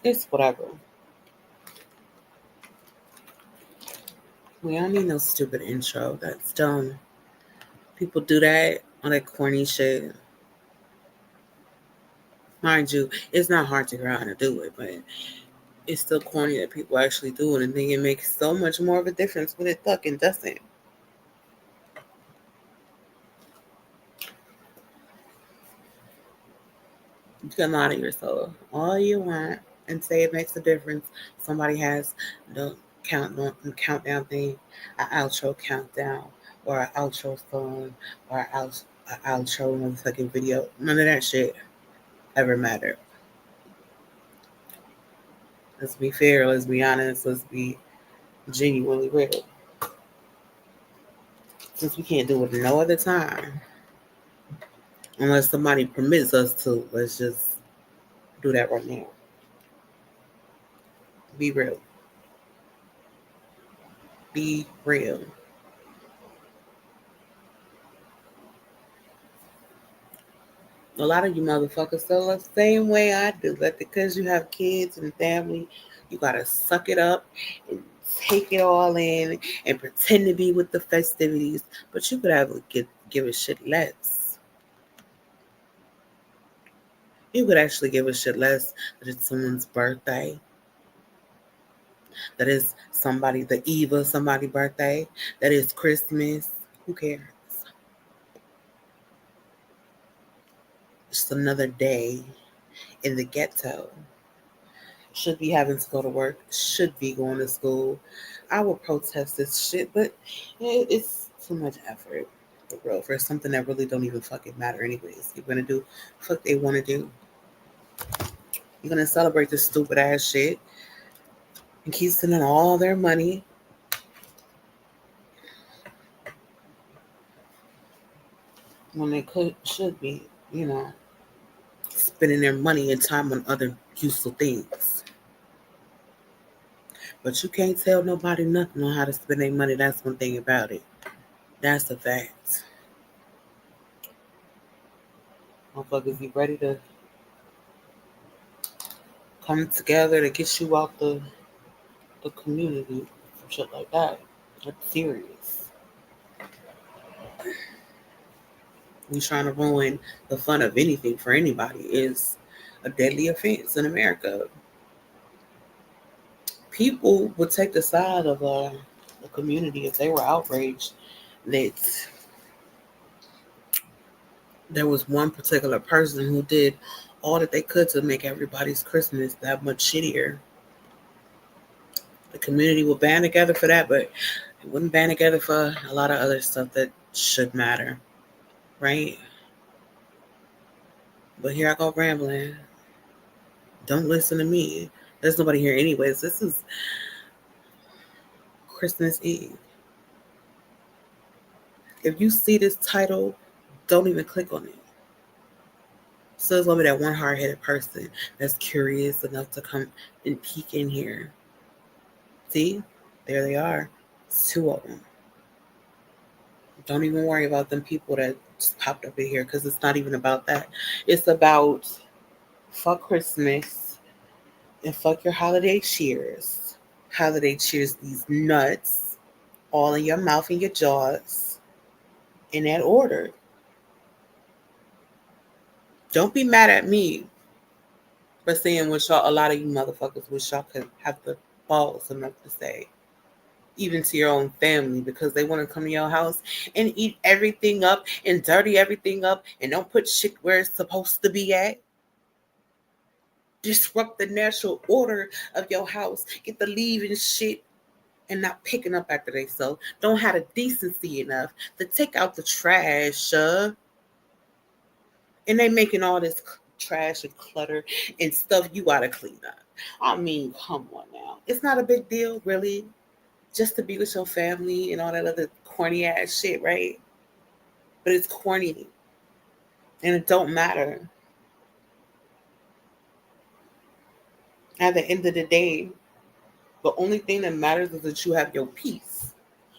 It's whatever. We don't need no stupid intro. That's dumb. People do that on that corny shit. Mind you, it's not hard to figure out how to do it, but it's still corny that people actually do it and think it makes so much more of a difference when it fucking doesn't. You can lie to yourself all you want and say it makes a difference. Somebody has the countdown thing, an outro countdown, or an outro song, or an outro motherfucking video. None of that shit ever mattered. Let's be fair. Let's be honest. Let's be genuinely real. Since we can't do it no other time, unless somebody permits us to, let's just do that right now. Be real. Be real. A lot of you motherfuckers feel the same way I do. That because you have kids and family, you gotta suck it up and take it all in and pretend to be with the festivities. But you could have give a shit less. You could actually give a shit less that it's someone's birthday. That is the eve of somebody's birthday. That is Christmas. Who cares? Just another day in the ghetto. Should be having to go to work, should be going to school. I will protest this shit, but it's too much effort for real for something that really don't even fucking matter anyways. You're gonna do what they want to do. You're gonna celebrate this stupid ass shit and keep sending all their money. When they should be, you know, spending their money and time on other useful things. But you can't tell nobody nothing on how to spend their money. That's one thing about it. That's a fact. Motherfuckers be ready to come together to get you out the community, shit like that. That's serious. We trying to ruin the fun of anything for anybody is a deadly offense in America. People would take the side of the community if they were outraged that there was one particular person who did all that they could to make everybody's Christmas that much shittier. The community would band together for that, but it wouldn't band together for a lot of other stuff that should matter, right? But here I go rambling. Don't listen to me. There's nobody here anyways. This is Christmas Eve. If you see this title, don't even click on it. So there's gonna be that one hard-headed person that's curious enough to come and peek in here. See, there they are. It's two of them. Don't even worry about them people that just popped up in here because it's not even about that. It's about fuck Christmas and fuck your holiday cheers. Holiday cheers, these nuts all in your mouth and your jaws in that order. Don't be mad at me for saying what y'all, a lot of you motherfuckers wish y'all could have the balls enough to say, even to your own family, because they want to come to your house and eat everything up and dirty everything up and don't put shit where it's supposed to be at. Disrupt the natural order of your house. Get the leaving shit and not picking up after themselves. Don't have the decency enough to take out the trash. And they making all this trash and clutter and stuff you gotta clean up. I mean, come on now. It's not a big deal, really, just to be with your family and all that other corny ass shit, right? But it's corny and it don't matter. At the end of the day, the only thing that matters is that you have your peace.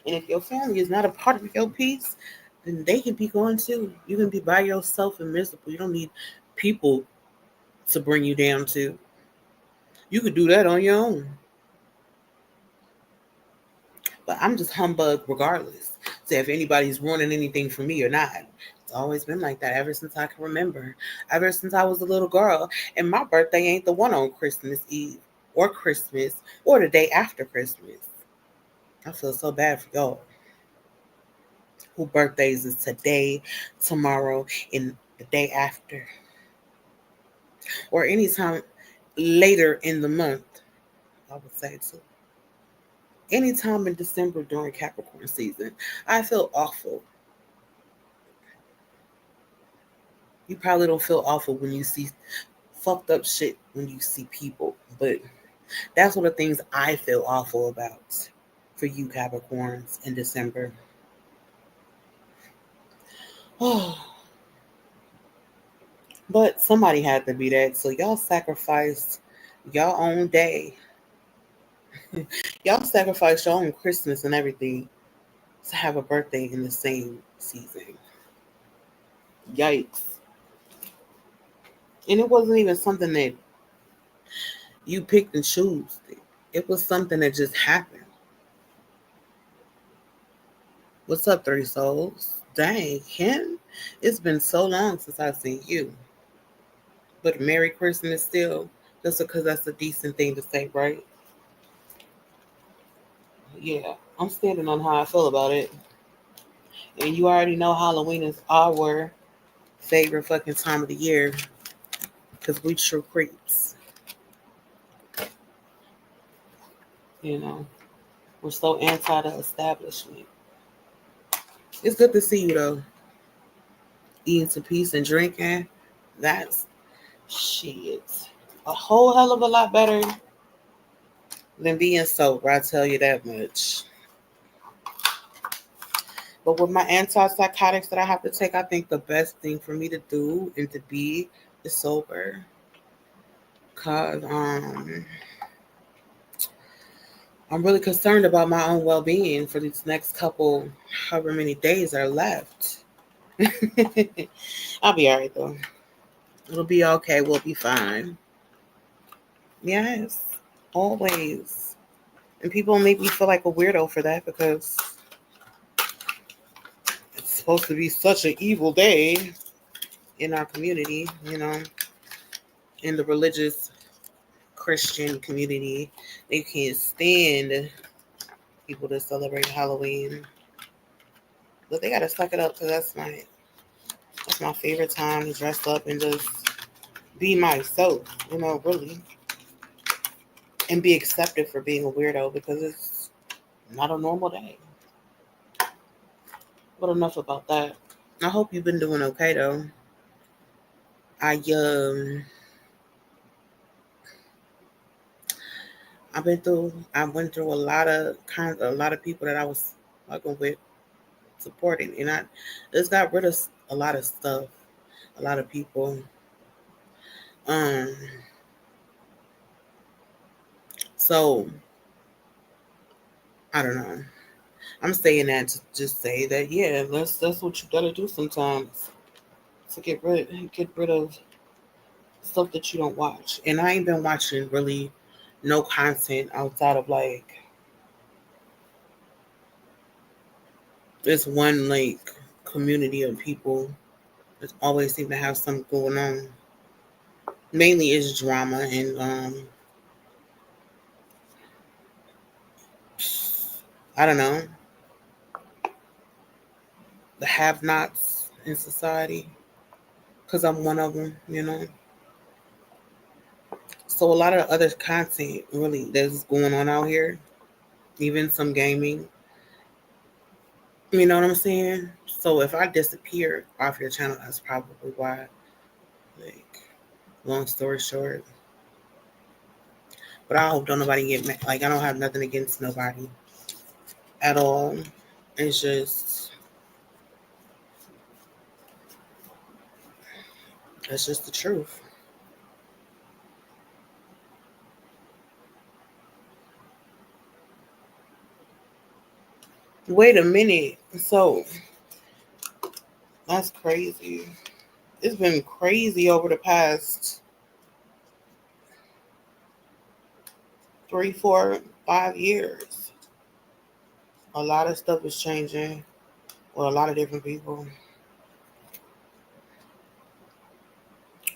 And if your family is not a part of your peace, then they can be gone too. You can be by yourself and miserable. You don't need people to bring you down to. You could do that on your own. But I'm just humbug regardless. So if anybody's ruining anything for me or not, it's always been like that ever since I can remember. Ever since I was a little girl. And my birthday ain't the one on Christmas Eve or Christmas or the day after Christmas. I feel so bad for y'all who birthdays is today, tomorrow, and the day after. Or anytime later in the month, I would say too. Anytime in December during Capricorn season, I feel awful. You probably don't feel awful when you see fucked up shit when you see people, but that's one of the things I feel awful about for you Capricorns in December. But somebody had to be that, so y'all sacrificed your own day. Y'all sacrificed your own Christmas and everything to have a birthday in the same season. Yikes. And it wasn't even something that you picked and chose. It was something that just happened. What's up, Three Souls? Dang, Ken, it's been so long since I've seen you. But Merry Christmas still, just because that's a decent thing to say, right? Yeah, I'm standing on how I feel about it. And you already know Halloween is our favorite fucking time of the year because we true creeps. You know, we're so anti the establishment. It's good to see you though. Eating some peace and drinking. That's shit. A whole hell of a lot better than being sober, I tell you that much. But with my antipsychotics that I have to take, I think the best thing for me to do and to be is sober. Cause I'm really concerned about my own well being for these next couple however many days are left. I'll be alright though. It'll be okay, we'll be fine. Yes. Always. And people make me feel like a weirdo for that because it's supposed to be such an evil day in our community, in the religious Christian community. They can't stand people to celebrate Halloween. But they gotta suck it up because that's my favorite time to dress up and just be myself, really. And be accepted for being a weirdo because it's not a normal day. But enough about that. I hope you've been doing okay though. I I went through a lot of people that I was working with, supporting, and I just got rid of a lot of stuff, a lot of people. Um, so I don't know. I'm saying that to just say that yeah, that's what you gotta do sometimes to get rid of stuff that you don't watch. And I ain't been watching really no content outside of like this one like community of people that always seem to have something going on. Mainly is drama and I don't know, the have-nots in society because I'm one of them. So a lot of other content really that's going on out here, even some gaming. You know what I'm saying? So if I disappear off your channel, that's probably why. Like, long story short. But I hope don't nobody get mad. Like I don't have nothing against nobody at all. It's just that's just the truth. Wait a minute. So that's crazy. It's been crazy over the past 3, 4, 5 years. A lot of stuff is changing with a lot of different people.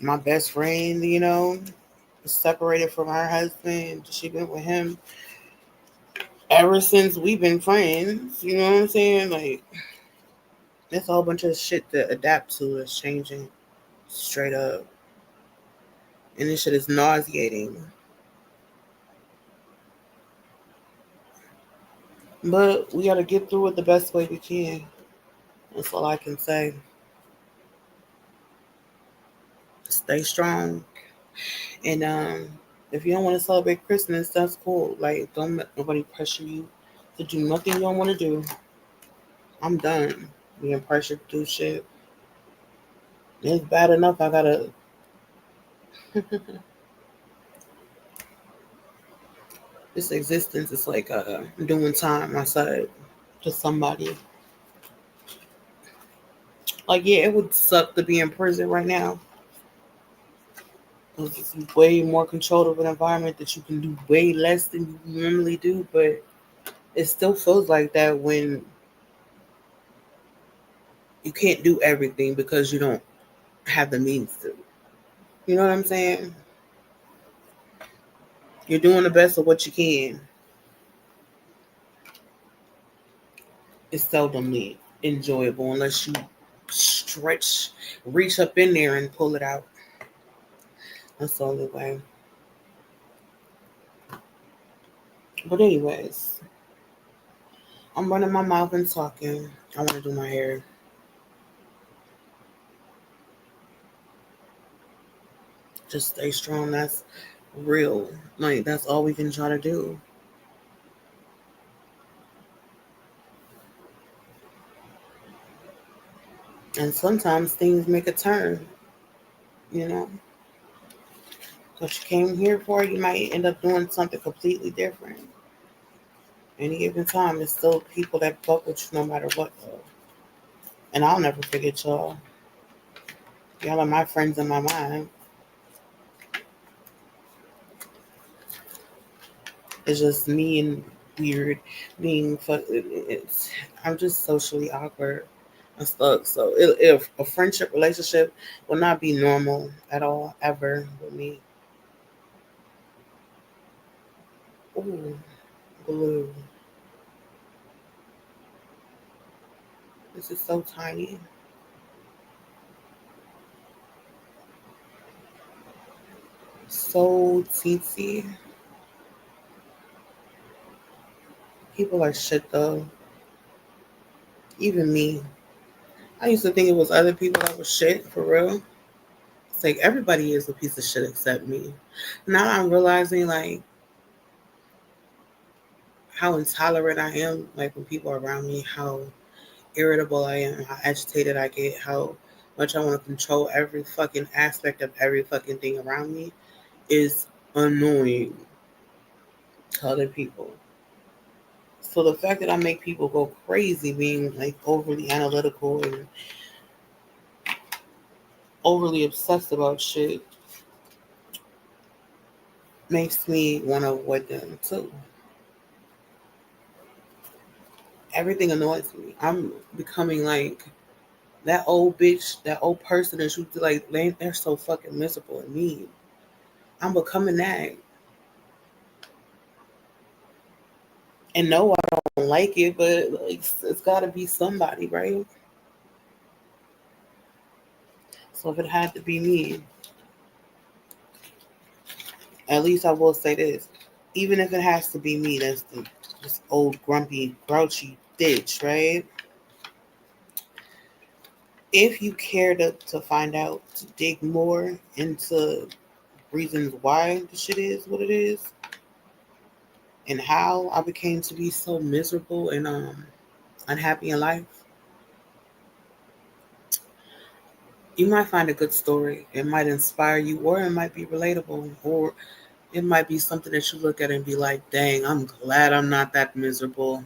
My best friend, is separated from her husband. She been with him ever since we've been friends. You know what I'm saying? Like, there's a whole bunch of shit to adapt to. It's changing straight up. And this shit is nauseating. But we gotta get through it the best way we can. That's all I can say. Stay strong. And if you don't want to celebrate Christmas, that's cool. Like, don't let nobody pressure you to do nothing you don't want to do. I'm done being pressured to do shit. It's bad enough I gotta. This existence is like doing time outside to somebody. Like, yeah, it would suck to be in prison right now. Because it's way more controlled of an environment that you can do way less than you normally do. But it still feels like that when you can't do everything because you don't have the means to. You know what I'm saying? You're doing the best of what you can. It's seldomly enjoyable unless you stretch, reach up in there and pull it out. That's the only way. But anyways, I'm running my mouth and talking. I want to do my hair. Just stay strong. That's real. Like, that's all we can try to do. And sometimes things make a turn, you know. What you came here for, you might end up doing something completely different. Any given time, it's still people that fuck with you no matter what, though. And I'll never forget y'all. Y'all are my friends in my mind. It's just me and weird being it's I'm just socially awkward and stuck. So if a friendship relationship will not be normal at all ever with me. Ooh, glue. This is so tiny. So teensy. People are shit though. Even me. I used to think it was other people that was shit for real. It's like everybody is a piece of shit except me. Now I'm realizing like how intolerant I am, like when people are around me, how irritable I am, how agitated I get, how much I want to control every fucking aspect of every fucking thing around me is annoying to other people. So the fact that I make people go crazy being like overly analytical and overly obsessed about shit makes me want to avoid them too. Everything annoys me. I'm becoming like that old bitch, that old person that you like, they're so fucking miserable and mean. I'm becoming that. And no, I don't like it, but like, it's got to be somebody, right? So if it had to be me, at least I will say this. Even if it has to be me, that's this old grumpy, grouchy bitch, right? If you care to find out, to dig more into reasons why the shit is what it is, and how I became to be so miserable and unhappy in life, you might find a good story. It might inspire you, or it might be relatable, or it might be something that you look at and be like, dang, I'm glad I'm not that miserable.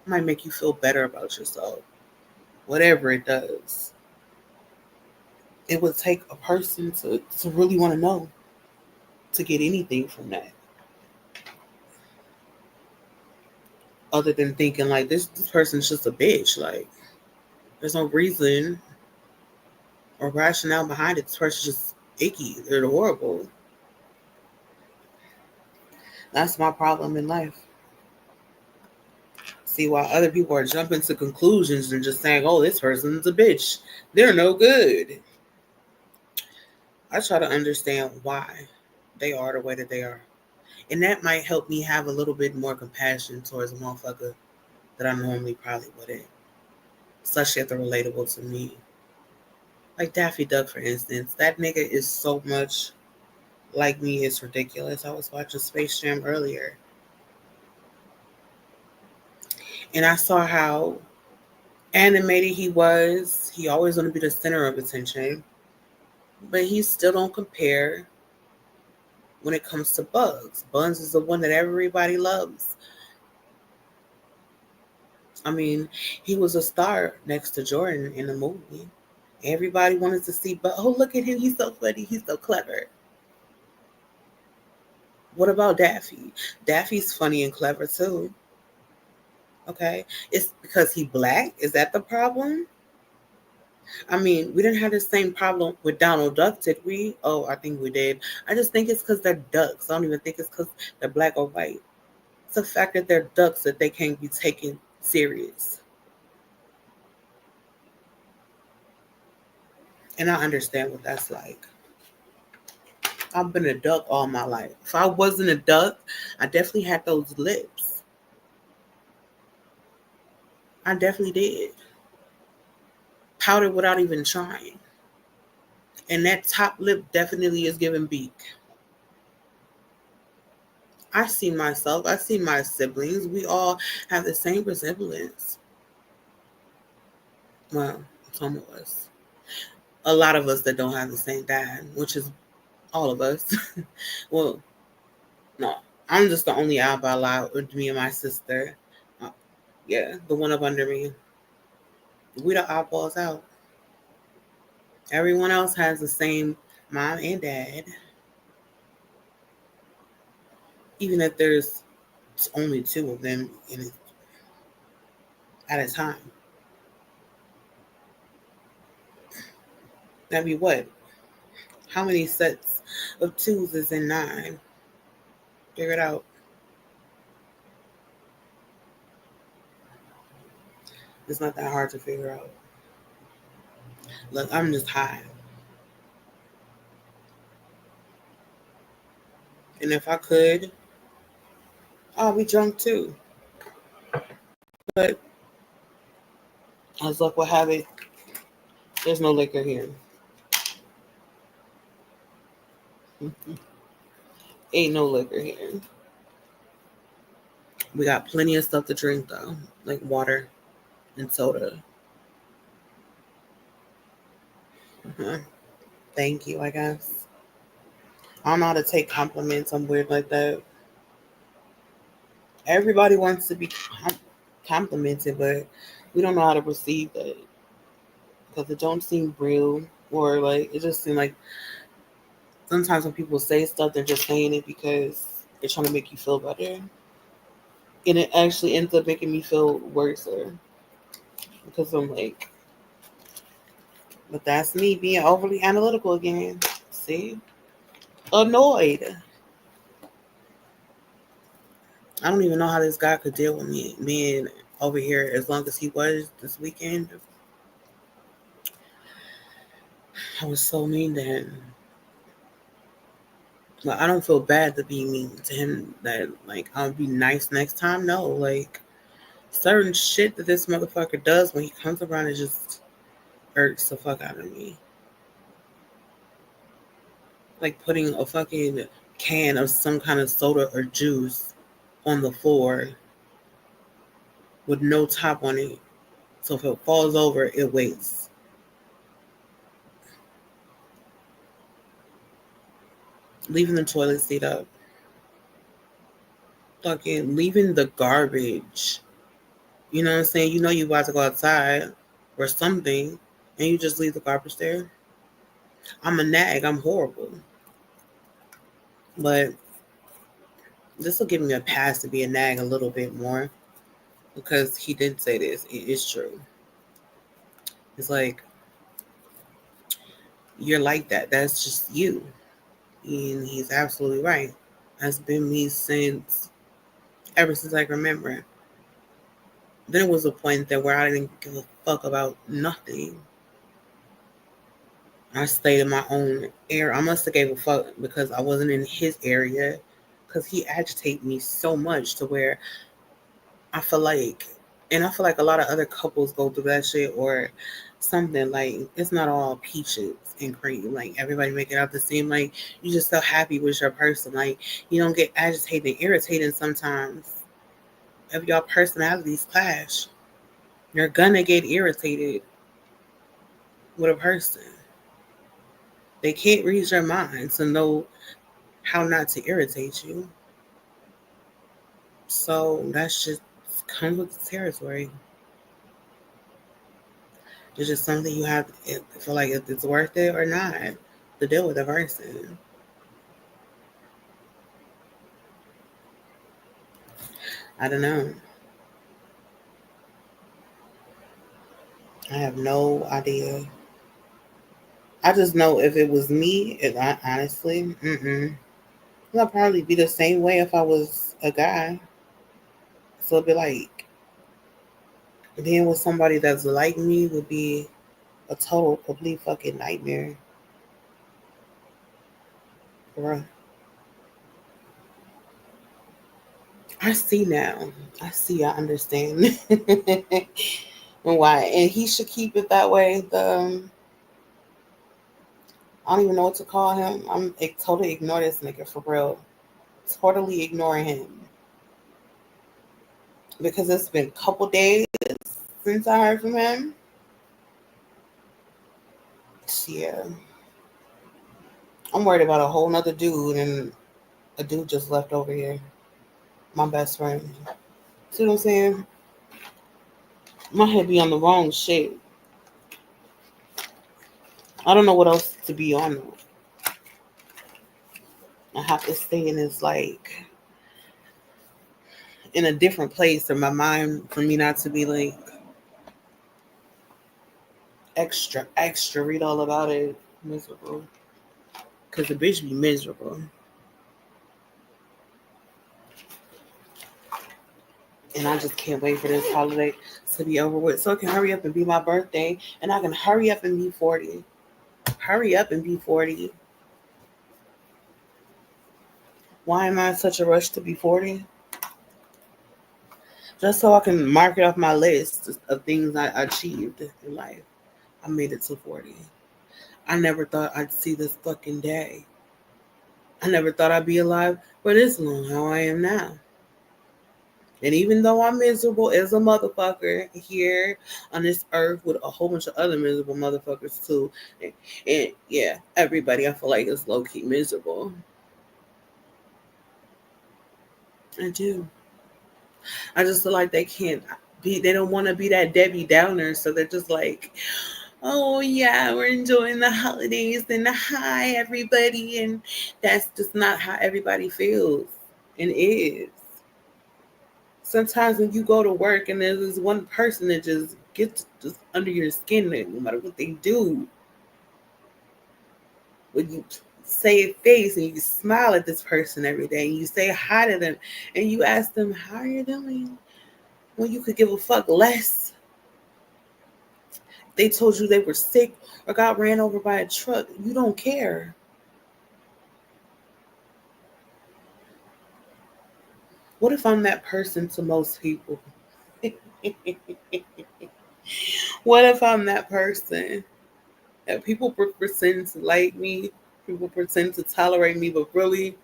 It might make you feel better about yourself. Whatever it does. It would take a person to really want to know to get anything from that. other than thinking like this person's just a bitch. Like, there's no reason or rationale behind it. This person's just icky. They're horrible. That's my problem in life. See, while other people are jumping to conclusions and just saying, oh, this person's a bitch, they're no good. I try to understand why they are the way that they are. And that might help me have a little bit more compassion towards a motherfucker that I normally probably wouldn't. Especially if they're relatable to me. Like Daffy Duck, for instance. That nigga is so much like me, it's ridiculous. I was watching Space Jam earlier. And I saw how animated he was. He always want to be the center of attention. But he still don't compare when it comes to Bugs. Bugs is the one that everybody loves. I mean, he was a star next to Jordan in the movie. Everybody wanted to see, but oh, look at him. He's so funny. He's so clever. What about Daffy? Daffy's funny and clever too. Okay. It's because he black. Is that the problem? I mean, we didn't have the same problem with Donald Duck, did we? Oh, I think we did. I just think it's because they're ducks. I don't even think it's because they're black or white. It's the fact that they're ducks that they can't be taken serious. And I understand what that's like. I've been a duck all my life. If I wasn't a duck, I definitely had those lips. I definitely did. Powdered without even trying. And that top lip definitely is giving beak. I see myself. I see my siblings. We all have the same resemblance. Well, some of us. A lot of us that don't have the same dad, which is all of us. Well, no, I'm just the only eyeball with me and my sister. Yeah, the one up under me. We the eyeballs out. Everyone else has the same mom and dad. Even if there's only two of them at a time. That'd be what? How many sets of twos is in 9? Figure it out. It's not that hard to figure out. Look, I'm just high. And if I could, I'll be drunk too. But as luck will have it, there's no liquor here. Ain't no liquor here. We got plenty of stuff to drink though, like water and soda. Thank you, I guess. I don't know how to take compliments. I'm weird like that. Everybody wants to be complimented, but we don't know how to receive that because it don't seem real, or like it just seems like sometimes when people say stuff, they're just saying it because they're trying to make you feel better, and it actually ends up making me feel worse because I'm like, but that's me being overly analytical again. See, annoyed. I don't even know how this guy could deal with me being over here as long as he was this weekend. I was so mean to him. Like, I don't feel bad to be mean to him that, like, I'll be nice next time. No, like, certain shit that this motherfucker does when he comes around, it just irks the fuck out of me. Like, putting a fucking can of some kind of soda or juice on the floor with no top on it. So if it falls over, it weighs. Leaving the toilet seat up. Fucking leaving the garbage. You know what I'm saying? You know you about to go outside or something, and you just leave the garbage there. I'm a nag. I'm horrible. But this will give me a pass to be a nag a little bit more. because he did say this. It's true. It's like, you're like that. That's just you. And he's absolutely right. That's been me since, ever since I can remember. Then it was a point that where I didn't give a fuck about nothing. I stayed in my own area. I must have gave a fuck because I wasn't in his area, because he agitated me so much to where I feel like, and I feel like a lot of other couples go through that shit or something. Like, it's not all peaches and cream. Like, everybody make it out the same. Like, you just so happy with your person. Like, you don't get agitated and irritated sometimes. If y'all personalities clash, you're gonna get irritated with a person. They can't read your mind to know how not to irritate you. So that's just comes with the territory. It's just something you have to feel like if it's worth it or not to deal with a person. I don't know. I have no idea. I just know if it was me, I honestly, I'd probably be the same way if I was a guy. So it'd be like being with somebody that's like me would be a total, complete fucking nightmare. Bruh. I see now. I see. I understand. And why? And he should keep it that way. I don't even know what to call him. I'm totally ignore this nigga for real. Totally ignoring him because it's been a couple days since I heard from him. Yeah, I'm worried about a whole nother dude, and a dude just left over here. My best friend. See what I'm saying? My head be on the wrong shit. I don't know what else to be on. I have to stay in this like in a different place in my mind for me not to be like extra read all about it miserable, because the bitch be miserable. And I just can't wait for this holiday to be over with so it can hurry up and be my birthday and I can hurry up and be 40. Hurry up and be 40. Why am I in such a rush to be 40? Just so I can mark it off my list of things I achieved in life. I made it to 40. I never thought I'd see this fucking day. I never thought I'd be alive for this long, how I am now. And even though I'm miserable as a motherfucker here on this earth with a whole bunch of other miserable motherfuckers too, and yeah, everybody I feel like is low key miserable. I do. I just feel like they can't be. They don't want to be that Debbie Downer, so they're just like, oh yeah, we're enjoying the holidays and hi everybody, and that's just not how everybody feels and is. Sometimes when you go to work and there's this one person that just gets just under your skin, no matter what they do, when you say a face and you smile at this person every day and you say hi to them and you ask them, how are you doing? When you could give a fuck less. They told you they were sick or got ran over by a truck. You don't care. What if I'm that person to most people? What if I'm that person? And people pretend to like me, people pretend to tolerate me, but really,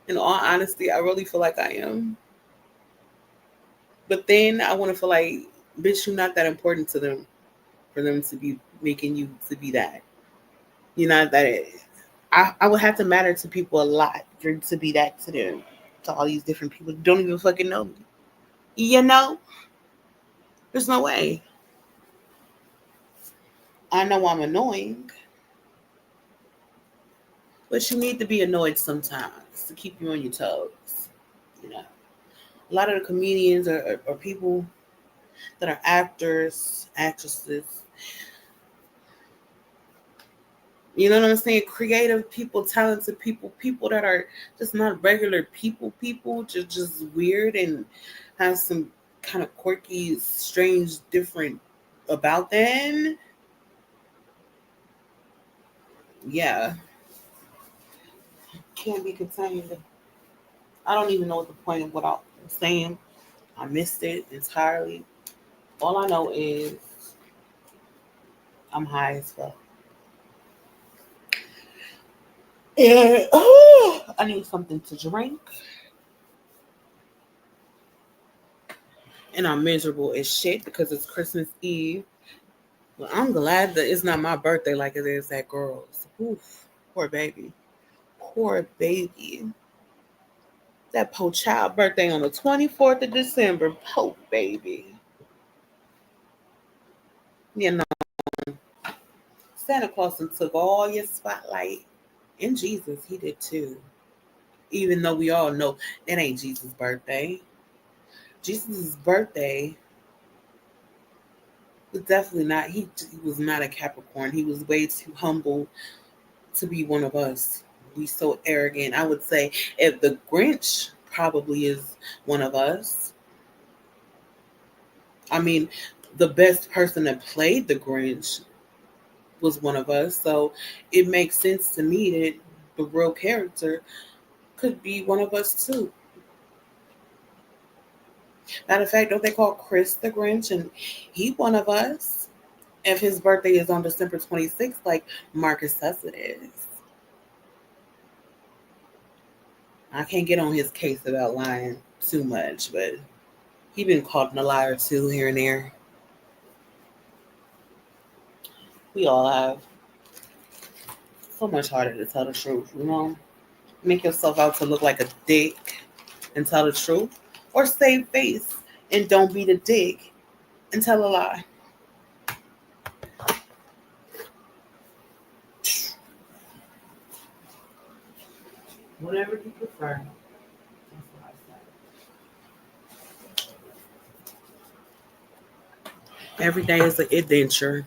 in all honesty, I really feel like I am. But then I want to feel like, bitch, you're not that important to them for them to be making you to be that. You're not that. I would have to matter to people a lot for to be that to them, to all these different people who don't even fucking know me. You know, there's no way. I know I'm annoying, but you need to be annoyed sometimes to keep you on your toes. You know, a lot of the comedians are people. that are actors, actresses. You know what I'm saying? Creative people, talented people, people that are just not regular people, just weird and have some kind of quirky, strange, different about them. Yeah, can't be contained. I don't even know what the point of what I'm saying. I missed it entirely. All I know is I'm high as fuck. And I need something to drink. And I'm miserable as shit because it's Christmas Eve. Well, I'm glad that it's not my birthday like it is that girl's. Oof, poor baby. Poor baby. That poor child birthday on the 24th of December. Poor baby. You know, Santa Claus done took all your spotlight. And Jesus, he did too. Even though we all know it ain't Jesus' birthday. Jesus' birthday was definitely not, he was not a Capricorn. He was way too humble to be one of us. We so arrogant. I would say if the Grinch probably is one of us. I mean, the best person that played the Grinch was one of us. So it makes sense to me that the real character could be one of us too. Matter of fact, don't they call Chris the Grinch and he one of us? If his birthday is on December 26th, like Marcus Susset is. I can't get on his case about lying too much, but he been called a liar too here and there. We all have. So much harder to tell the truth, you know? Make yourself out to look like a dick and tell the truth, or save face and don't be the dick and tell a lie. Whatever you prefer. That's what I say. Every day is an adventure.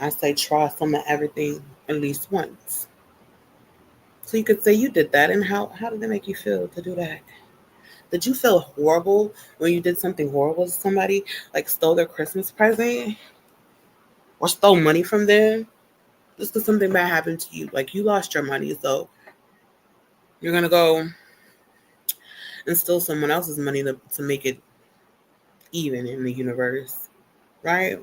I say try some of everything at least once. So you could say you did that, and how did it make you feel to do that? Did you feel horrible when you did something horrible to somebody, like stole their Christmas present or stole money from them? Just because something bad happened to you, like you lost your money, so you're gonna go and steal someone else's money to make it even in the universe, right?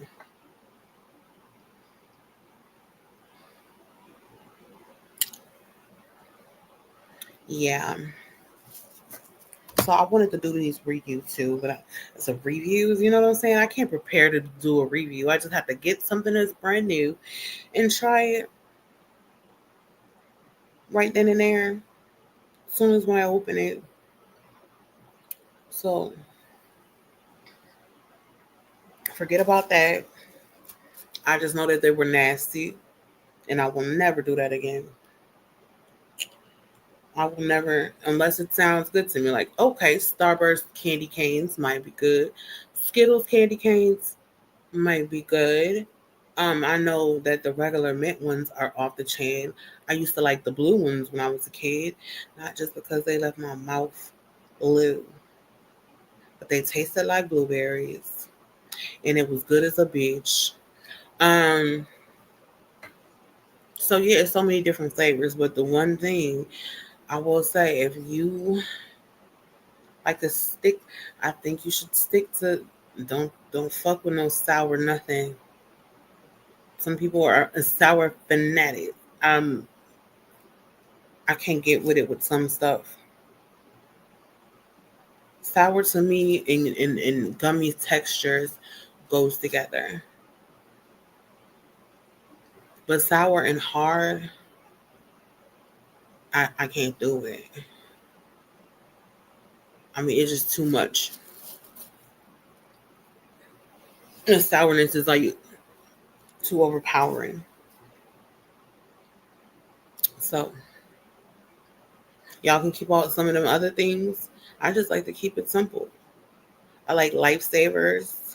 Yeah. So I wanted to do these reviews too, but it's a reviews. You know what I'm saying? I can't prepare to do a review. I just have to get something that's brand new and try it right then and there, as soon as when I open it. So forget about that. I just know that they were nasty, and I will never do that again. I will never, unless it sounds good to me. Like, okay, Starburst candy canes might be good. Skittles candy canes might be good. I know that the regular mint ones are off the chain. I used to like the blue ones when I was a kid, not just because they left my mouth blue, but they tasted like blueberries, and it was good as a bitch. Um, so yeah, it's so many different flavors, but the one thing I will say, if you like to stick, I think you should stick to don't fuck with no sour nothing. Some people are a sour fanatic. Um, I can't get with it with some stuff. Sour to me and gummy textures goes together. But sour and hard, I can't do it. I mean, it's just too much. The sourness is like too overpowering. So y'all can keep out some of them other things. I just like to keep it simple. I like Lifesavers.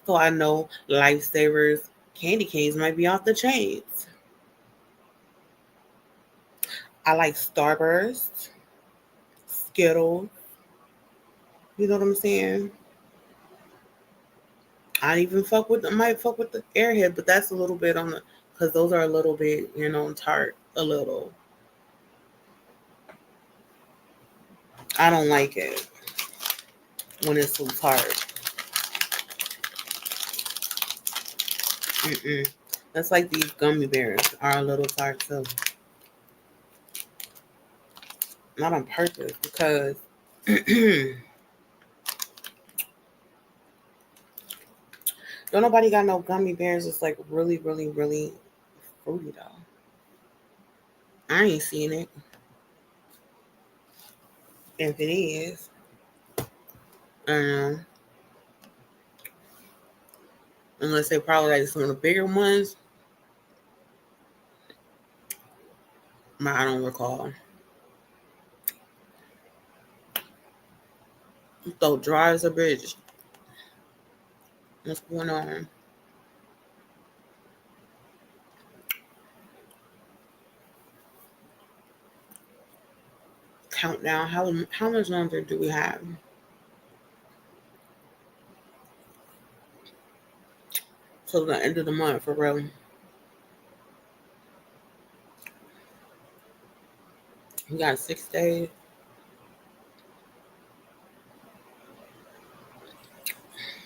So I know Lifesavers candy canes might be off the chains. I like Starburst, Skittles. You know what I'm saying? I might fuck with the Airhead, but that's a little bit on the, because those are a little bit, tart, a little. I don't like it when it's too tart. Mm-mm. That's like these gummy bears are a little tart too. Not on purpose, because don't nobody got no gummy bears. It's like really, really, really fruity though. I ain't seen it. If it is, um, unless they probably like some of the bigger ones, I don't recall. So dry as a bitch. What's going on? Countdown. How much longer do we have? Till the end of the month, for real. We got 6 days,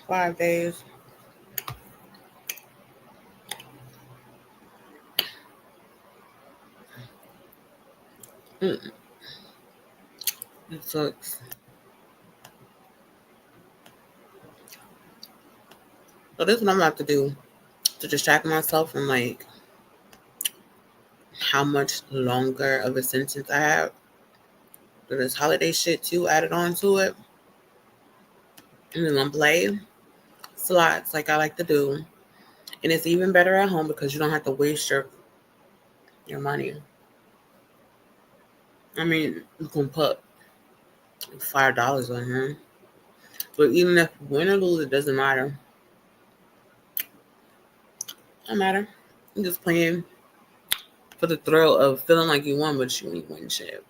5 days. Mm, it sucks. So this is what I'm about to do to distract myself from like how much longer of a sentence I have. So this holiday shit too added on to it. And then I'm gonna play slots like I like to do. And it's even better at home because you don't have to waste your money. I mean, you can put $5 on here. But even if you win or lose, it doesn't matter. It don't matter. You're just playing for the thrill of feeling like you won, but you ain't win shit.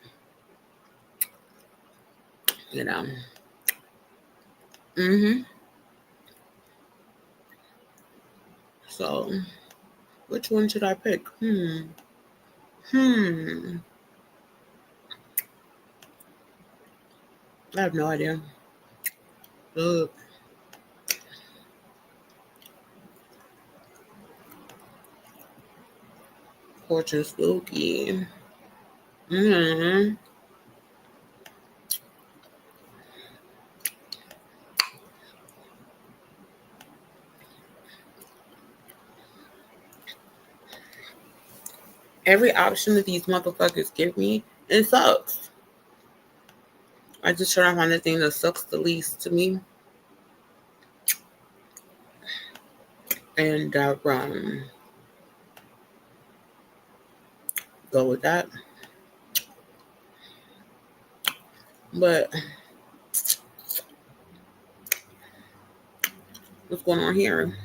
You know. Mm-hmm. So, which one should I pick? Hmm. I have no idea. Ugh. Fortune spooky. Mm-hmm. Every option that these motherfuckers give me, it sucks. I just try to find the thing that sucks the least to me. And go with that. But what's going on here?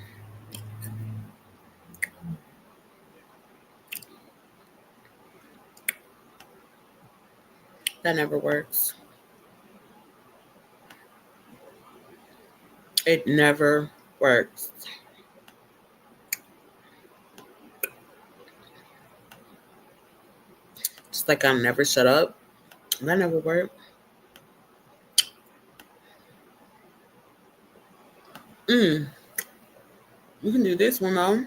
That never works. It never works. Just like I'll never shut up. That never worked. You can do this one though.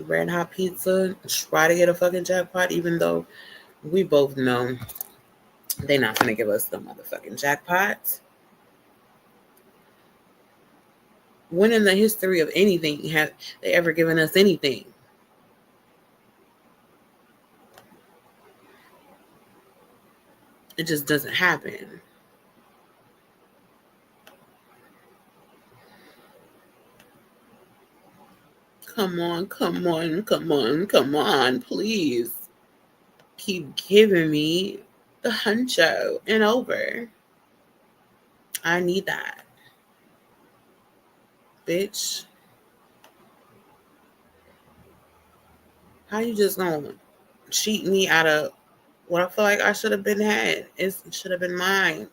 Red Hot Pizza. Try to get a fucking jackpot, even though we both know they're not gonna give us the motherfucking jackpot. When in the history of anything have they ever given us anything? It just doesn't happen. Come on, come on, come on, come on, please. Keep giving me the huncho and over. I need that. Bitch. How you just gonna cheat me out of what I feel like I should have been had? It should have been mine.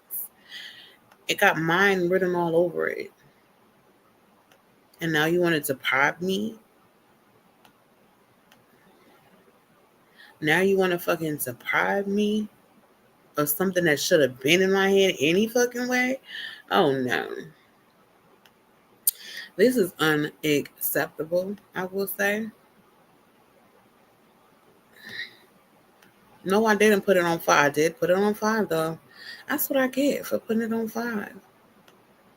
It got mine written all over it. And now you want to deprive me? Now you want to fucking deprive me of something that should have been in my head any fucking way? Oh no. This is unacceptable, I will say. No, I didn't put it on 5. I did put it on 5 though. That's what I get for putting it on 5.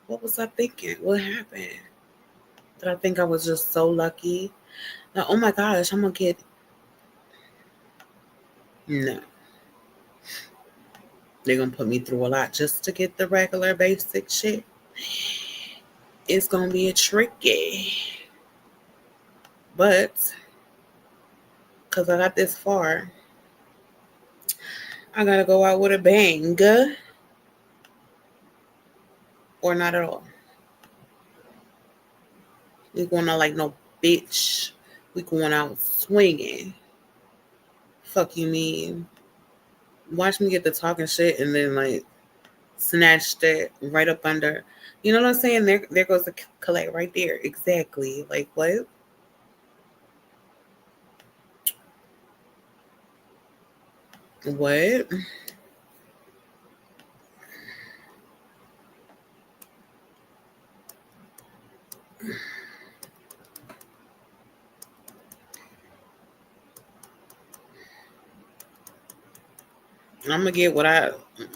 What was I thinking? What happened? Did I think I was just so lucky? Now, oh my gosh, I'm gonna get. No. They're gonna put me through a lot just to get the regular basic shit. It's gonna be a tricky. But because I got this far, I gotta go out with a bang. Or not at all. We going out like no bitch. We going out swinging. Fuck you mean? Watch me get the talking shit and then like snatched it right up under. You know what I'm saying? There goes the collect right there. Exactly. Like what? What? I'm gonna get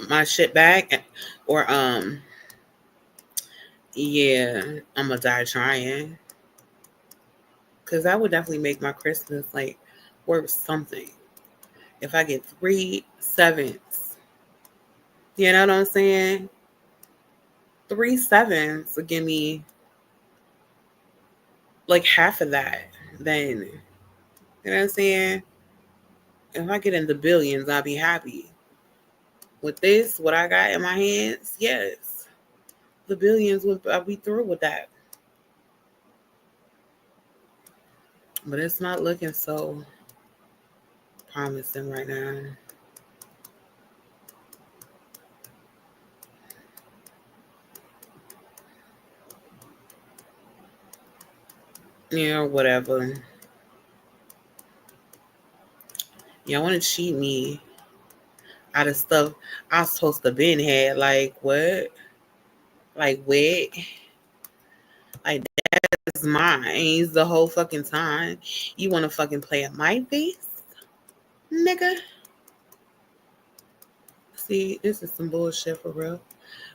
my shit back, or yeah, I'm gonna die trying, cause that would definitely make my Christmas like worth something. If I get 3 7s, you know what I'm saying? 3 7s will give me like half of that. Then you know what I'm saying? If I get in the billions, I'll be happy. With this, what I got in my hands, yes, the billions would. I'll be through with that. But it's not looking so promising right now. Yeah, whatever. Y'all want to cheat me out of stuff I supposed to been had. Like what? Like what? Like that's mine the whole fucking time. You want to fucking play at my face, nigga? See, this is some bullshit for real.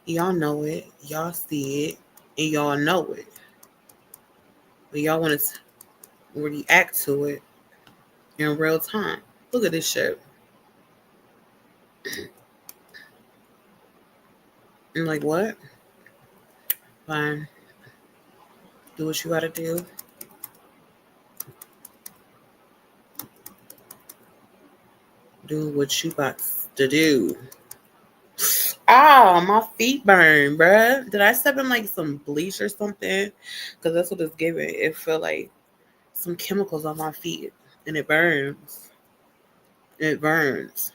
Y'all know it. Y'all see it. And y'all know it. But y'all want to react to it in real time. Look at this shit. I'm like, what? Fine. Do what you gotta do. Do what you got to do. Oh, my feet burn, bruh. Did I step in like some bleach or something? Because that's what it's giving. It felt like some chemicals on my feet. And it burns. It burns.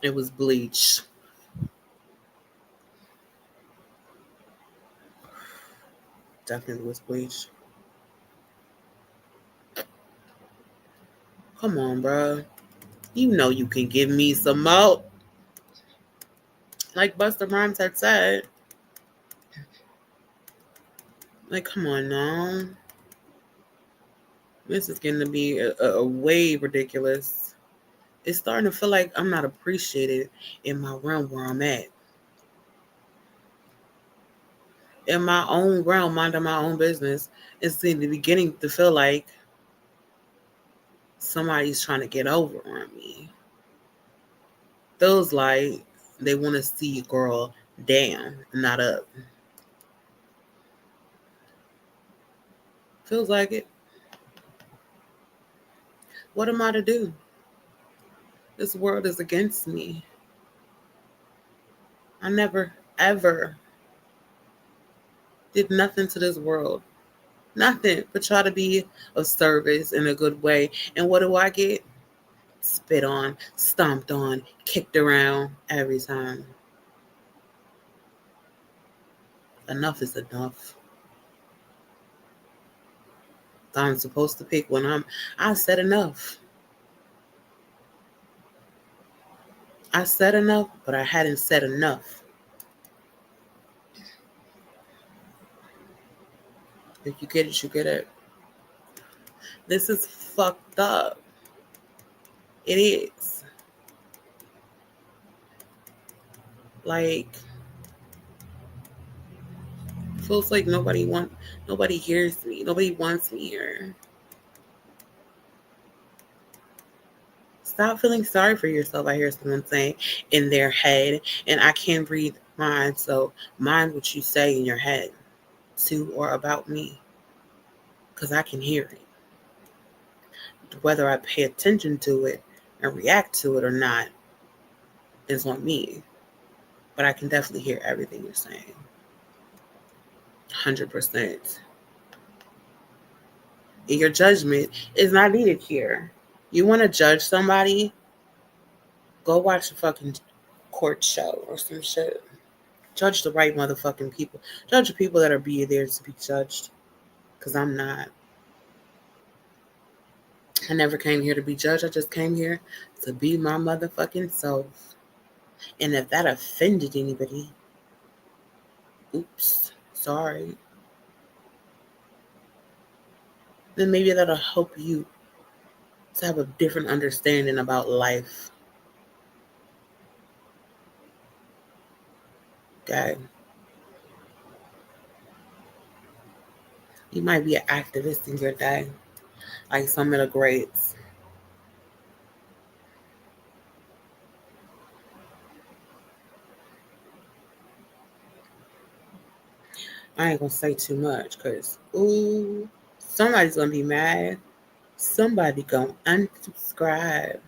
It was bleach. Definitely was bleach. Come on, bruh. You know you can give me some more. Like Busta Rhymes had said. Like, come on now. This is getting to be a way ridiculous. It's starting to feel like I'm not appreciated in my realm where I'm at. In my own realm, minding my own business, it's in the beginning to feel like somebody's trying to get over on me. Feels like they want to see a girl down, not up. Feels like it. What am I to do? This world is against me. I never, ever did nothing to this world. Nothing but try to be of service in a good way. And what do I get? Spit on, stomped on, kicked around every time. Enough is enough. I'm supposed to pick when I said enough. I said enough, but I hadn't said enough. If you get it, you get it. This is fucked up. It is. Like, it feels like nobody hears me. Nobody wants me here. Stop feeling sorry for yourself, I hear someone saying in their head. And I can't read mine, so mind what you say in your head to or about me. Because I can hear it. Whether I pay attention to it and react to it or not is on me. But I can definitely hear everything you're saying. 100%. And your judgment is not needed here. You want to judge somebody? Go watch a fucking court show or some shit. Judge the right motherfucking people. Judge the people that are being there to be judged. Because I'm not. I never came here to be judged. I just came here to be my motherfucking self. And if that offended anybody, oops, sorry. Then maybe that'll help you to have a different understanding about life. Okay. You might be an activist in your day, like some of the greats. I ain't gonna say too much because, ooh, somebody's gonna be mad. Somebody gonna unsubscribe.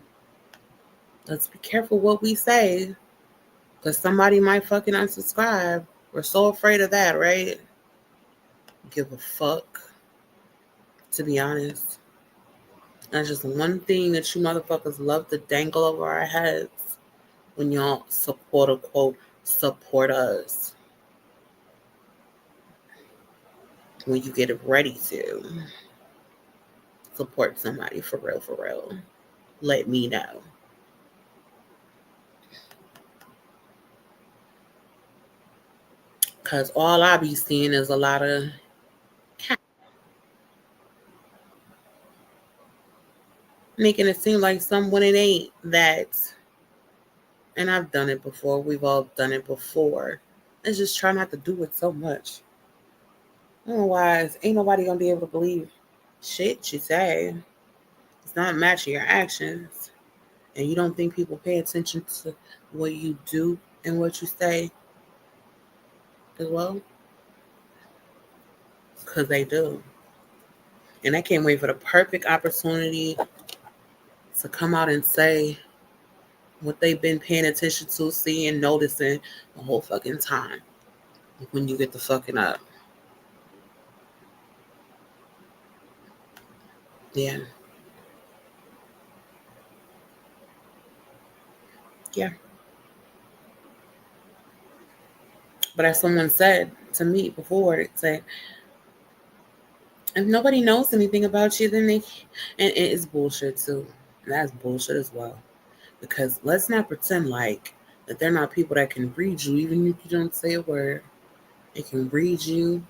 Let's be careful what we say because somebody might fucking unsubscribe. We're so afraid of that, right? Give a fuck, to be honest. That's just one thing that you motherfuckers love to dangle over our heads when y'all quote unquote support us. When you get ready to support somebody for real, let me know. Because all I be seeing is a lot of making it seem like someone it ain't that. And I've done it before. We've all done it before. Let's just try not to do it so much. Otherwise, ain't nobody gonna be able to believe shit you say. It's not matching your actions. And you don't think people pay attention to what you do and what you say as well? Because they do. And I can't wait for the perfect opportunity to come out and say what they've been paying attention to, seeing, noticing the whole fucking time when you get the fucking up. Yeah. Yeah. But as someone said to me before, it said, if nobody knows anything about you, then they, and it is bullshit too. And that's bullshit as well. Because let's not pretend like that they're not people that can read you, even if you don't say a word. They can read you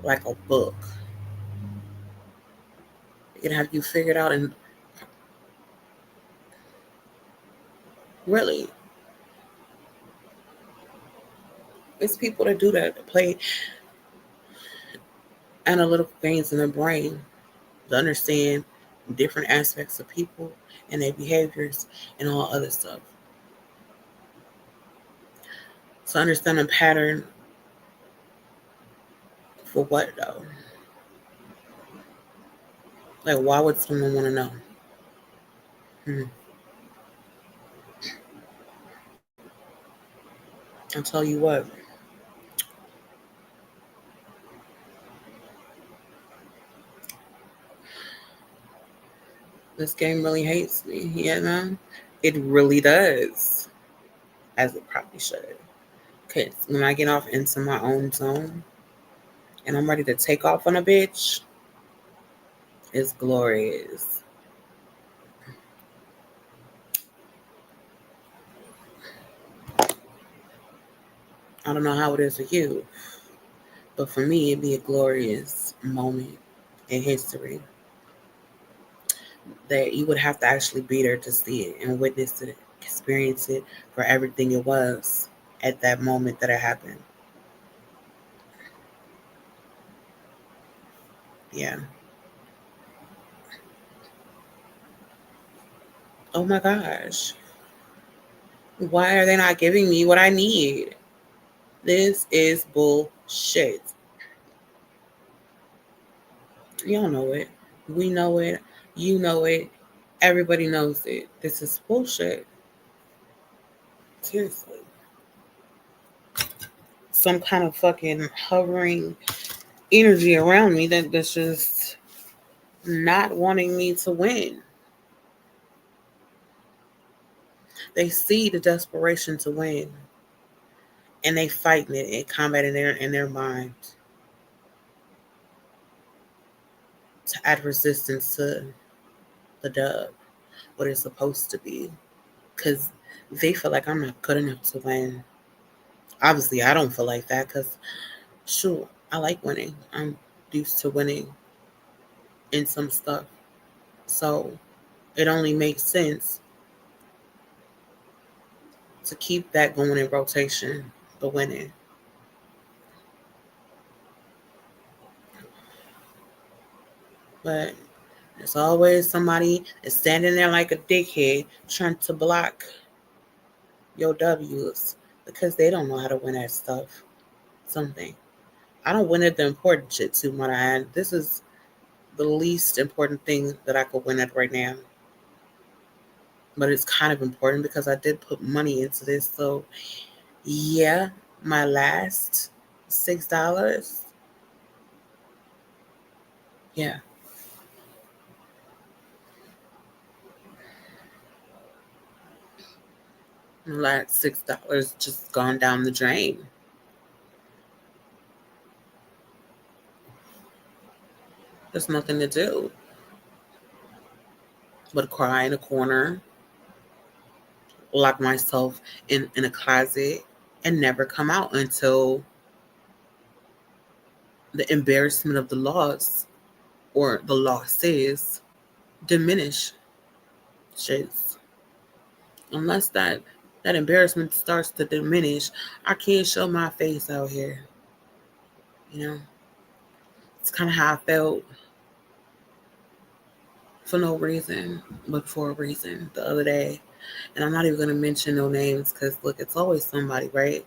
like a book. They can have you figured out, and really, it's people that do that, that play analytical games in their brain to understand different aspects of people and their behaviors and all other stuff. So understand a pattern for what though? Like, why would someone want to know? I'll tell you what. This game really hates me, you know? It really does, as it probably should. Because when I get off into my own zone and I'm ready to take off on a bitch, it's glorious. I don't know how it is for you, but for me, it'd be a glorious moment in history that you would have to actually be there to see it and witness it, experience it for everything it was at that moment that it happened. Yeah. Oh my gosh. Why are they not giving me what I need? This is bullshit. Y'all know it. We know it. You know it. Everybody knows it. This is bullshit. Seriously. Some kind of fucking hovering energy around me that's just not wanting me to win. They see the desperation to win and they fighting it and combating it in their mind to add resistance to the dub, what it's supposed to be. Because they feel like I'm not good enough to win. Obviously, I don't feel like that because, sure, I like winning. I'm used to winning in some stuff. So it only makes sense to keep that going in rotation, the winning. But there's always somebody that's standing there like a dickhead trying to block your W's because they don't know how to win at stuff. Something. I don't win at the important shit too much. This is the least important thing that I could win at right now. But it's kind of important because I did put money into this. So yeah, my last $6. Yeah. My last $6 just gone down the drain. There's nothing to do but cry in a corner, lock myself in a closet, and never come out until the embarrassment of the loss or the losses diminish. Shits. Unless that embarrassment starts to diminish, I can't show my face out here. You know, it's kind of how I felt for no reason, but for a reason the other day. And I'm not even going to mention no names because, look, it's always somebody, right?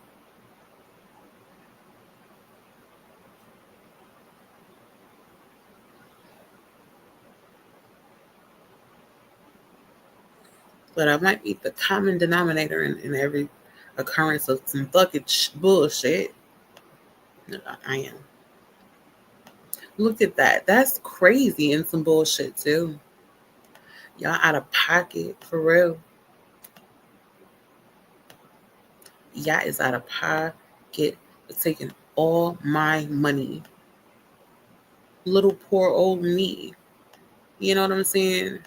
But I might be the common denominator in every occurrence of some fucking bullshit. I am. Look at that. That's crazy and some bullshit too. Y'all out of pocket for real. Y'all is out of pocket for taking all my money. Little poor old me. You know what I'm saying?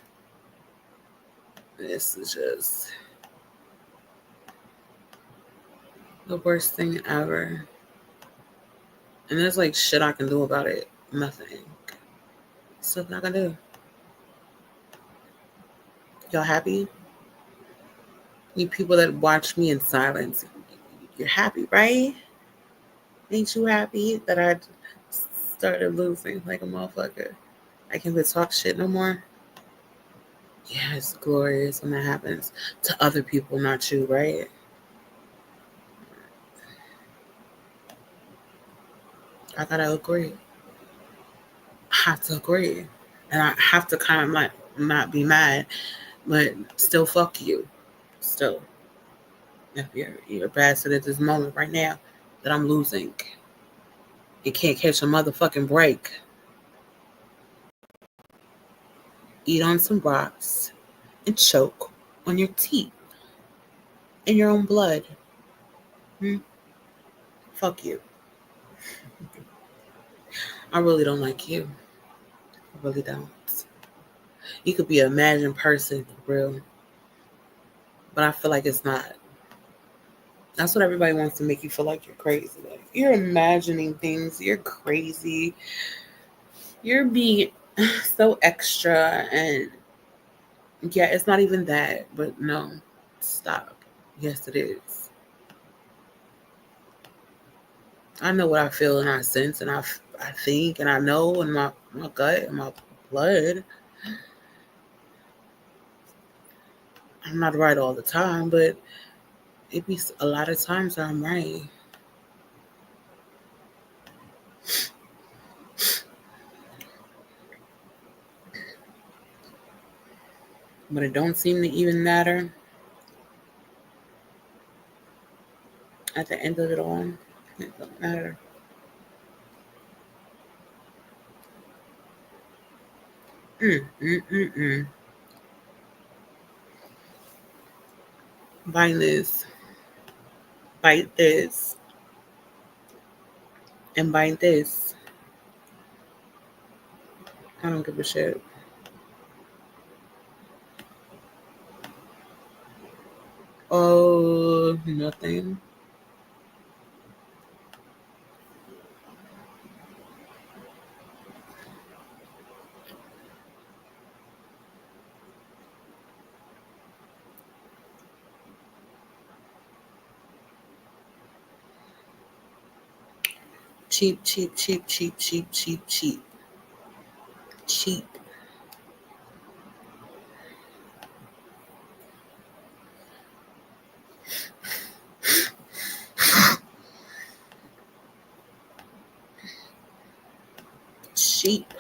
This is just the worst thing ever. And there's like shit I can do about it. Nothing. Stuff I can do. Y'all happy? You people that watch me in silence, you're happy, right? Ain't you happy that I started losing like a motherfucker? I can't even talk shit no more. Yeah, it's glorious when that happens to other people, not you, right? I gotta agree. I have to agree. And I have to kind of like not be mad, but still fuck you. Still. If you're a bastard at this moment right now that I'm losing. You can't catch a motherfucking break. Eat on some rocks and choke on your teeth in your own blood. Fuck you. I really don't like you. I really don't. You could be an imagined person for real, but I feel like it's not. That's what everybody wants to make you feel like you're crazy. Like you're imagining things. You're crazy. You're being so extra, and yeah, it's not even that. But no, stop. Yes, it is. I know what I feel and I sense and I think and I know in my gut and my blood. I'm not right all the time, but it be a lot of times I'm right. But it don't seem to even matter at the end of it all. It don't matter. Mm, mm, mm, mm. Bite this, bite this, and bite this. I don't give a shit. Oh, nothing. Cheap, cheap, cheap, cheap, cheap, cheap, cheap, cheap, cheap.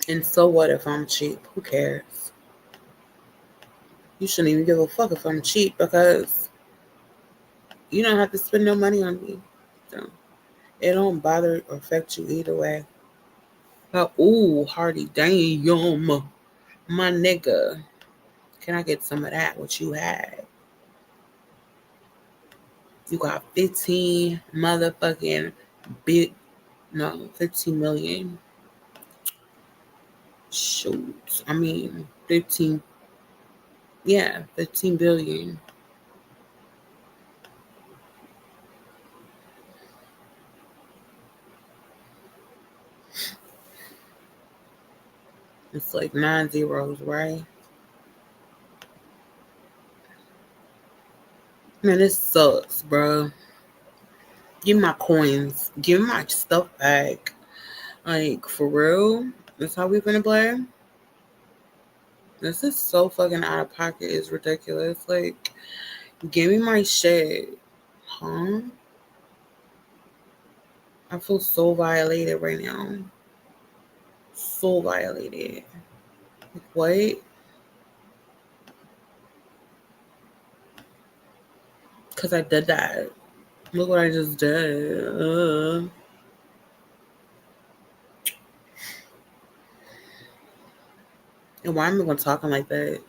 And so what if I'm cheap? Who cares? You shouldn't even give a fuck if I'm cheap because you don't have to spend no money on me. So it don't bother or affect you either way. But ooh, Hardy, damn, my nigga. Can I get some of that? What you had? You got 15 motherfucking big, no, 15 million. Shoot. I mean, 15, yeah, 15 billion. It's like 9 zeros, right? Man, this sucks, bro. Give me my coins. Give me my stuff back. Like, for real? That's how we're gonna play? This is so fucking out of pocket. It's ridiculous. Like, give me my shit. Huh? I feel so violated right now. So violated. Like, what? Because I did that. Look what I just did. And why am I even talking like that?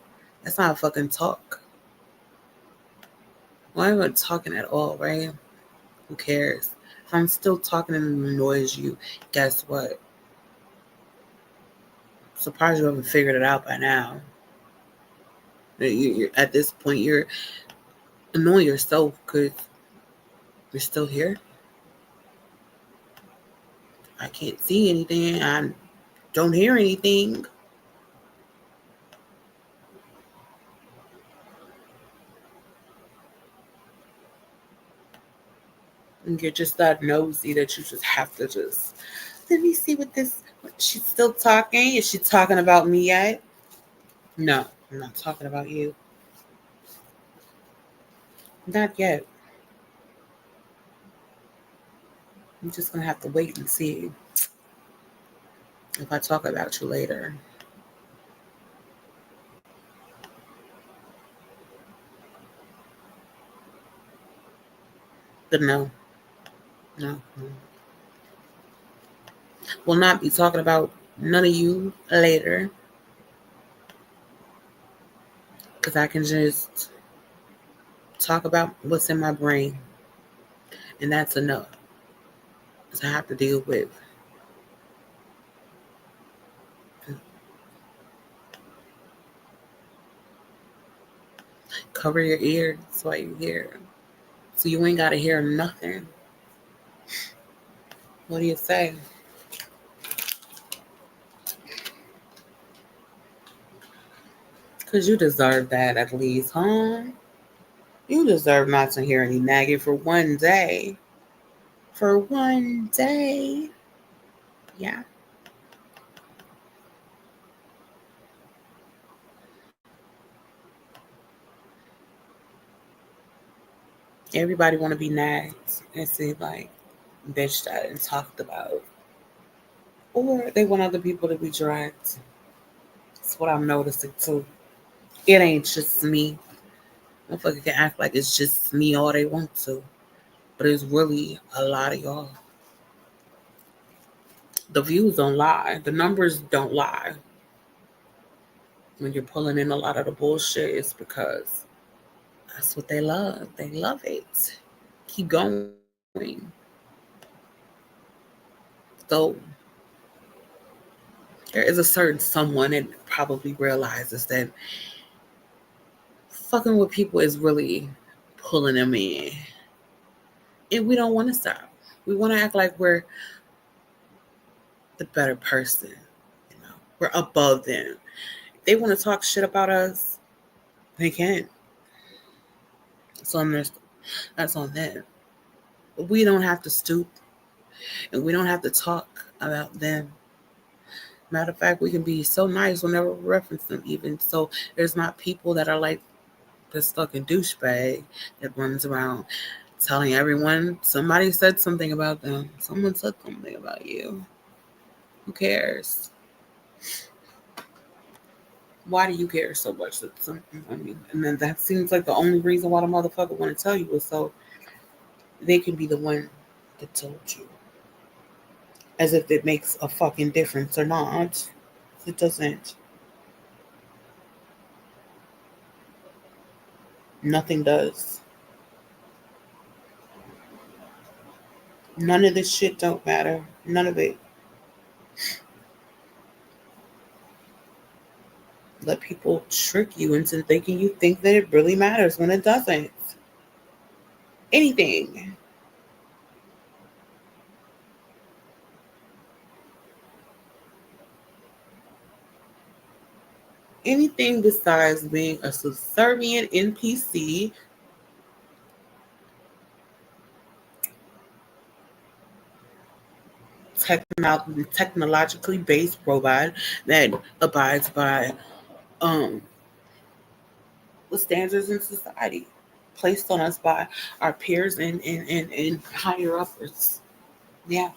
That's not a fucking talk. Why am I talking at all, right? Who cares? If I'm still talking and it annoys you, guess what? Surprised you haven't figured it out by now. You're, at this point, you're annoying yourself because you're still here. I can't see anything. I don't hear anything. And you're just that nosy that you just have to just let me see what she's still talking. Is she talking about me yet? No, I'm not talking about you. Not yet. I'm just gonna have to wait and see. if I talk about you later. But no, no, no. Will not be talking about none of you later. Because I can just talk about what's in my brain. And that's enough to have to deal with. Cover your ears while you hear. So you ain't got to hear nothing. What do you say? Because you deserve that at least, huh? You deserve not to hear any nagging for one day. For one day. Yeah. Everybody want to be nagged and see like bitched at and talked about. Or they want other people to be dragged. That's what I'm noticing too. It ain't just me. Motherfucker can act like it's just me all they want to. But it's really a lot of y'all. The views don't lie. The numbers don't lie. When you're pulling in a lot of the bullshit, it's because that's what they love. They love it. Keep going. So there is a certain someone that probably realizes that fucking with people is really pulling them in. And we don't want to stop. We want to act like we're the better person. You know, we're above them. If they want to talk shit about us, they can. So that's on them. But we don't have to stoop and we don't have to talk about them. Matter of fact, we can be so nice whenever we reference them, even so there's not people that are like this fucking douchebag that runs around telling everyone somebody said something about them. Someone said something about you. Who cares? Why do you care so much that something? I mean, and then that seems like the only reason why the motherfucker want to tell you is so they can be the one that told you. As if it makes a fucking difference or not. It doesn't. Nothing does. None of this shit don't matter. None of it. Let people trick you into thinking you think that it really matters when it doesn't. Anything. Anything besides being a subservient NPC, technologically based robot that abides by um, the standards in society placed on us by our peers and higher uppers. Yeah.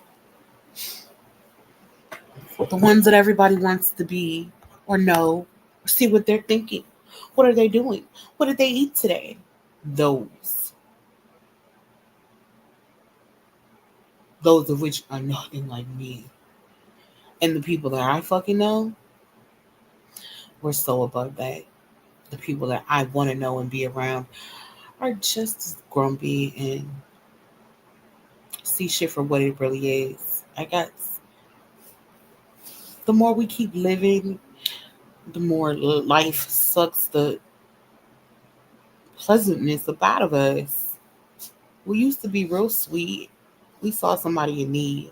The ones that everybody wants to be or know or see what they're thinking. What are they doing? What did they eat today? Those. Those of which are nothing like me. And the people that I fucking know, we're so above that. The people that I want to know and be around are just as grumpy and see shit for what it really is. I guess the more we keep living, the more life sucks the pleasantness up out of us. We used to be real sweet. We saw somebody in need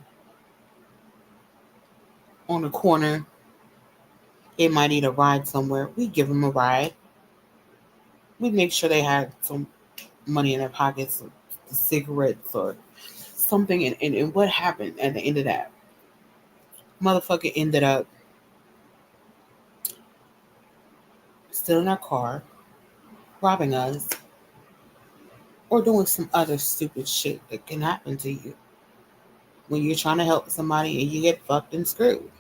on the corner. They might need a ride somewhere. We give them a ride. We make sure they had some money in their pockets, cigarettes or something. And what happened at the end of that? Motherfucker ended up stealing our car, robbing us, or doing some other stupid shit that can happen to you when you're trying to help somebody and you get fucked and screwed.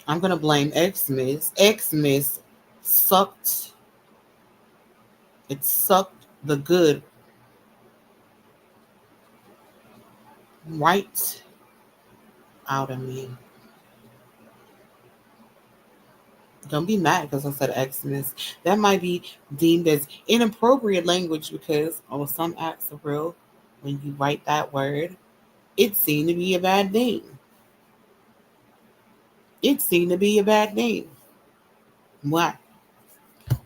I'm gonna blame Xmas. Xmas sucked. It sucked the good right out of me. Don't be mad because I said Xmas. That might be deemed as inappropriate language because some acts are real. When you write that word, it seemed to be a bad thing. It seemed to be a bad thing. Why?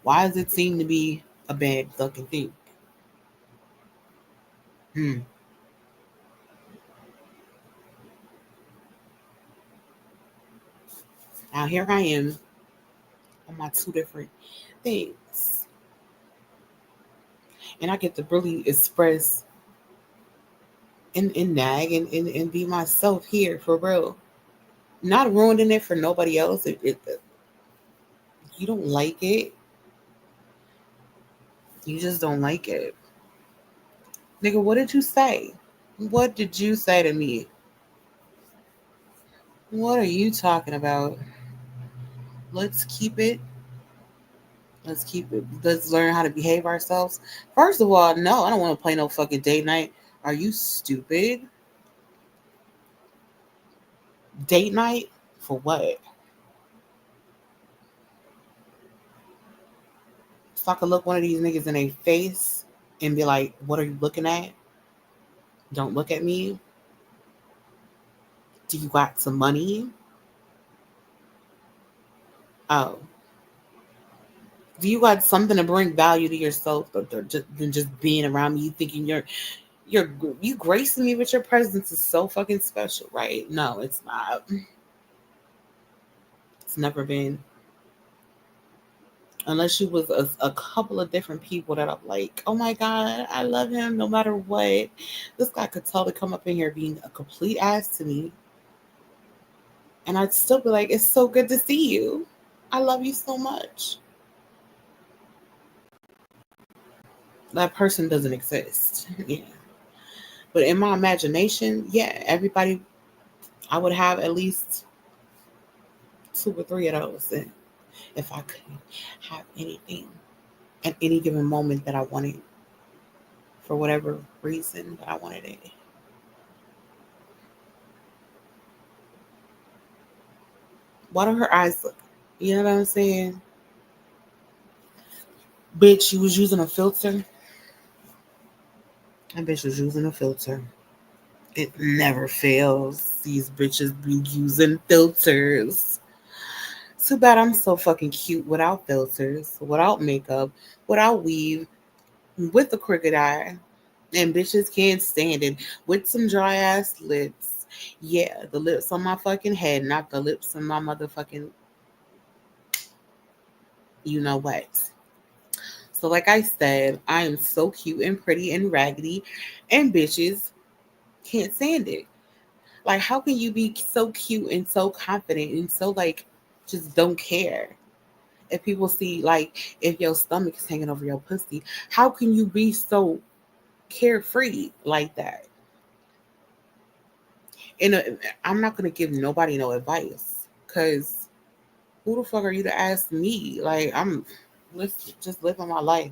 Why does it seem to be a bad fucking thing? Hmm. Now here I am on my two different things. And I get to really express and nag and be myself here for real. Not ruining it for nobody else. If you don't like it, you just don't like it. Nigga, what did you say? What did you say to me? What are you talking about? Let's keep it. Let's keep it. Let's learn how to behave ourselves. First of all, no, I don't want to play no fucking date night. Are you stupid? Date night? For what? So I could look one of these niggas in their face and be like, what are you looking at? Don't look at me. Do you got some money? Oh. Do you got something to bring value to yourself than just being around me? You thinking you're you gracing me with your presence is so fucking special, right? No, it's not. It's never been. Unless you was a couple of different people that I'm like, oh my god, I love him no matter what. This guy could totally come up in here being a complete ass to me, and I'd still be like, it's so good to see you. I love you so much. That person doesn't exist. Yeah. But in my imagination, yeah, everybody, I would have at least two or three of those. And if I could have anything at any given moment that I wanted, for whatever reason that I wanted it. Why do her eyes look? You know what I'm saying? Bitch, you was using a filter. That bitch was using a filter. It never fails. These bitches be using filters. Too bad I'm so fucking cute without filters, without makeup, without weave, with a crooked eye. And bitches can't stand it. With some dry ass lips. Yeah, the lips on my fucking head, not the lips on my motherfucking you know what. So, like I said, I am so cute and pretty and raggedy, and bitches can't stand it. Like, how can you be so cute and so confident and so, like, just don't care? If people see, like, if your stomach is hanging over your pussy, how can you be so carefree like that? And I'm not going to give nobody no advice because who the fuck are you to ask me? Like, let's just living my life.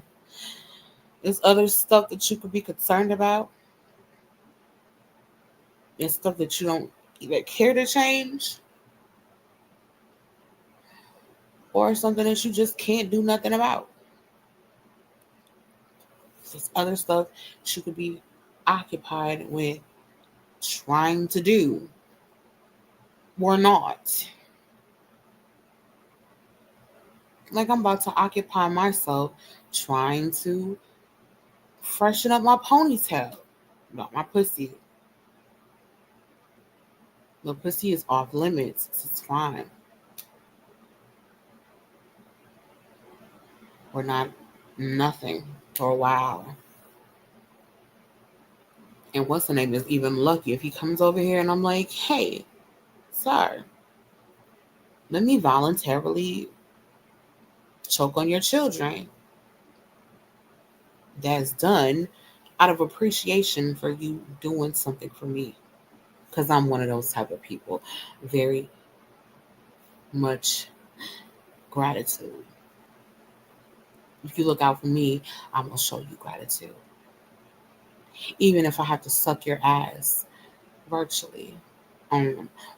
There's other stuff that you could be concerned about and stuff that you don't either care to change or something that you just can't do nothing about. There's other stuff that you could be occupied with trying to do or not. Like I'm about to occupy myself trying to freshen up my ponytail. Not my pussy. The pussy is off limits. It's fine. We're not nothing for a while. And what's the name is even lucky if he comes over here and I'm like, hey, sir, let me voluntarily choke on your children. That's done out of appreciation for you doing something for me. Because I'm one of those type of people. Very much gratitude. If you look out for me, I'm going to show you gratitude. Even if I have to suck your ass virtually.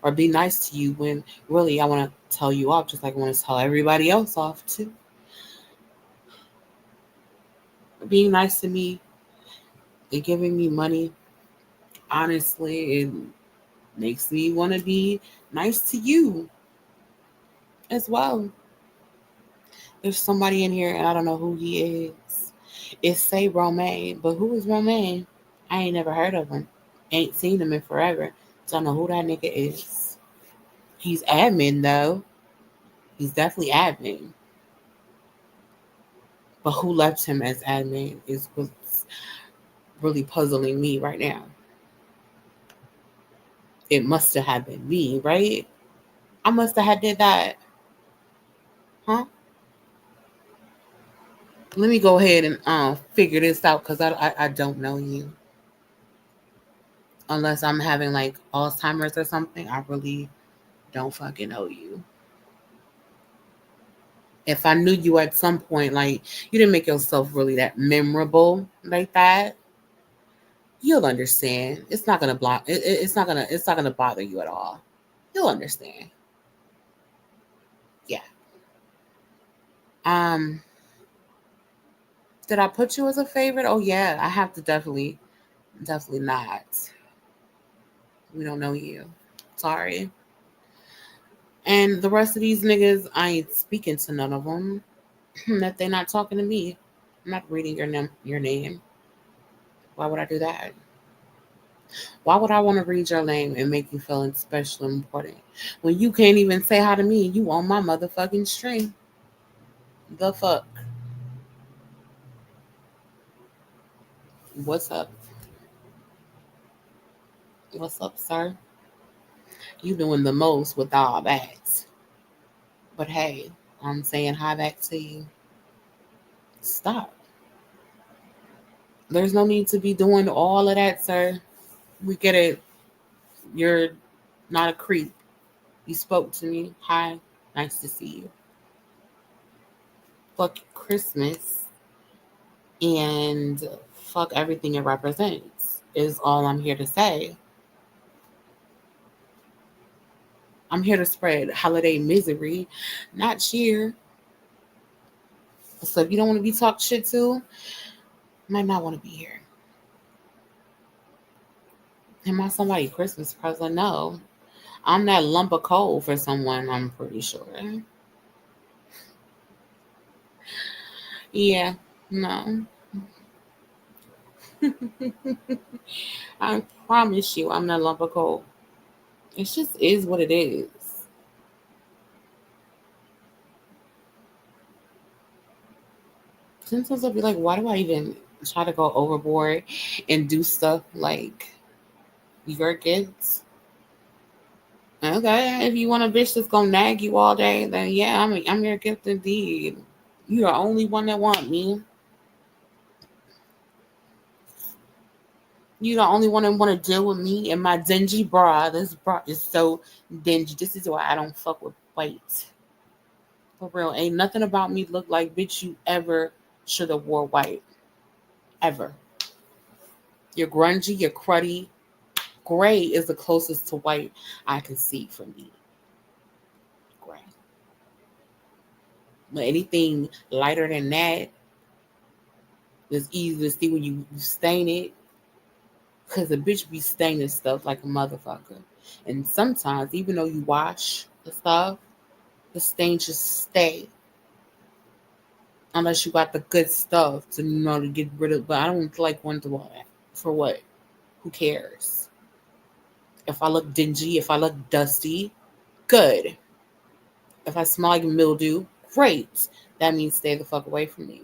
Or be nice to you when really I want to tell you off, just like I want to tell everybody else off too. Being nice to me and giving me money, honestly, it makes me want to be nice to you as well. There's somebody in here and I don't know who he is. It say Romaine, but who is Romaine? I ain't never heard of him. Ain't seen him in forever. Don't know who that nigga is. He's admin though. He's definitely admin. But who left him as admin is what's really puzzling me right now. It must have been me, right? I must have had did that. Huh? Let me go ahead and figure this out because I don't know you. Unless I'm having like Alzheimer's or something, I really don't fucking know you. If I knew you at some point, like you didn't make yourself really that memorable like that, you'll understand. It's not gonna block. It's not gonna bother you at all. You'll understand. Yeah. Um. Did I put you as a favorite? Oh yeah, I have to definitely not. We don't know you. Sorry. And the rest of these niggas, I ain't speaking to none of them. That they not talking to me. I'm not reading your name. Why would I do that? Why would I want to read your name and make you feel special and important when you can't even say hi to me? You on my motherfucking string. The fuck? What's up? What's up, sir? You doing the most with all that. But hey, I'm saying hi back to you. Stop. There's no need to be doing all of that, sir. We get it. You're not a creep. You spoke to me. Hi. Nice to see you. Fuck Christmas and fuck everything it represents, is all I'm here to say. I'm here to spread holiday misery, not cheer. So if you don't want to be talked shit to, might not want to be here. Am I somebody Christmas present? No. I'm that lump of coal for someone, I'm pretty sure. Yeah, no. I promise you, I'm that lump of coal. It just is what it is. Sometimes I'll be like, why do I even try to go overboard and do stuff like your kids? Okay, if you want a bitch that's gonna nag you all day, then yeah, I'm your gift indeed. You're the only one that want me. You're the only one that want to deal with me and my dingy bra. This bra is so dingy. This is why I don't fuck with white. For real, ain't nothing about me look like bitch you ever should have wore white. Ever. You're grungy, you're cruddy. Gray is the closest to white I can see for me. Gray. But anything lighter than that is easy to see when you stain it. Because a bitch be staining stuff like a motherfucker. And sometimes, even though you wash the stuff, the stains just stay. Unless you got the good stuff to to get rid of. But I don't like one to what. For what? Who cares? If I look dingy, if I look dusty, good. If I smell like mildew, great. That means stay the fuck away from me.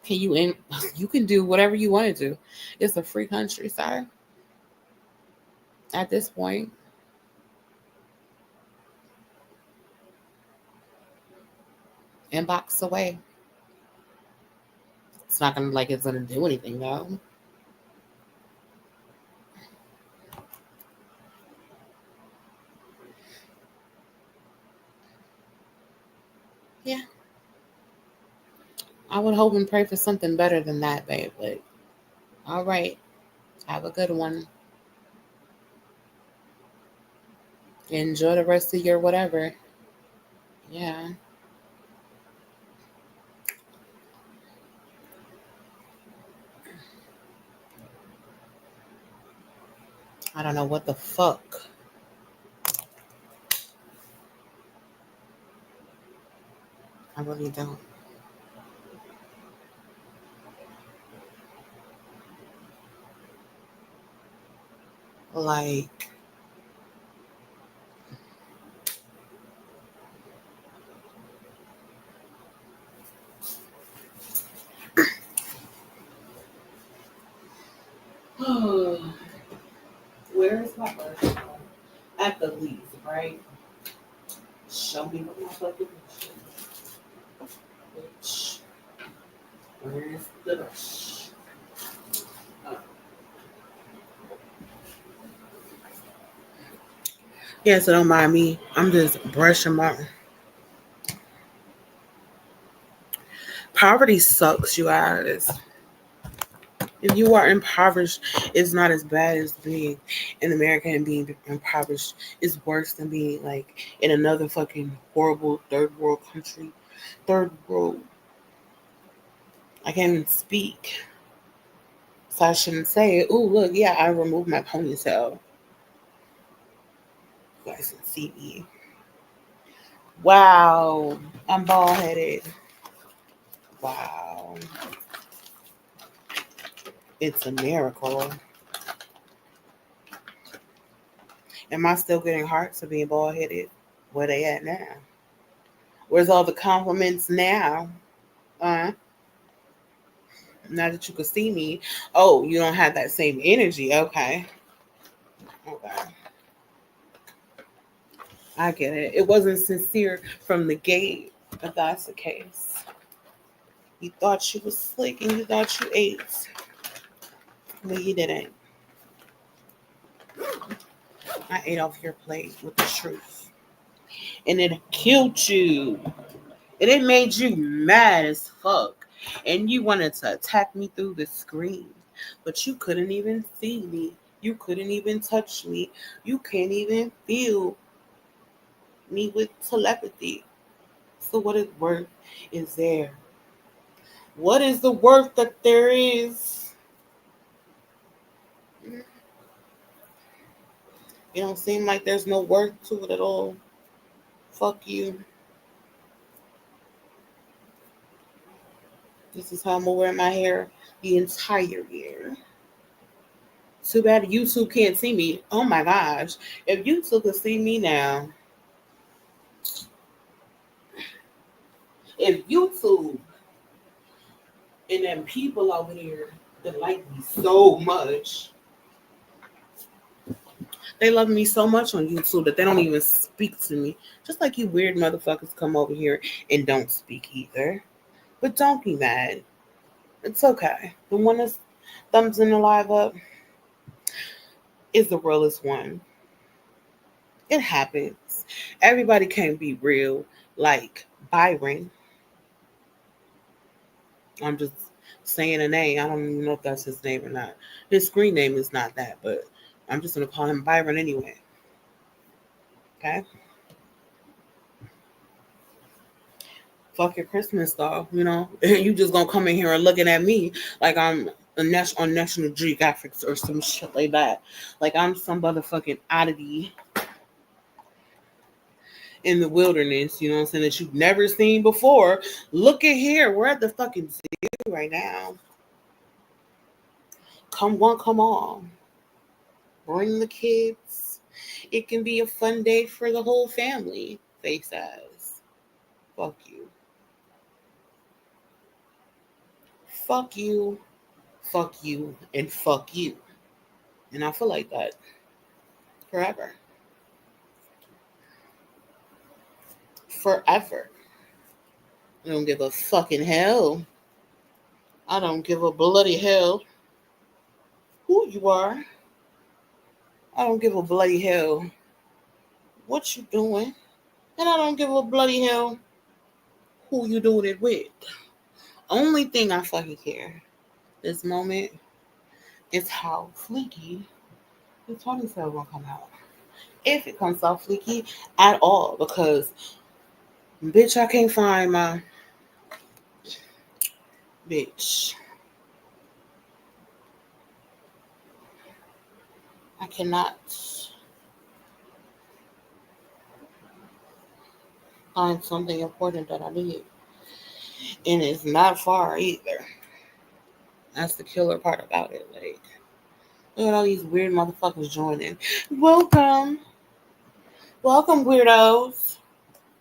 Can you in? You can do whatever you want to do. It's a free country, sir. At this point, inbox away. It's not gonna like it's gonna do anything though. Yeah. I would hope and pray for something better than that, babe. But all right. Have a good one. Enjoy the rest of your whatever. Yeah. I don't know what the fuck. I really don't. Like, where is my birthday? At the least, right? Show me what my fucking bitch. Where's the brush? Oh. Yeah, so don't mind me. I'm just brushing my. Poverty sucks, you guys. If you are impoverished, it's not as bad as being in America, and being impoverished is worse than being like in another fucking horrible third world country. Third world. I can't even speak. So I shouldn't say, oh, look, yeah, I removed my ponytail. You guys can see me. Wow. I'm bald headed. Wow. It's a miracle. Am I still getting hearts for being bald headed? Where they at now? Where's all the compliments now? Uh, now that you can see me. Oh, you don't have that same energy. Okay. Okay. I get it. It wasn't sincere from the gate, if that's the case. You thought you was slick and you thought you ate, but you didn't. I ate off your plate with the truth. And it killed you. And it made you mad as fuck. And you wanted to attack me through the screen. But you couldn't even see me. You couldn't even touch me. You can't even feel me with telepathy. So what is worth is there? What is the worth that there is? It don't seem like there's no worth to it at all. Fuck you. This is how I'm gonna wear my hair the entire year. Too bad YouTube can't see me. Oh my gosh. If YouTube could see me now, if YouTube and them people over there that like me so much, they love me so much on YouTube that they don't even speak to me. Just like you weird motherfuckers come over here and don't speak either. But don't be mad. It's okay. The one that's thumbs in the live up is the realest one. It happens. Everybody can't be real like Byron. I'm just saying a name. I don't even know if that's his name or not. His screen name is not that, but I'm just gonna call him Byron anyway. Okay? Fuck your Christmas stuff, you know? You just gonna come in here and looking at me like I'm on National Geographic or some shit like that. Like I'm some motherfucking oddity in the wilderness, you know what I'm saying, that you've never seen before. Look at here. We're at the fucking zoo right now. Come on, come on. Bring the kids. It can be a fun day for the whole family, they says. Fuck you. Fuck you. Fuck you. And fuck you. And I feel like that forever. Forever. I don't give a fucking hell. I don't give a bloody hell who you are. I don't give a bloody hell what you doing. And I don't give a bloody hell who you doing it with. Only thing I fucking care this moment is how fleeky the 27 will come out. If it comes out fleeky at all, because bitch, I can't find my bitch. I cannot find something important that I need. And it's not far either. That's the killer part about it. Like, look at all these weird motherfuckers joining. Welcome. Welcome, weirdos.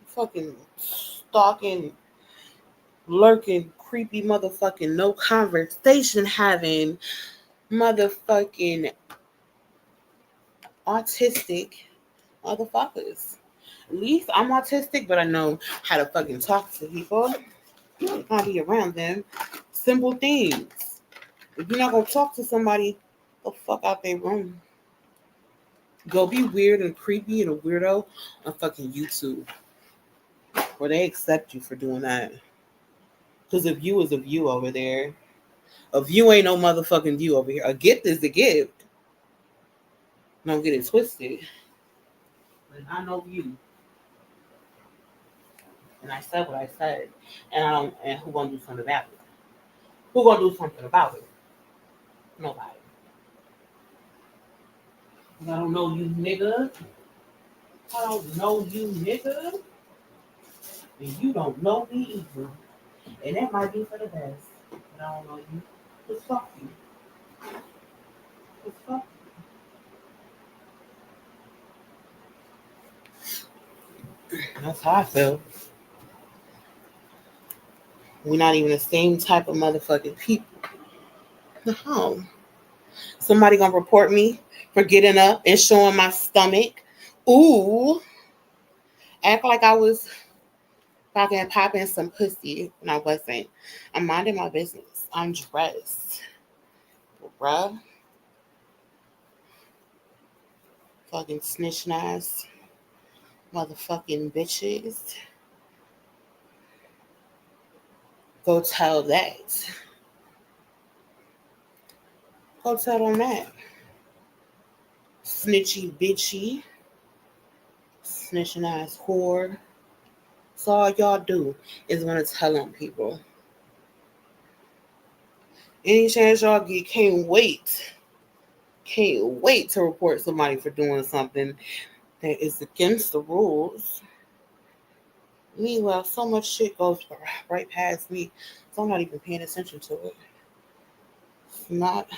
Fucking stalking, lurking, creepy motherfucking no conversation having motherfucking autistic motherfuckers. At least I'm autistic, but I know how to fucking talk to people. I can't be around them. Simple things. If you're not gonna talk to somebody, the fuck out their room. Go be weird and creepy and a weirdo on fucking YouTube, where they accept you for doing that. Because a view is a view over there. A view ain't no motherfucking view over here. A gift is a gift. Don't get it twisted. But I know you. And I said what I said. And who gonna do something about it? Who gonna do something about it? Nobody. I don't know you, nigga. I don't know you, nigga. And you don't know me either. And that might be for the best. But I don't know you. Just fuck you. Just fuck you. That's how I feel. We're not even the same type of motherfucking people. No. Somebody gonna report me for getting up and showing my stomach. Ooh. Act like I was fucking popping some pussy when I wasn't. I'm minding my business. I'm dressed. Bruh. Fucking snitching ass motherfucking bitches. Go tell that. Go tell them that. Snitchy bitchy. Snitching ass whore. So all y'all do is want to tell on people. Any chance y'all get, can't wait to report somebody for doing something that is against the rules. Meanwhile, so much shit goes right past me, so I'm not even paying attention to it. Not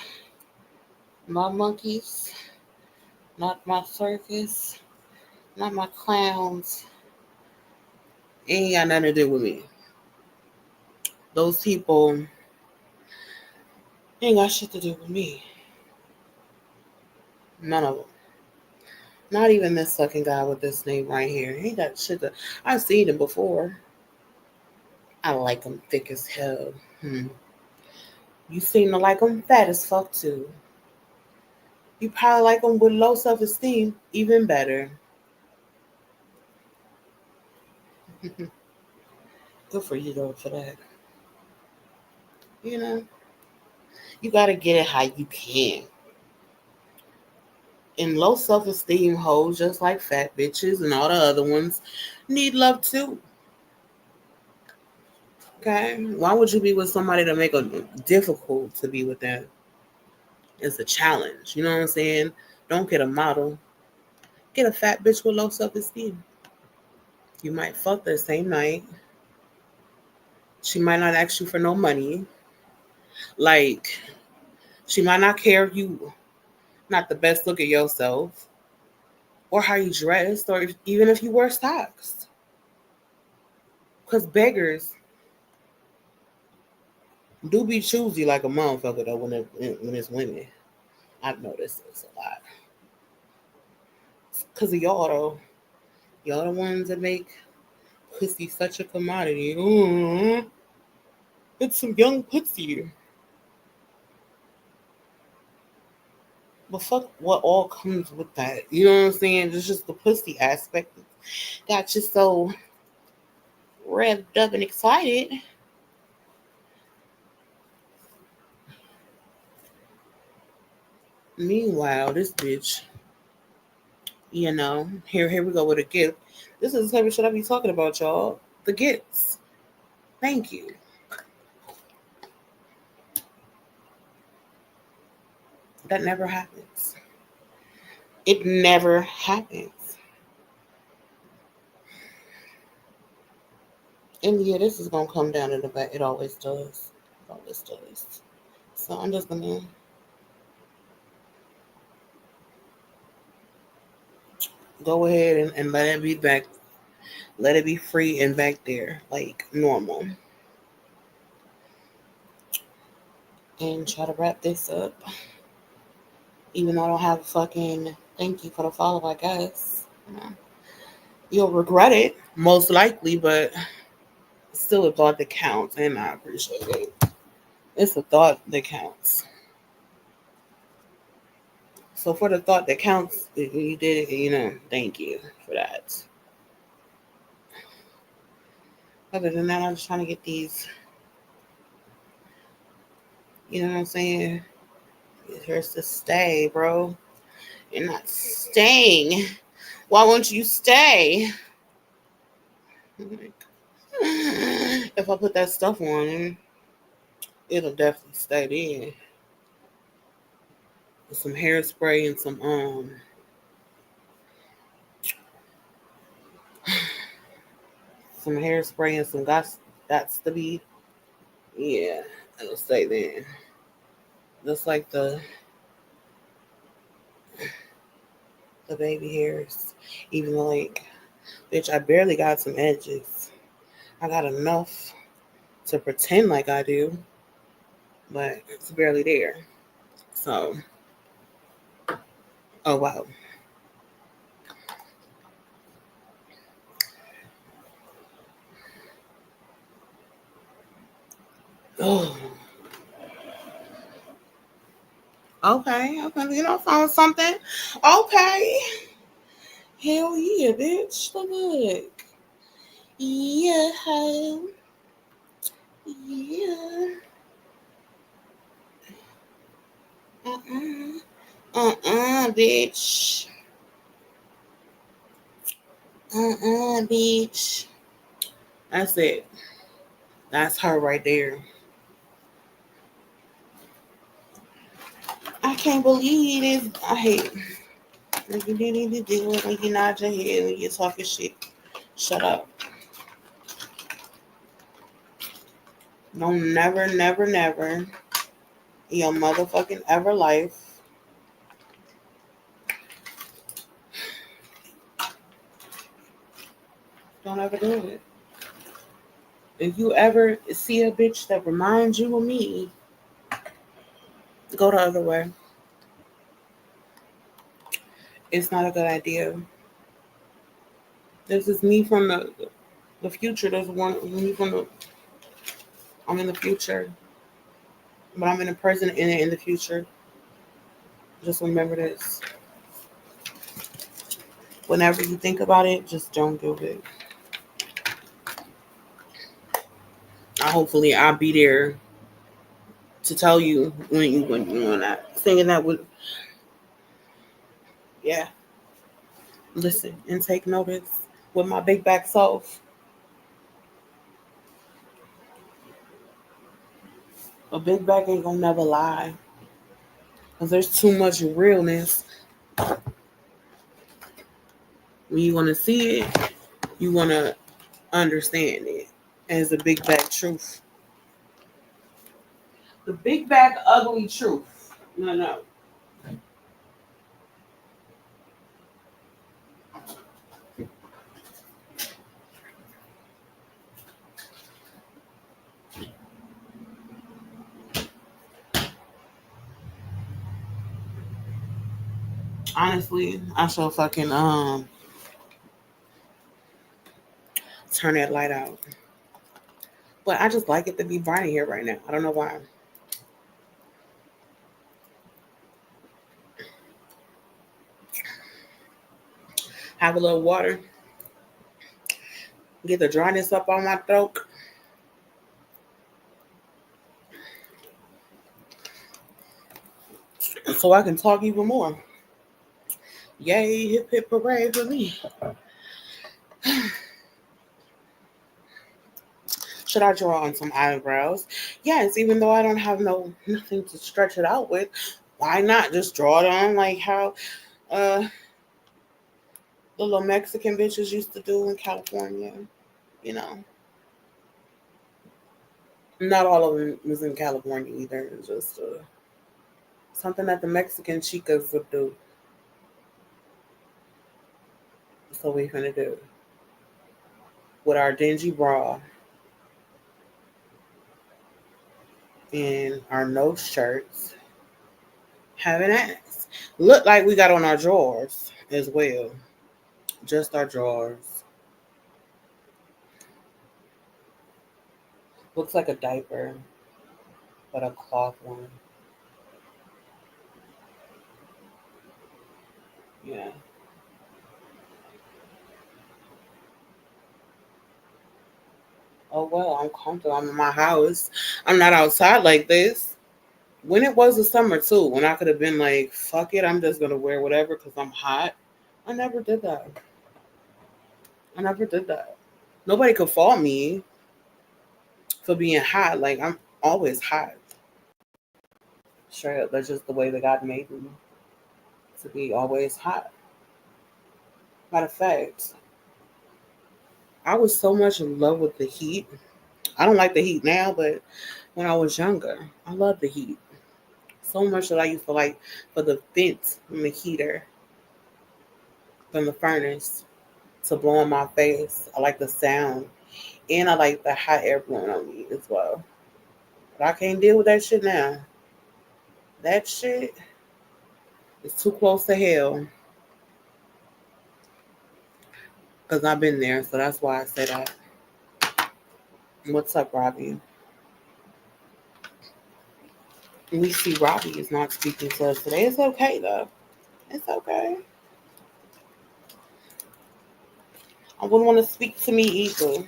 my monkeys, not my circus, not my clowns. Ain't got nothing to do with me. Those people ain't got shit to do with me. None of them. Not even this fucking guy with this name right here. He got shit to. I've seen him before. I like him thick as hell. You seem to like him fat as fuck too. You probably like him with low self-esteem, even better. Good for you though for that. You know, you gotta get it how you can. And low self-esteem hoes, just like fat bitches and all the other ones, need love too. Okay? Why would you be with somebody to make it difficult to be with them? It's a challenge. You know what I'm saying? Don't get a model. Get a fat bitch with low self-esteem. You might fuck the same night. She might not ask you for no money. Like, she might not care if you not the best look at yourself or how you dressed or even if you wear socks. Because beggars do be choosy like a motherfucker though when it's women. I've noticed this a lot. Because of y'all though. Y'all the ones that make pussy such a commodity. Ooh, it's some young pussy. But fuck what all comes with that. You know what I'm saying? It's just the pussy aspect got you so revved up and excited. Meanwhile, this bitch, here we go with a gift. This is the type of shit I be talking about, y'all. The gifts. Thank you. That never happens. It never happens. And yeah, this is gonna come down in the back. It always does. It always does. So I'm just gonna go ahead and let it be back. Let it be free and back there like normal. And try to wrap this up. Even though I don't have a fucking thank you for the follow, I guess. You'll regret it, most likely, but still a thought that counts, and I appreciate it. It's a thought that counts. So for the thought that counts, if you did it, thank you for that. Other than that, I'm just trying to get these, you know what I'm saying? Here's to stay, bro. You're not staying. Why won't you stay? If I put that stuff on, it'll definitely stay there. With some hairspray and some hairspray and some gots to be. Yeah, it'll stay there. Just like the baby hairs. Even though, like, bitch, I barely got some edges. I got enough to pretend like I do, but it's barely there. So, oh wow. Oh, okay, okay. Found something. Okay. Hell yeah, bitch. Look. Yeah. Yeah. Uh-uh. Bitch. Bitch. That's it. That's her right there. I can't believe this. I hate. Like you didn't need to do it when you nod your head when you're talking shit. Shut up. No, never, never, never in your motherfucking ever life. Don't ever do it. If you ever see a bitch that reminds you of me, go the other way. It's not a good idea. This is me from the future. There's one me from the. I'm in the future, but I'm in the present and in the future. Just remember this. Whenever you think about it, just don't do it. Hopefully, I'll be there to tell you when that saying that would. Yeah, listen and take notice with my big back self. A big back ain't gonna never lie. Because there's too much realness. When you want to see it, you want to understand it as a big back truth. The big back ugly truth. No. Honestly, I shall fucking turn that light out. But I just like it to be bright in here right now. I don't know why. Have a little water. Get the dryness up on my throat. So I can talk even more. Yay, hip hip hooray for me. Should I draw on some eyebrows? Yes, even though I don't have nothing to stretch it out with, why not just draw it on like how uh the little Mexican bitches used to do in California, you know. Not all of them was in California either. It's just something that the Mexican chicas would do. So we finna do with our dingy bra and our no shirts, having ass. Look like we got on our drawers as well. Just our drawers. Looks like a diaper, but a cloth one. Yeah. Oh well, I'm comfortable. I'm in my house. I'm not outside like this. When it was the summer too, when I could have been like, fuck it, I'm just gonna wear whatever because I'm hot. I never did that. I never did that. Nobody could fault me for being hot. Like I'm always hot. Straight up, that's just the way that God made me to be always hot. Matter of fact, I was so much in love with the heat. I don't like the heat now, but when I was younger, I loved the heat. So much that I used to like for the vent from the heater, from the furnace to blow on my face. I like the sound. And I like the hot air blowing on me as well. But I can't deal with that shit now. That shit is too close to hell. Because I've been there. So that's why I said that. What's up, Robbie? We see Robbie is not speaking to us today. It's okay, though. It's okay. I wouldn't want to speak to me either.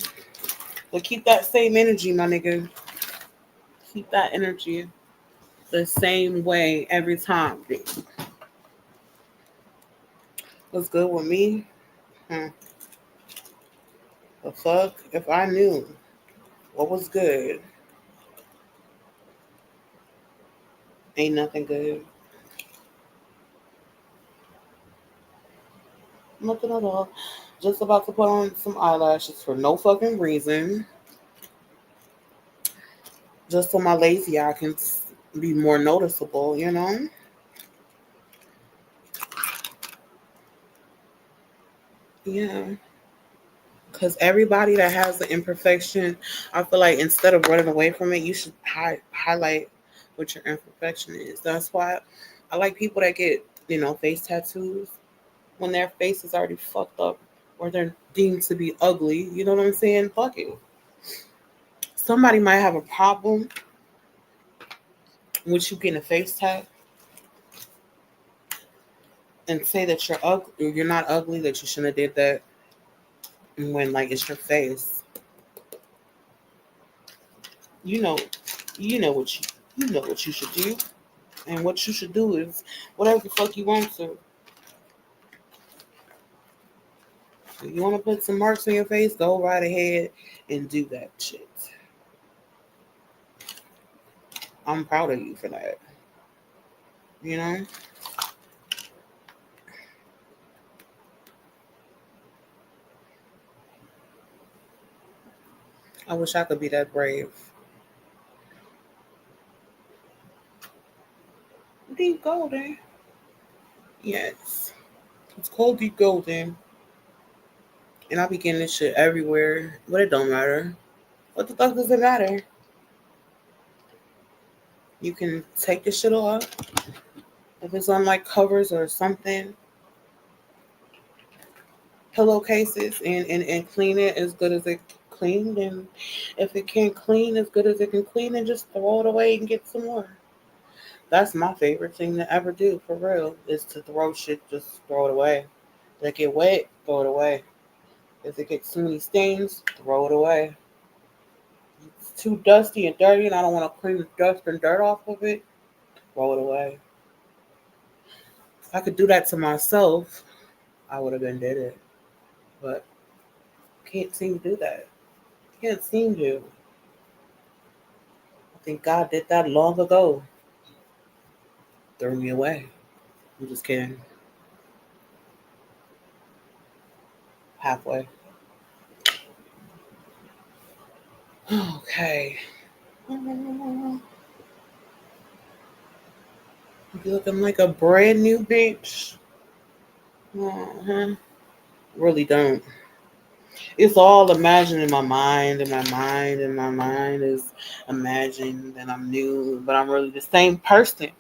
But keep that same energy, my nigga. Keep that energy the same way every time. What's good with me? Hmm. The fuck? If I knew what was good, ain't nothing good. Nothing at all. Just about to put on some eyelashes for no fucking reason. Just so my lazy eye can be more noticeable, you know? Yeah. Because everybody that has an imperfection, I feel like instead of running away from it, you should highlight what your imperfection is. That's why I like people that get, face tattoos when their face is already fucked up or they're deemed to be ugly. You know what I'm saying? Fuck it. Somebody might have a problem with you getting a face tat and say that you're ugly, you're not ugly, that you shouldn't have did that when like it's your face. You know, you know what you know what you should do, and what you should do is whatever the fuck you want to. If you want to put some marks on your face, go right ahead and do that shit. I'm proud of you for that. You know, I wish I could be that brave. Deep golden, yes, it's called deep golden, and I be getting this shit everywhere, but it don't matter. What the fuck does it matter? You can take the shit off if it's on like covers or something, pillowcases, and clean it as good as it cleaned. And if it can't clean as good as it can clean, and just throw it away and get some more. That's my favorite thing to ever do, for real, is to throw shit, just throw it away. Let it get wet, throw it away. If it gets too many stains, throw it away. It's too dusty and dirty and I don't want to clean the dust and dirt off of it, throw it away. If I could do that to myself, I would have been did it. But can't seem to do that. Can't seem to. I think God did that long ago. Threw me away. I'm just kidding. Halfway. Okay. You looking like a brand new bitch. Uh-huh. Really don't. It's all imagined in my mind, and my mind is imagining that I'm new, but I'm really the same person.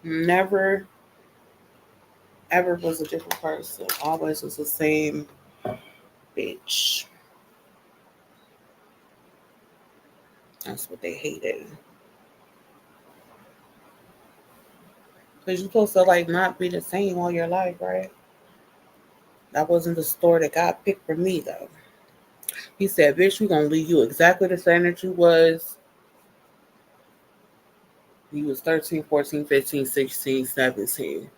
Never, ever was a different person. Always was the same bitch. That's what they hated. Because you're supposed to like not be the same all your life, right? That wasn't the story that God picked for me though. He said, bitch, we're gonna leave you exactly the same that you was. You was 13, 14, 15, 16, 17.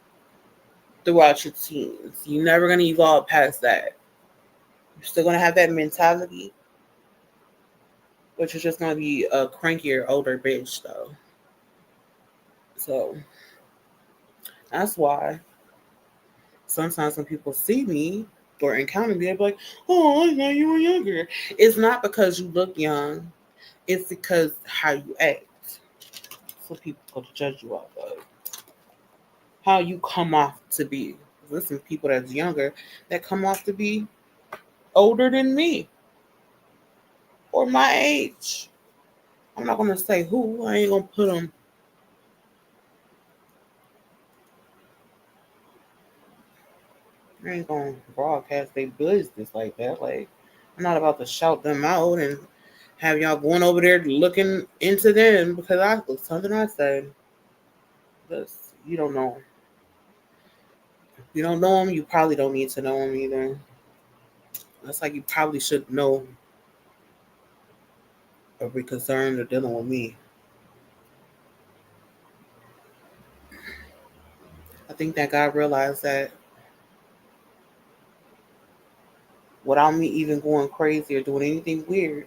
Throughout your teens. You're never gonna evolve past that. You're still gonna have that mentality, but you're just gonna be a crankier, older bitch though. So that's why sometimes when people see me or encounter me, they're like, "Oh, I thought you were younger." It's not because you look young; it's because how you act. So people go to judge you off of how you come off to be. There's some people that's younger that come off to be older than me or my age. I'm not gonna say who. I ain't gonna put them. I ain't gonna broadcast their business like that. Like, I'm not about to shout them out and have y'all going over there looking into them because I something I said. This you don't know. If you don't know them, you probably don't need to know them either. That's like you probably should know or be concerned or dealing with me. I think that God realized that without me even going crazy or doing anything weird,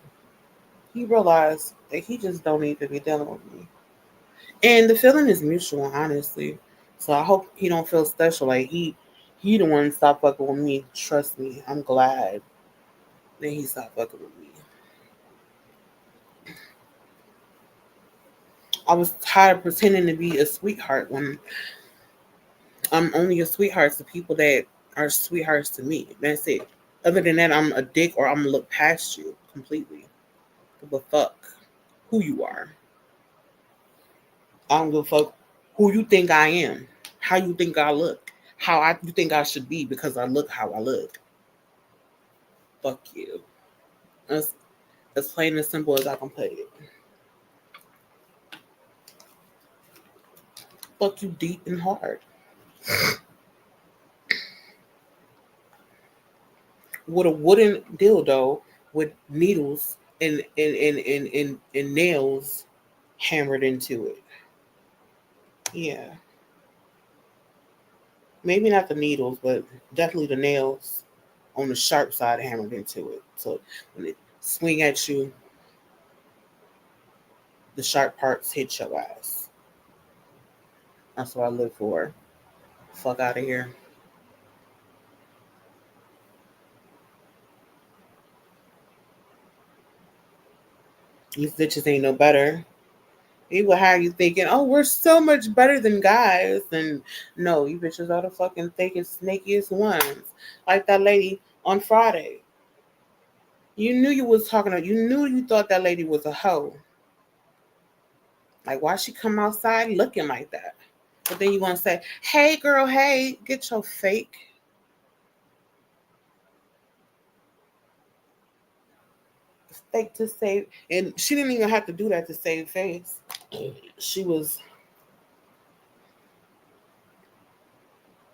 he realized that he just don't need to be dealing with me. And the feeling is mutual, honestly. So I hope he don't feel special. Like he the one stop fucking with me. Trust me. I'm glad that he stopped fucking with me. I was tired of pretending to be a sweetheart when I'm only a sweetheart to people that are sweethearts to me. That's it. Other than that, I'm a dick or I'm gonna look past you completely. Give a fuck who you are. I don't give a fuck who you think I am, how you think I look, you think I should be because I look how I look. Fuck you. That's as plain and simple as I can put it. Fuck you deep and hard. With a wooden dildo with needles and nails hammered into it. Yeah. Maybe not the needles, but definitely the nails on the sharp side hammered into it. So when it swing at you, the sharp parts hit your ass. That's what I live for. Fuck out of here. These bitches ain't no better. People have you thinking, oh, we're so much better than guys. And no, you bitches are the fucking thickest, snakiest ones. Like that lady on Friday. You knew you was talking to, you knew you thought that lady was a hoe. Like, why she come outside looking like that? But then you want to say, hey, girl, hey, get your fake to save. And she didn't even have to do that to save face. She was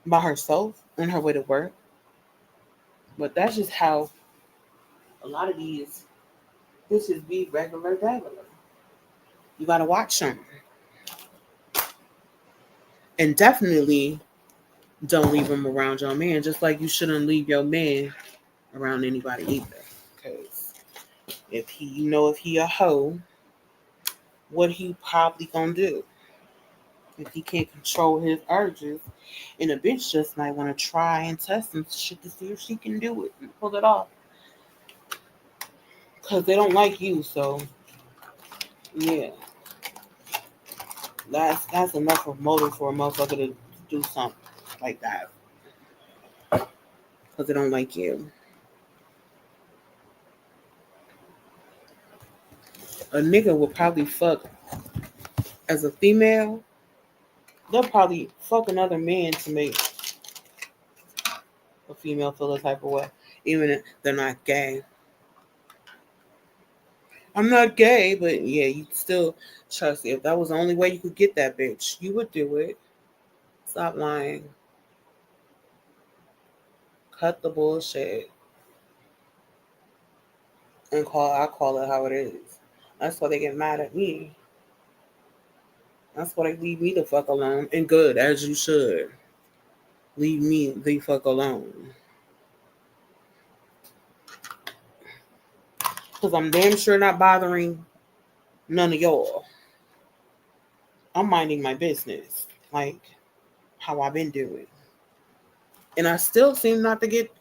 by herself on her way to work. But that's just how a lot of these bitches be regular, regular. You gotta watch them. And definitely don't leave them around your man, just like you shouldn't leave your man around anybody either. Because if he, if he a hoe, what he probably gonna do? If he can't control his urges, and a bitch just might want to try and test some shit to see if she can do it and pull it off. Because they don't like you, so yeah. That's enough of motive for a motherfucker to do something like that. Because they don't like you. A nigga will probably fuck as a female. They'll probably fuck another man to make a female feel a type of way, even if they're not gay. I'm not gay, but yeah, you still trust. If that was the only way you could get that bitch, you would do it. Stop lying. Cut the bullshit and I call it how it is. That's why they get mad at me. That's why they leave me the fuck alone. And good, as you should. Leave me the fuck alone. Because I'm damn sure not bothering none of y'all. I'm minding my business. Like how I've been doing. And I still seem not to get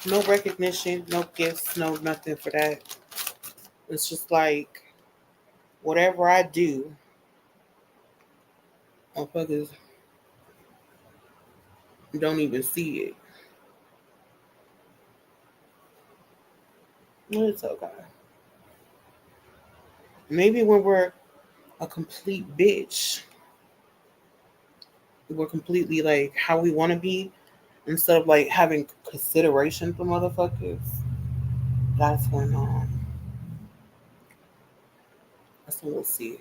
no recognition, no gifts, no nothing for that. It's just like whatever I do, motherfuckers don't even see it. It's okay. Maybe when we're a complete bitch, we're completely like how we want to be instead of like having consideration for motherfuckers. That's when that's when we'll see.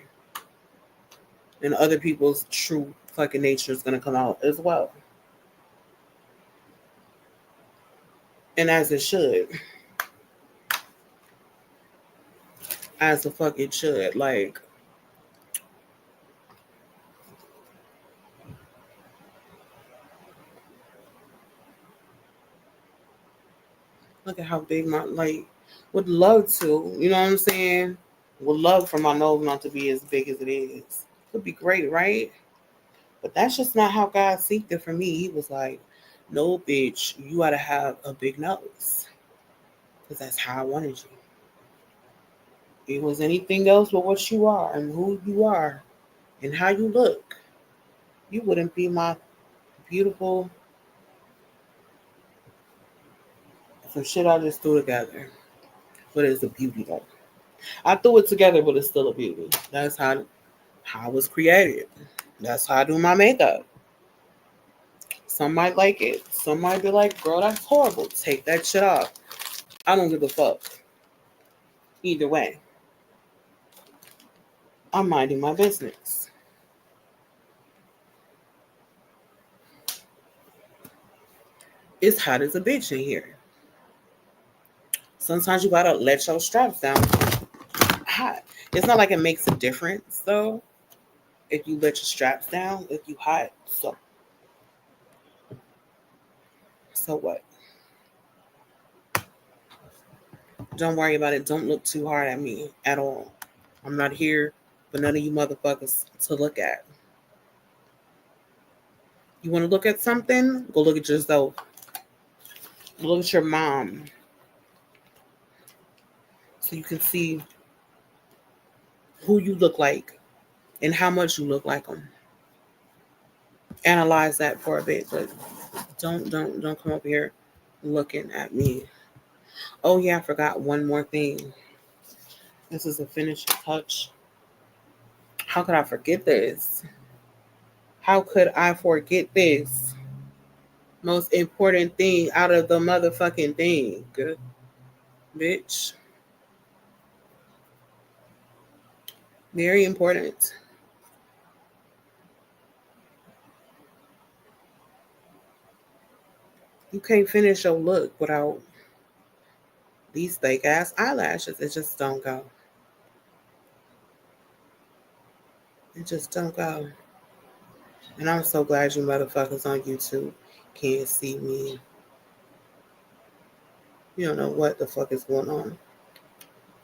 And other people's true fucking nature is gonna come out as well. And as it should. As the fuck it should. Like look at how big my like would love to, you know what I'm saying? Would love for my nose not to be as big as it is. Would be great, right? But that's just not how God seeked it for me. He was like, no, bitch, you gotta have a big nose. Because that's how I wanted you. If it was anything else but what you are and who you are and how you look, you wouldn't be my beautiful some shit I just threw together. But it's a beauty though. I threw it together, but it's still a beauty. That's how I was created. That's how I do my makeup. Some might like it. Some might be like, girl, that's horrible. Take that shit off. I don't give a fuck. Either way, I'm minding my business. It's hot as a bitch in here. Sometimes you gotta let your straps down. Hot. It's not like it makes a difference though. If you let your straps down, if you hot, so what? Don't worry about it. Don't look too hard at me at all. I'm not here for none of you motherfuckers to look at. You want to look at something? Go look at yourself. Look at your mom. So you can see who you look like and how much you look like them. Analyze that for a bit, but don't come up here looking at me. Oh yeah, I forgot one more thing. This is a finishing touch. How could I forget this? How could I forget this? Most important thing out of the motherfucking thing, bitch. Very important. You can't finish your look without these fake ass eyelashes. It just don't go. It just don't go. And I'm so glad you motherfuckers on YouTube can't see me. You don't know what the fuck is going on.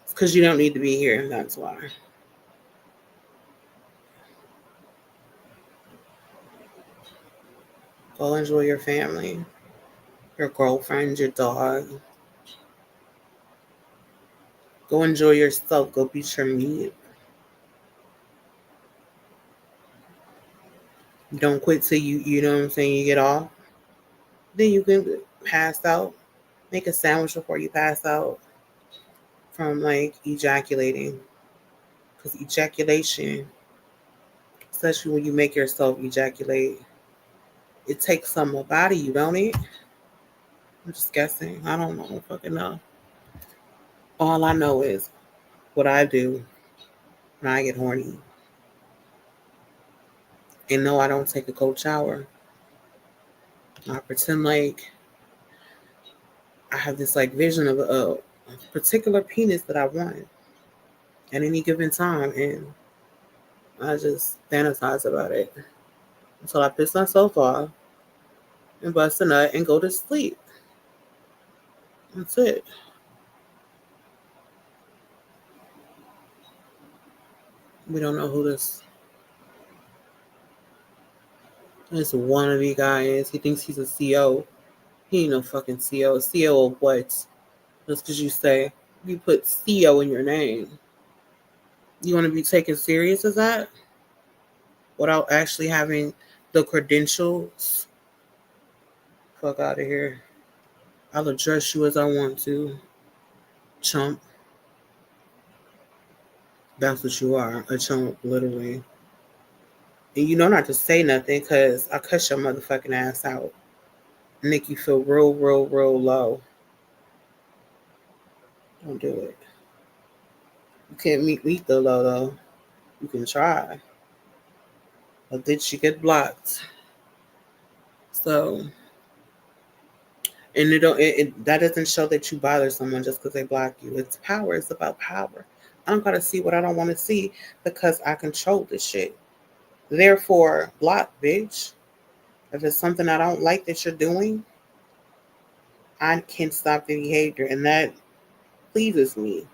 It's because you don't need to be here, and that's why. Go enjoy your family, your girlfriend, your dog. Go enjoy yourself. Go beat your meat. Don't quit till you know what I'm saying, you get off. Then you can pass out. Make a sandwich before you pass out from like ejaculating. Because ejaculation, especially when you make yourself ejaculate, it takes some of body, you don't it? I'm just guessing. I don't know. I don't fucking know. All I know is what I do when I get horny. And no, I don't take a cold shower. I pretend like I have this like vision of a particular penis that I want at any given time, and I just fantasize about it until I piss myself off and bust a nut and go to sleep. That's it. We don't know who this wannabe guy is. He thinks he's a CO. He ain't no fucking CO. CO of what? Just because you say you put CO in your name. You want to be taken serious as that? Without actually having the credentials? Fuck out of here. I'll address you as I want to. Chump. That's what you are. A chump, literally. And you know not to say nothing because I'll cuss your motherfucking ass out. Make you feel real, real, real low. Don't do it. You can't meet the low though. You can try. But then you get blocked. So and that doesn't show that you bother someone just because they block you. It's power. It's about power. I don't gotta see what I don't want to see because I control this shit. Therefore, block, bitch. If it's something I don't like that you're doing, I can stop the behavior, and that pleases me.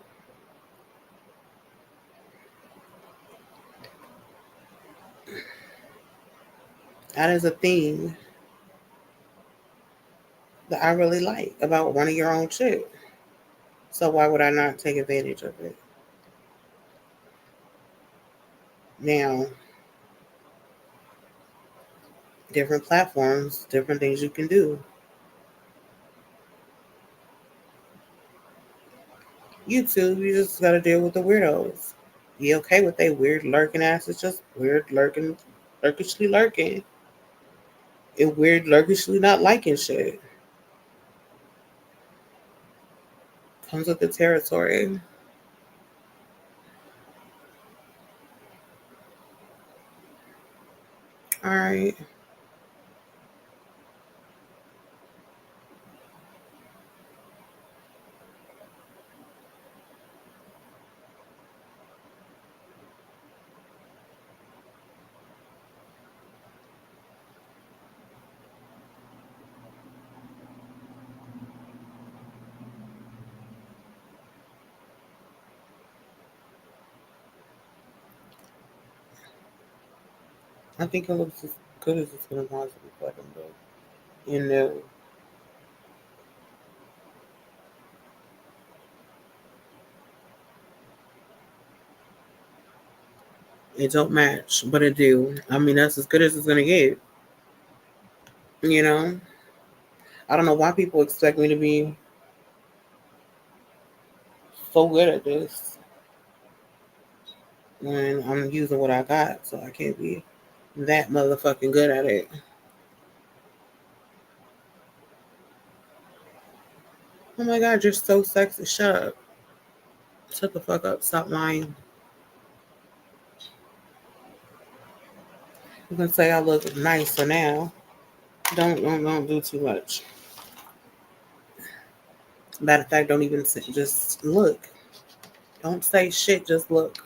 That is a thing that I really like about one of your own shit. So why would I not take advantage of it? Now, different platforms, different things you can do. YouTube, you just gotta deal with the weirdos. Be okay with they weird lurking asses, just weird lurking, lurkishly lurking. And weird lurkishly not liking shit. Comes with the territory. Alright. I think it looks as good as it's gonna possibly fucking look. You know. It don't match, but it do. I mean, that's as good as it's gonna get. You know, I don't know why people expect me to be so good at this when I'm using what I got, so I can't be that motherfucking good at it. Oh my god, you're so sexy. Shut up. Shut the fuck up. Stop lying. You can say I look nicer now. Don't do too much. Matter of fact, don't even say, just look. Don't say shit, just look.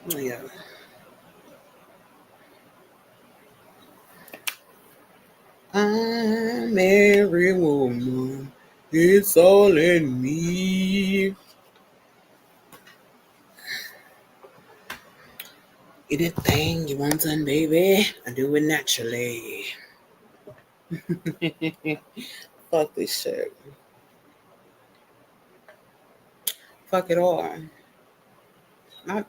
Yeah. I'm every woman. It's all in me. Anything you want done, baby, I do it naturally. Fuck this shit. Fuck it all. Not,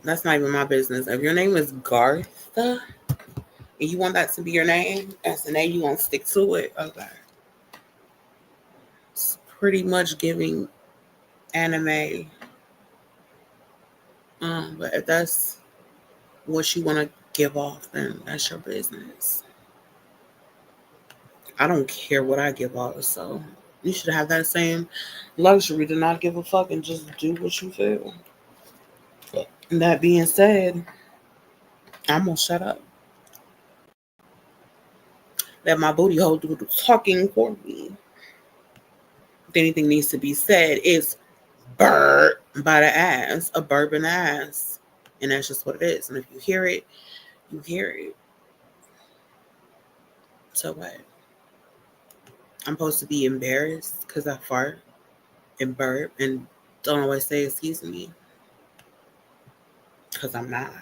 that's not even my business. If your name is Garth and you want that to be your name, as the name you want to stick to it, okay. It's pretty much giving anime. But if that's what you want to give off, then that's your business. I don't care what I give off, so you should have that same luxury to not give a fuck and just do what you feel. And that being said, I'm gonna shut up. Let my booty hole do the talking for me. If anything needs to be said, it's bird by the ass, a bourbon ass. And that's just what it is. And if you hear it, you hear it. So what? I'm supposed to be embarrassed because I fart and burp and don't always say excuse me. Because I'm not.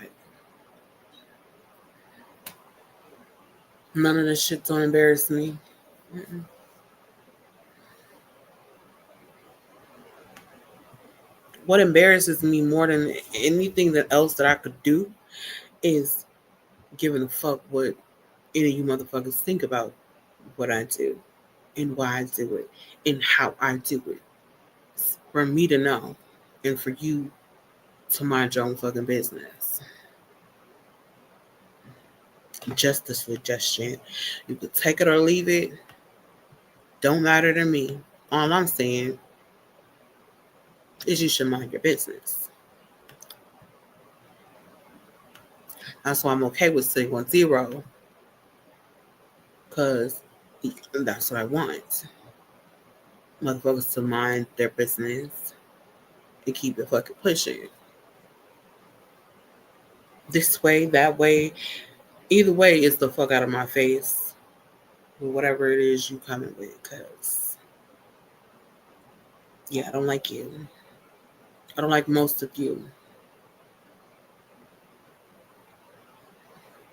None of this shit don't embarrass me. Mm-mm. What embarrasses me more than anything else that I could do is giving a fuck what any of you motherfuckers think about what I do and why I do it and how I do it. For me to know and for you to mind your own fucking business. Just a suggestion. You could take it or leave it. Don't matter to me. All I'm saying is you should mind your business. That's why I'm okay with 610 because that's what I want. Motherfuckers to mind their business and keep it fucking pushing. This way, that way, either way is the fuck out of my face with whatever it is you coming with. Cause yeah, I don't like you. I don't like most of you.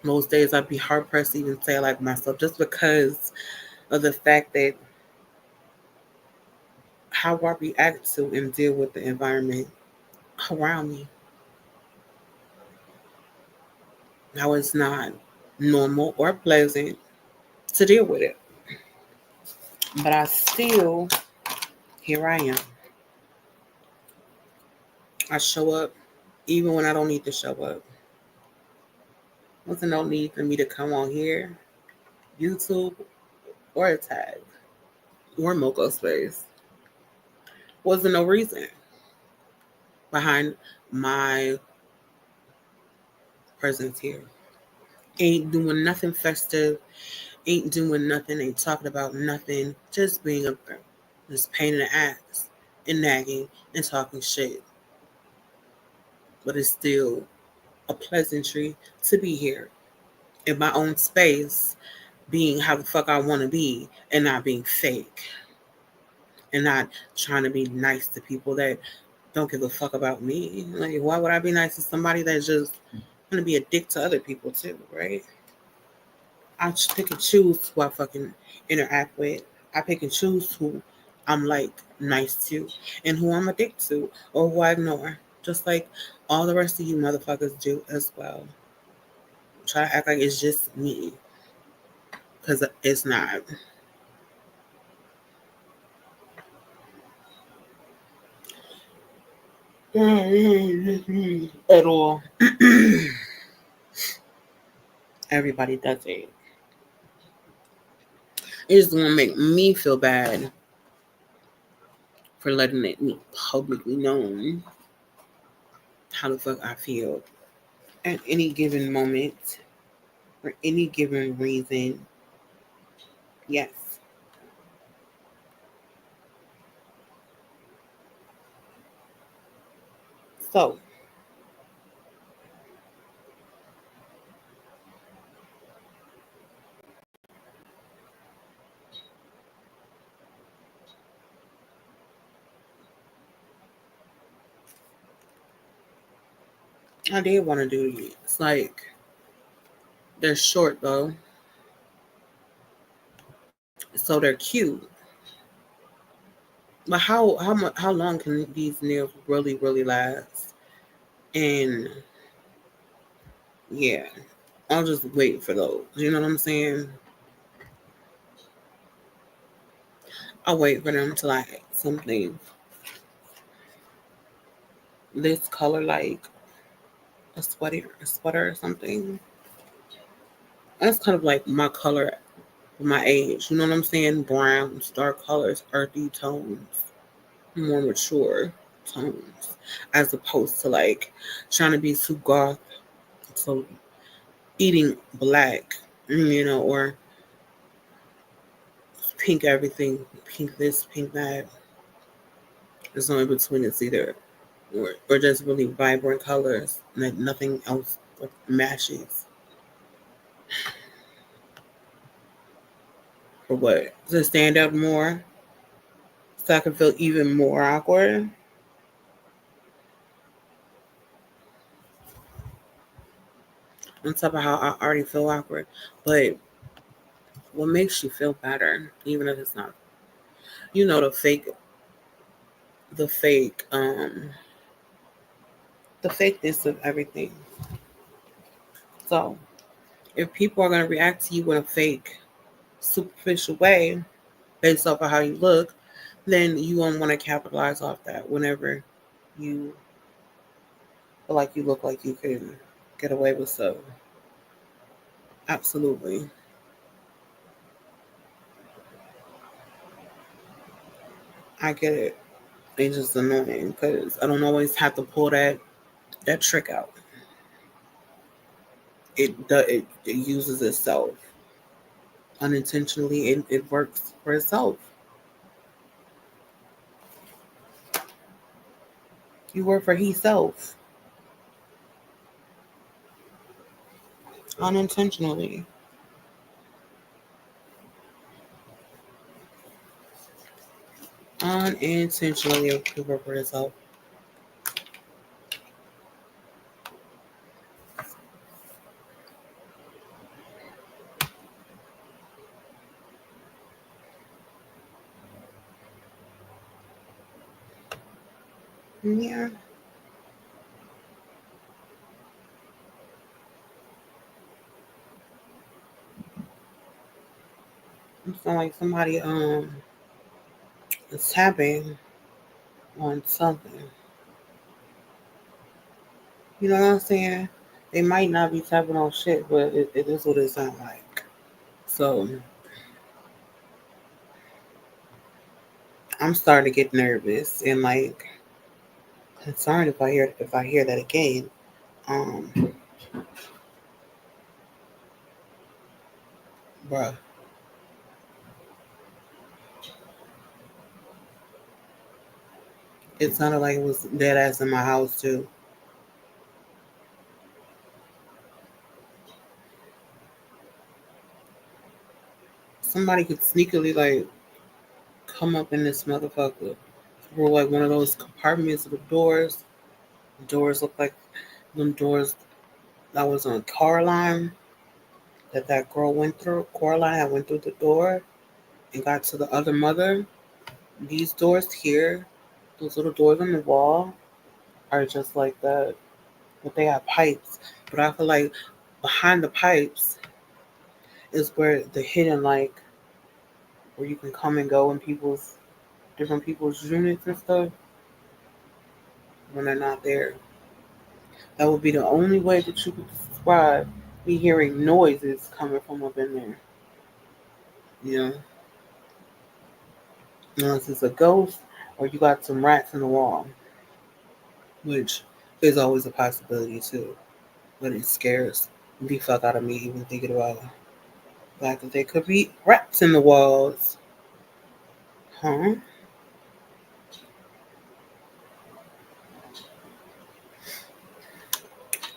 Most days I'd be hard pressed to even say I like myself just because of the fact that how I react to and deal with the environment around me. How it's not normal or pleasant to deal with it. But I still, here I am. I show up even when I don't need to show up. Wasn't no need for me to come on here, YouTube, or a tag, or Moco Space. Wasn't no reason behind my presence here. Ain't doing nothing festive, ain't doing nothing, ain't talking about nothing, just being a girl. Just pain in the ass and nagging and talking shit. But it's still a pleasantry to be here in my own space, being how the fuck I want to be and not being fake and not trying to be nice to people that don't give a fuck about me. Like, why would I be nice to somebody that's just gonna be a dick to other people too, right? I pick and choose who I fucking interact with. I pick and choose who I'm like nice to and who I'm a dick to or who I ignore. Just like all the rest of you motherfuckers do as well. Try to act like it's just me. Because it's not. At all. Everybody does it. It's gonna make me feel bad for letting it be publicly known how the fuck I feel at any given moment for any given reason. Yes. So I did want to do these. It's like they're short though, so they're cute. But how long can these nails really last? And yeah, I'll just wait for those. You know what I'm saying? I'll wait for them to like something this color, like a sweater or something. That's kind of like my color for my age. You know what I'm saying? Browns, dark colors, earthy tones, more mature tones, as opposed to like trying to be too goth. So eating black, or pink everything, pink this, pink that. There's no in between. It's either or just really vibrant colors that nothing else matches. For what? To stand out more, so I can feel even more awkward. On top of how I already feel awkward, but what makes you feel better, even if it's not, the fake, the fake, the fakeness of everything. So if people are gonna react to you in a fake, superficial way based off of how you look, then you won't want to capitalize off that whenever you feel like you look like you can get away with so. Absolutely. I get it. It's just annoying because I don't always have to pull that trick out. It uses itself unintentionally. It works for itself. You work for himself unintentionally. Unintentionally, you work for itself. Yeah. It sounds like somebody is tapping on something. You know what I'm saying? They might not be tapping on shit, but it is what it sounds like. So I'm starting to get nervous and like concerned if I hear that again. Um, bruh, it sounded like it was dead ass in my house too. Somebody could sneakily like come up in this motherfucker. Or like one of those compartments of the doors. The doors look like them doors that was on Coraline that girl went through. Coraline had went through the door and got to the other mother. These doors here, those little doors on the wall, are just like that, but they have pipes. But I feel like behind the pipes is where the hidden, like, where you can come and go in different people's units and stuff when they're not there. That would be the only way that you could describe me hearing noises coming from up in there. You know, unless it's a ghost or you got some rats in the wall, which is always a possibility too. But it scares the fuck out of me even thinking about the fact that there could be rats in the walls. Huh?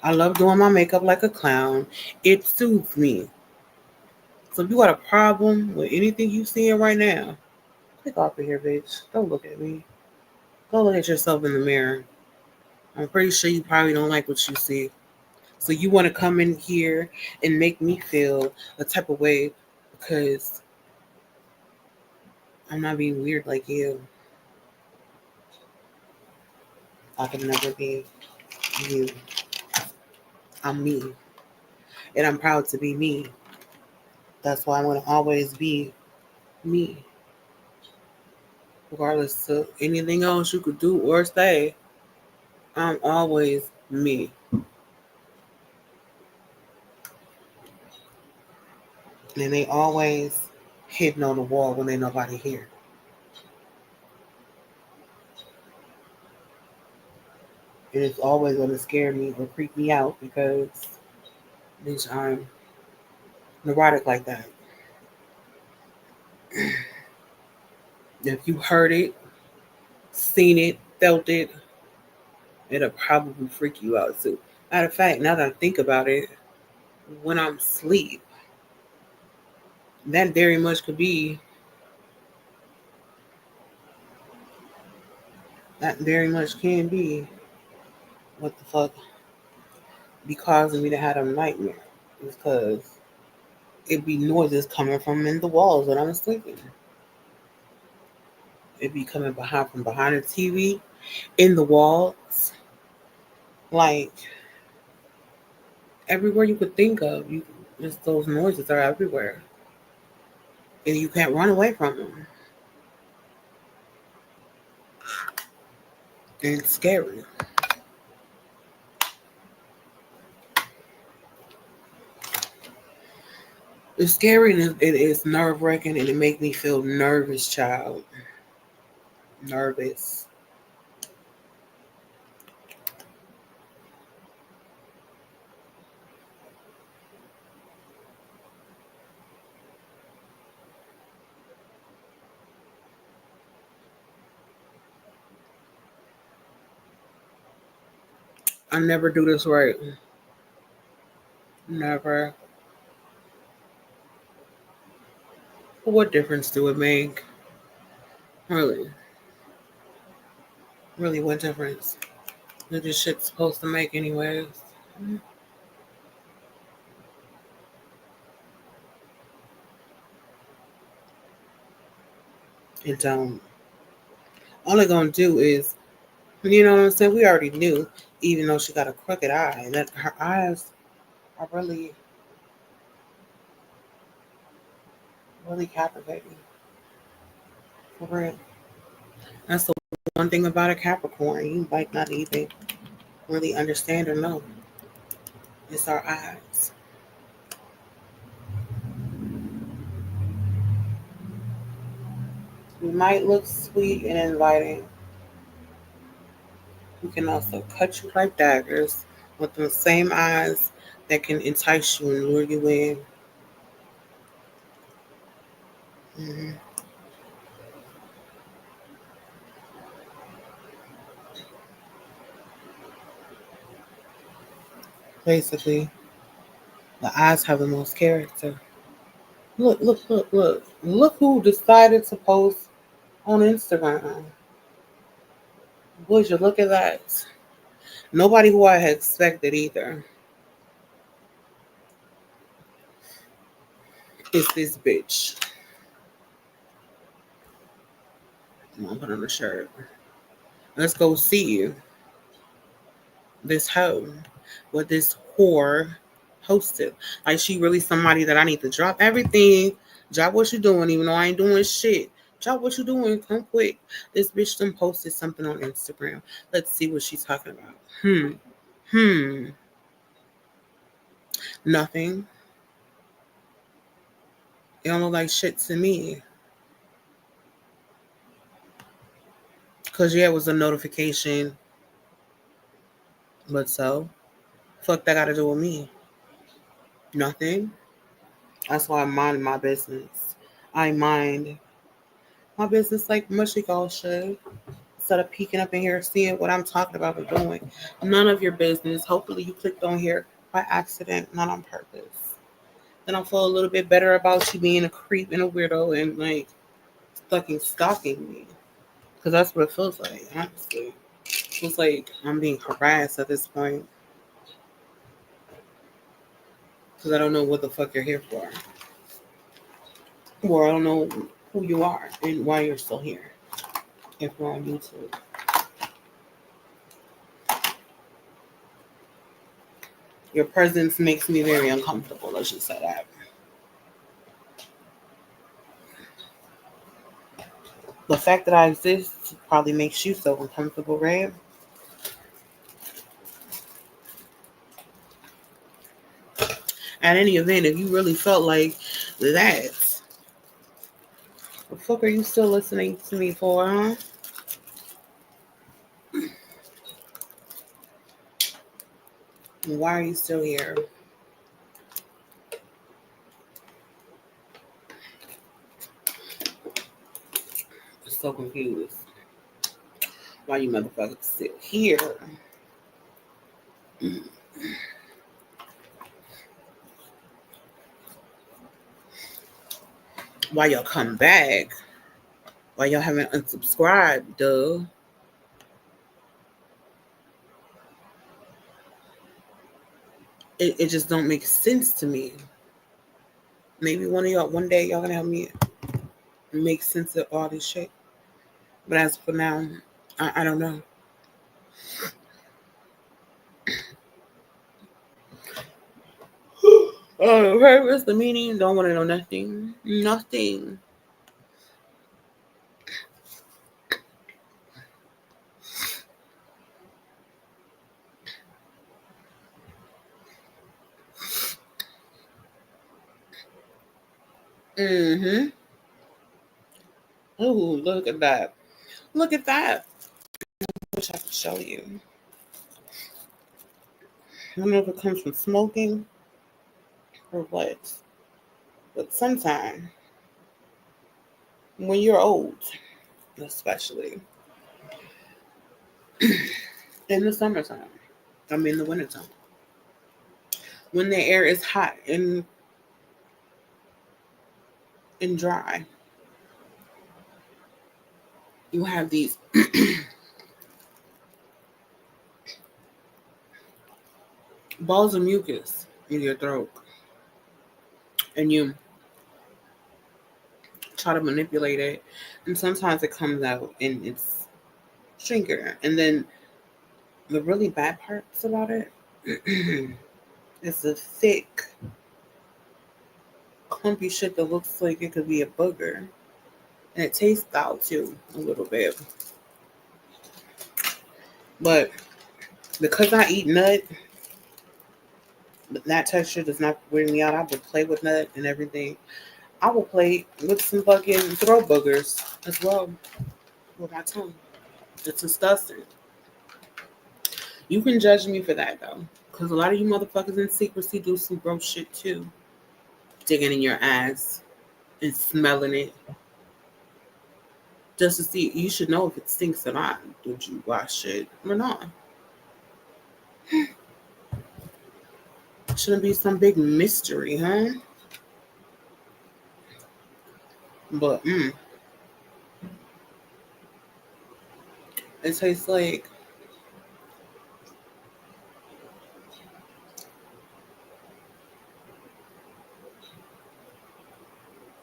I love doing my makeup like a clown. It soothes me. So if you got a problem with anything you seeing right now, click off of here, bitch. Don't look at me. Go look at yourself in the mirror. I'm pretty sure you probably don't like what you see. So you want to come in here and make me feel a type of way because I'm not being weird like you. I can never be you. I'm me. And I'm proud to be me. That's why I'm going to always be me. Regardless of anything else you could do or say, I'm always me. And they always hidden on the wall when ain't nobody here. And it's always going to scare me or freak me out because bitch, I'm neurotic like that. If you heard it, seen it, felt it, it'll probably freak you out too. Matter of fact, now that I think about it, when I'm asleep, that very much could be, that very much can be what the fuck be causing me to have a nightmare. Is because it be noises coming from in the walls when I'm sleeping. It be coming behind from behind the TV, in the walls, like everywhere you could think of. You just those noises are everywhere, and you can't run away from them. And it's scary. It's scary and it is nerve wracking and it makes me feel nervous, child. Nervous. I never do this right. Never. But what difference do it make? Really? Really, what difference? What this shit's supposed to make, anyways? It don't. All it gonna do is, you know what I'm saying? We already knew, even though she got a crooked eye, that her eyes are really, really captivating. For real. That's the one thing about a Capricorn. You might not even really understand or know. It's our eyes. We might look sweet and inviting. We can also cut you like daggers with the same eyes that can entice you and lure you in. Hmm. Basically, the eyes have the most character. Look, look, look, look. Look who decided to post on Instagram. Would you look at that? Nobody who I had expected either. It's this bitch. I'm gonna put on a shirt. Let's go see you. This hoe. What this whore hosted. Like she really somebody that I need to drop everything. Drop what you doing, even though I ain't doing shit. Drop what you doing. Come quick. This bitch done posted something on Instagram. Let's see what she's talking about. Hmm. Nothing. It don't look like shit to me. Because, yeah, it was a notification. But so, fuck that got to do with me? Nothing. That's why I mind my business. I mind my business like Mushiko should. Instead of peeking up in here, seeing what I'm talking about or doing. None of your business. Hopefully you clicked on here by accident, not on purpose. Then I'll feel a little bit better about you being a creep and a weirdo and like fucking stalking me. Because that's what it feels like, honestly. It feels like I'm being harassed at this point. Because I don't know what the fuck you're here for. Or I don't know who you are and why you're still here. If we're on YouTube. Your presence makes me very uncomfortable. Let's just say that. The fact that I exist probably makes you so uncomfortable, right? At any event, if you really felt like that, the fuck are you still listening to me for, huh? Why are you still here? I'm so confused. Why you motherfuckers still here? Why y'all come back? Why y'all haven't unsubscribed, duh? It just don't make sense to me. Maybe one day y'all gonna help me make sense of all this shit. But as for now, I don't know. Oh, purpose, the meaning, don't want to know nothing. Nothing. Mm-hmm. Oh, look at that. Look at that. I wish I could show you. I don't know if it comes from smoking or what. But sometimes, when you're old, especially in the summertime, the wintertime, when the air is hot and dry, you have these balls of mucus in your throat. And you try to manipulate it. And sometimes it comes out and it's stronger. And then the really bad parts about it is the thick, clumpy shit that looks like it could be a booger. And it tastes foul too, a little bit. But because I eat nut, that texture does not wear me out. I would play with nut and everything. I will play with some fucking throat boogers as well with my tongue. It's disgusting. You can judge me for that though. Because a lot of you motherfuckers in secrecy do some gross shit too. Digging in your ass and smelling it. Just to see, you should know if it stinks or not. Did you wash it or not? Shouldn't be some big mystery, huh? But, it tastes like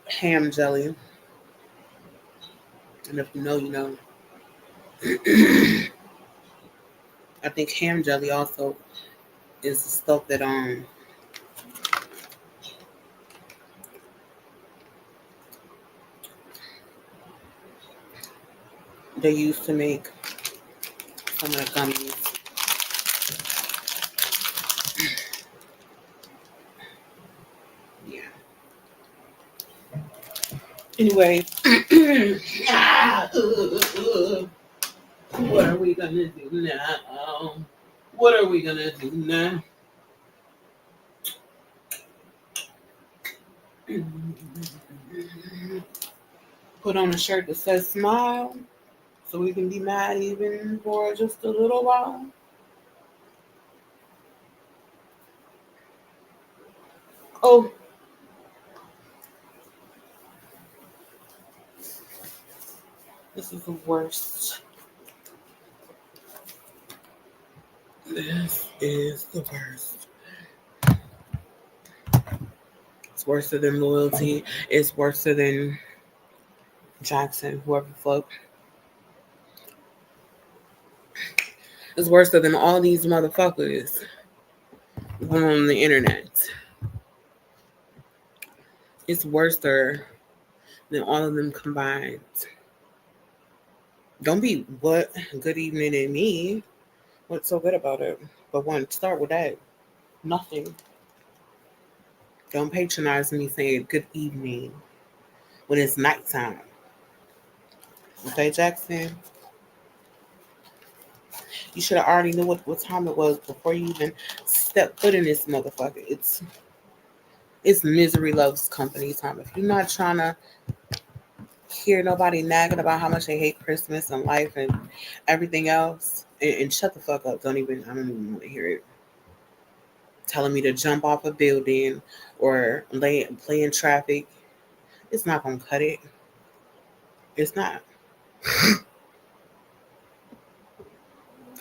ham jelly. And if you know, you know. I think ham jelly also is the stuff that they used to make some of the gummies. Anyway, what are we gonna do now? What are we gonna do now? Put on a shirt that says smile so we can be mad even for just a little while. Oh, this is the worst. This is the worst. It's worse than loyalty. It's worse than Jackson, whoever float. It's worse than all these motherfuckers on the internet. It's worse than all of them combined. Don't be what good evening in me. What's so good about it? But one, start with that. Nothing. Don't patronize me saying good evening when it's nighttime. Okay, Jackson? You should have already knew what time it was before you even stepped foot in this motherfucker. It's misery loves company time. If you're not trying to hear nobody nagging about how much they hate Christmas and life and everything else, and shut the fuck up. I don't even want to hear it. Telling me to jump off a building or play in traffic. It's not gonna cut it. It's not.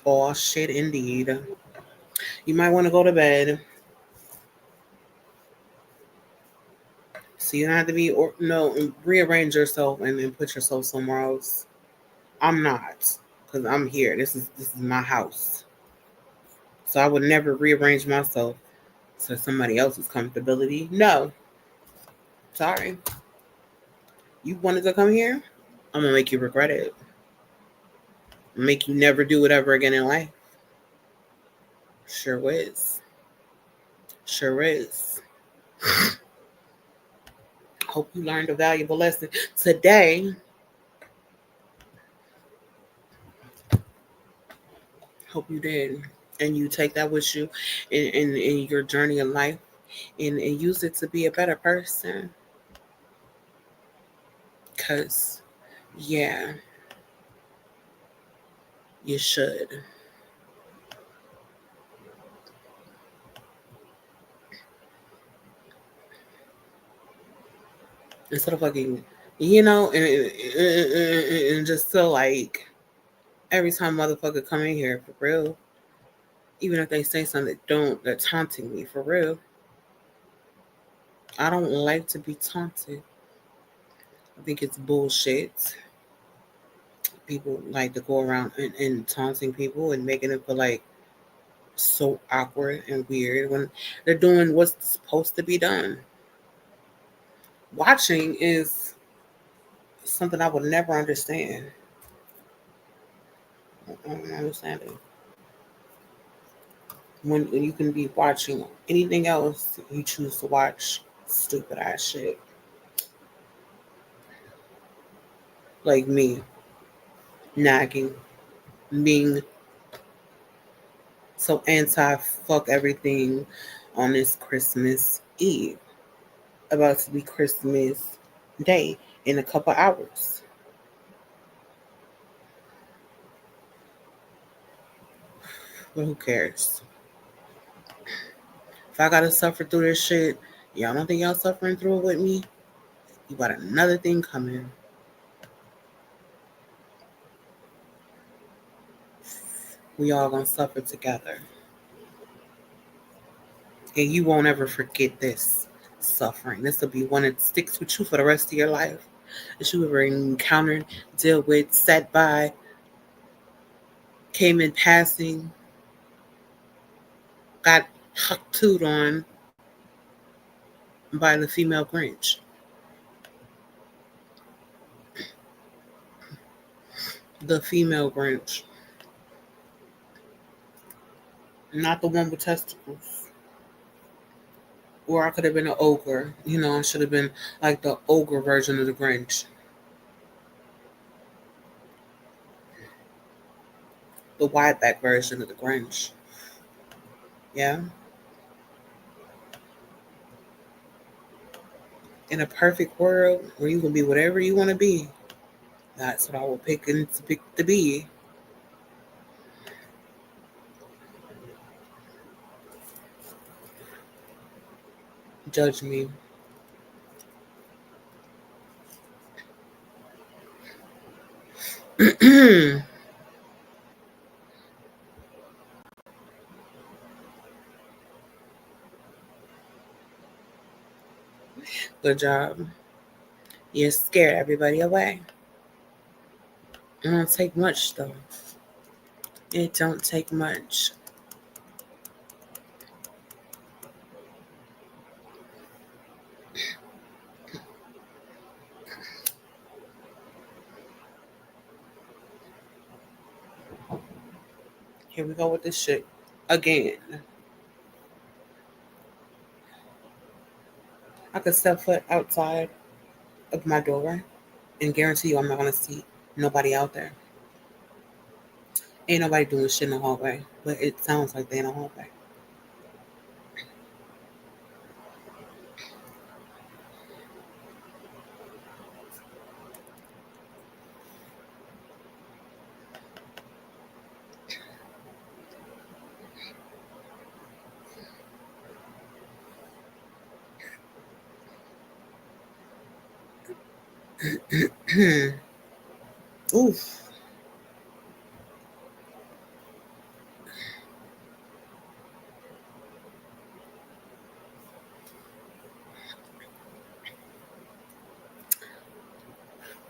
Oh shit, indeed. You might want to go to bed. So you don't have to be or no rearrange yourself and then put yourself somewhere else. I'm not, because I'm here. This is my house. So I would never rearrange myself to somebody else's comfortability. No, sorry. You wanted to come here? I'm gonna make you regret it. Make you never do whatever again in life. Sure is. Sure is. Hope you learned a valuable lesson today. Hope you did. And you take that with you in your journey in life and use it to be a better person. Because, yeah, you should. Instead of fucking, and just feel like every time motherfucker come in here for real, even if they say something that's taunting me for real. I don't like to be taunted. I think it's bullshit. People like to go around and taunting people and making it feel like so awkward and weird when they're doing what's supposed to be done. Watching is something I would never understand. I don't understand it. When you can be watching anything else, you choose to watch stupid ass shit. Like me, nagging, being so anti fuck everything on this Christmas Eve. About to be Christmas Day in a couple hours. But who cares? If I gotta suffer through this shit, y'all don't think y'all suffering through it with me? You got another thing coming. We all gonna suffer together. And you won't ever forget this suffering. This will be one that sticks with you for the rest of your life. That you ever encountered, deal with, sat by, came in passing, got hucked on by the female Grinch. The female Grinch. Not the one with testicles. Or I could have been an ogre. I should have been like the ogre version of the Grinch. The wide back version of the Grinch. Yeah. In a perfect world where you can be whatever you want to be, that's what I will pick to be. Judge me. Good job. You scared everybody away. It don't take much though. It don't take much. Here we go with this shit again. I could step foot outside of my door and guarantee you I'm not gonna see nobody out there. Ain't nobody doing shit in the hallway, but it sounds like they in the hallway. Oof.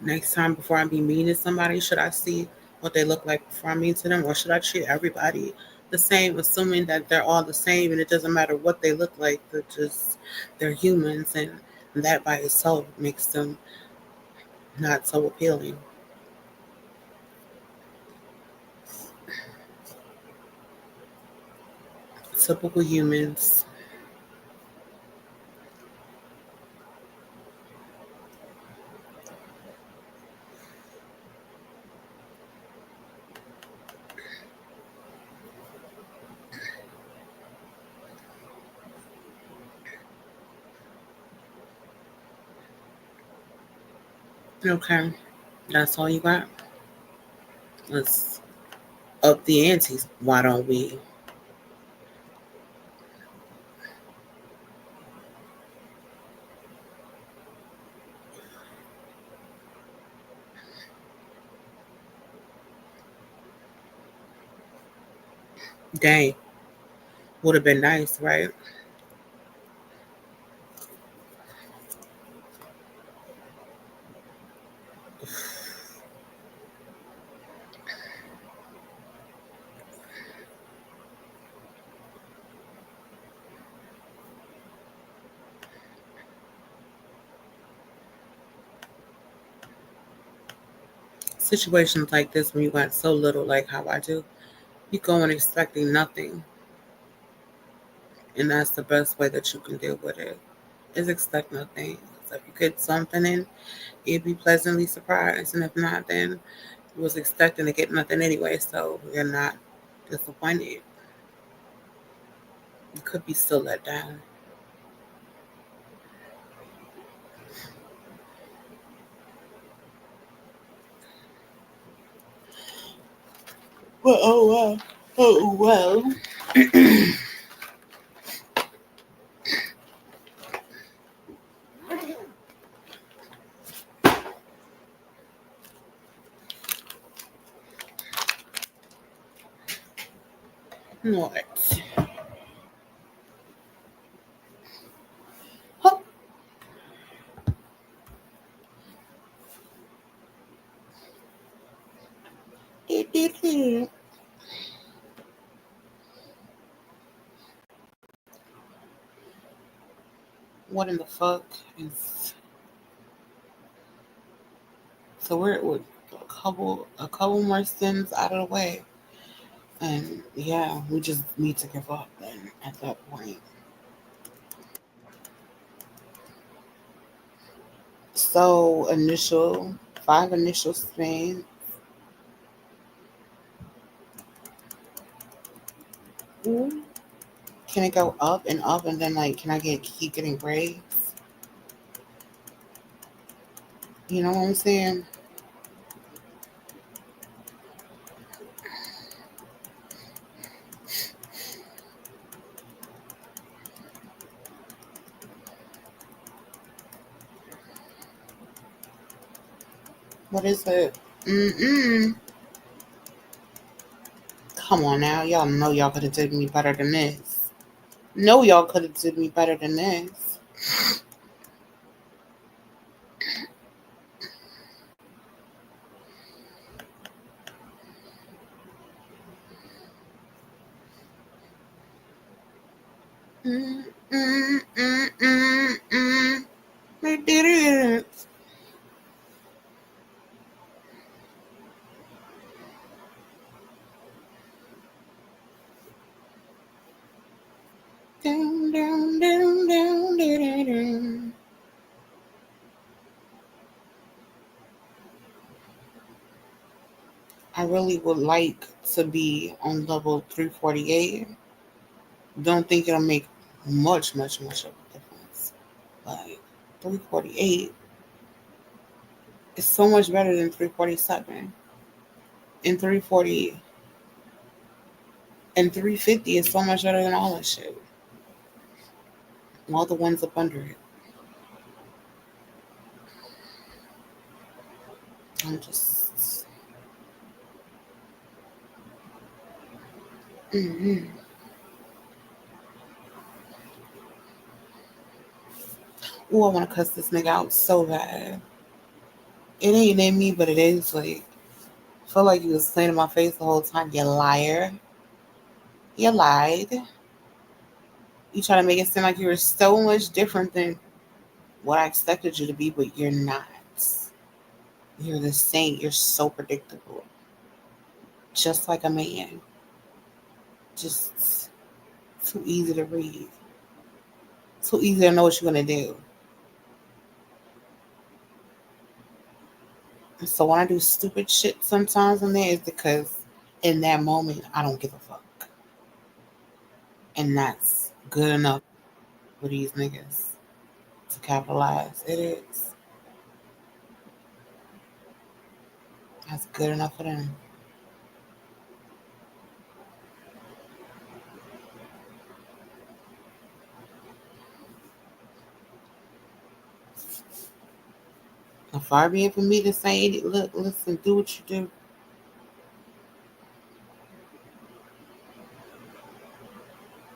Next time before I be mean to somebody, should I see what they look like before I mean to them, or should I treat everybody the same, assuming that they're all the same and it doesn't matter what they look like, they're humans, and that by itself makes them not so appealing. Typical humans. Okay, that's all you got. Let's up the ante. Why don't we? Dang, would have been nice, right? Situations like this, when you got so little, like how I do, you go in expecting nothing, and that's the best way that you can deal with it. Is expect nothing. So if you get something in, you'd be pleasantly surprised, and if not, then you was expecting to get nothing anyway, so you're not disappointed. You could be still let down. Well, oh well, oh well. What? Huh. What in the fuck is? So we're with a couple more sins out of the way, and yeah, we just need to give up then at that point. So initial, 5 initial spins. Ooh. Can it go up and then like can I keep getting breaks? You know what I'm saying? What is it? Mm-mm. Come on now. Y'all know y'all could have did me better than this. No, y'all could have did me better than this. Mm, mm, mm, mm, mm. We did it. Down, down, down, down, down, down. I really would like to be on level 348. Don't think it'll make much of a difference. Like 348 is so much better than 347. And 340 and 350 is so much better than all that shit. All the ones up under it. I'm just. Mm-hmm. Ooh, I want to cuss this nigga out so bad. It ain't in me, but it is. Like, I feel like you was playing in my face the whole time. You liar. You lied. You try to make it seem like you were so much different than what I expected you to be, but you're not. You're the same. You're so predictable. Just like a man. Just too easy to read. Too easy to know what you're going to do. And so when I do stupid shit sometimes in there, it's because in that moment, I don't give a fuck. And that's good enough for these niggas to capitalize. It is. That's good enough for them. Far be it for me to say, look, listen, do what you do.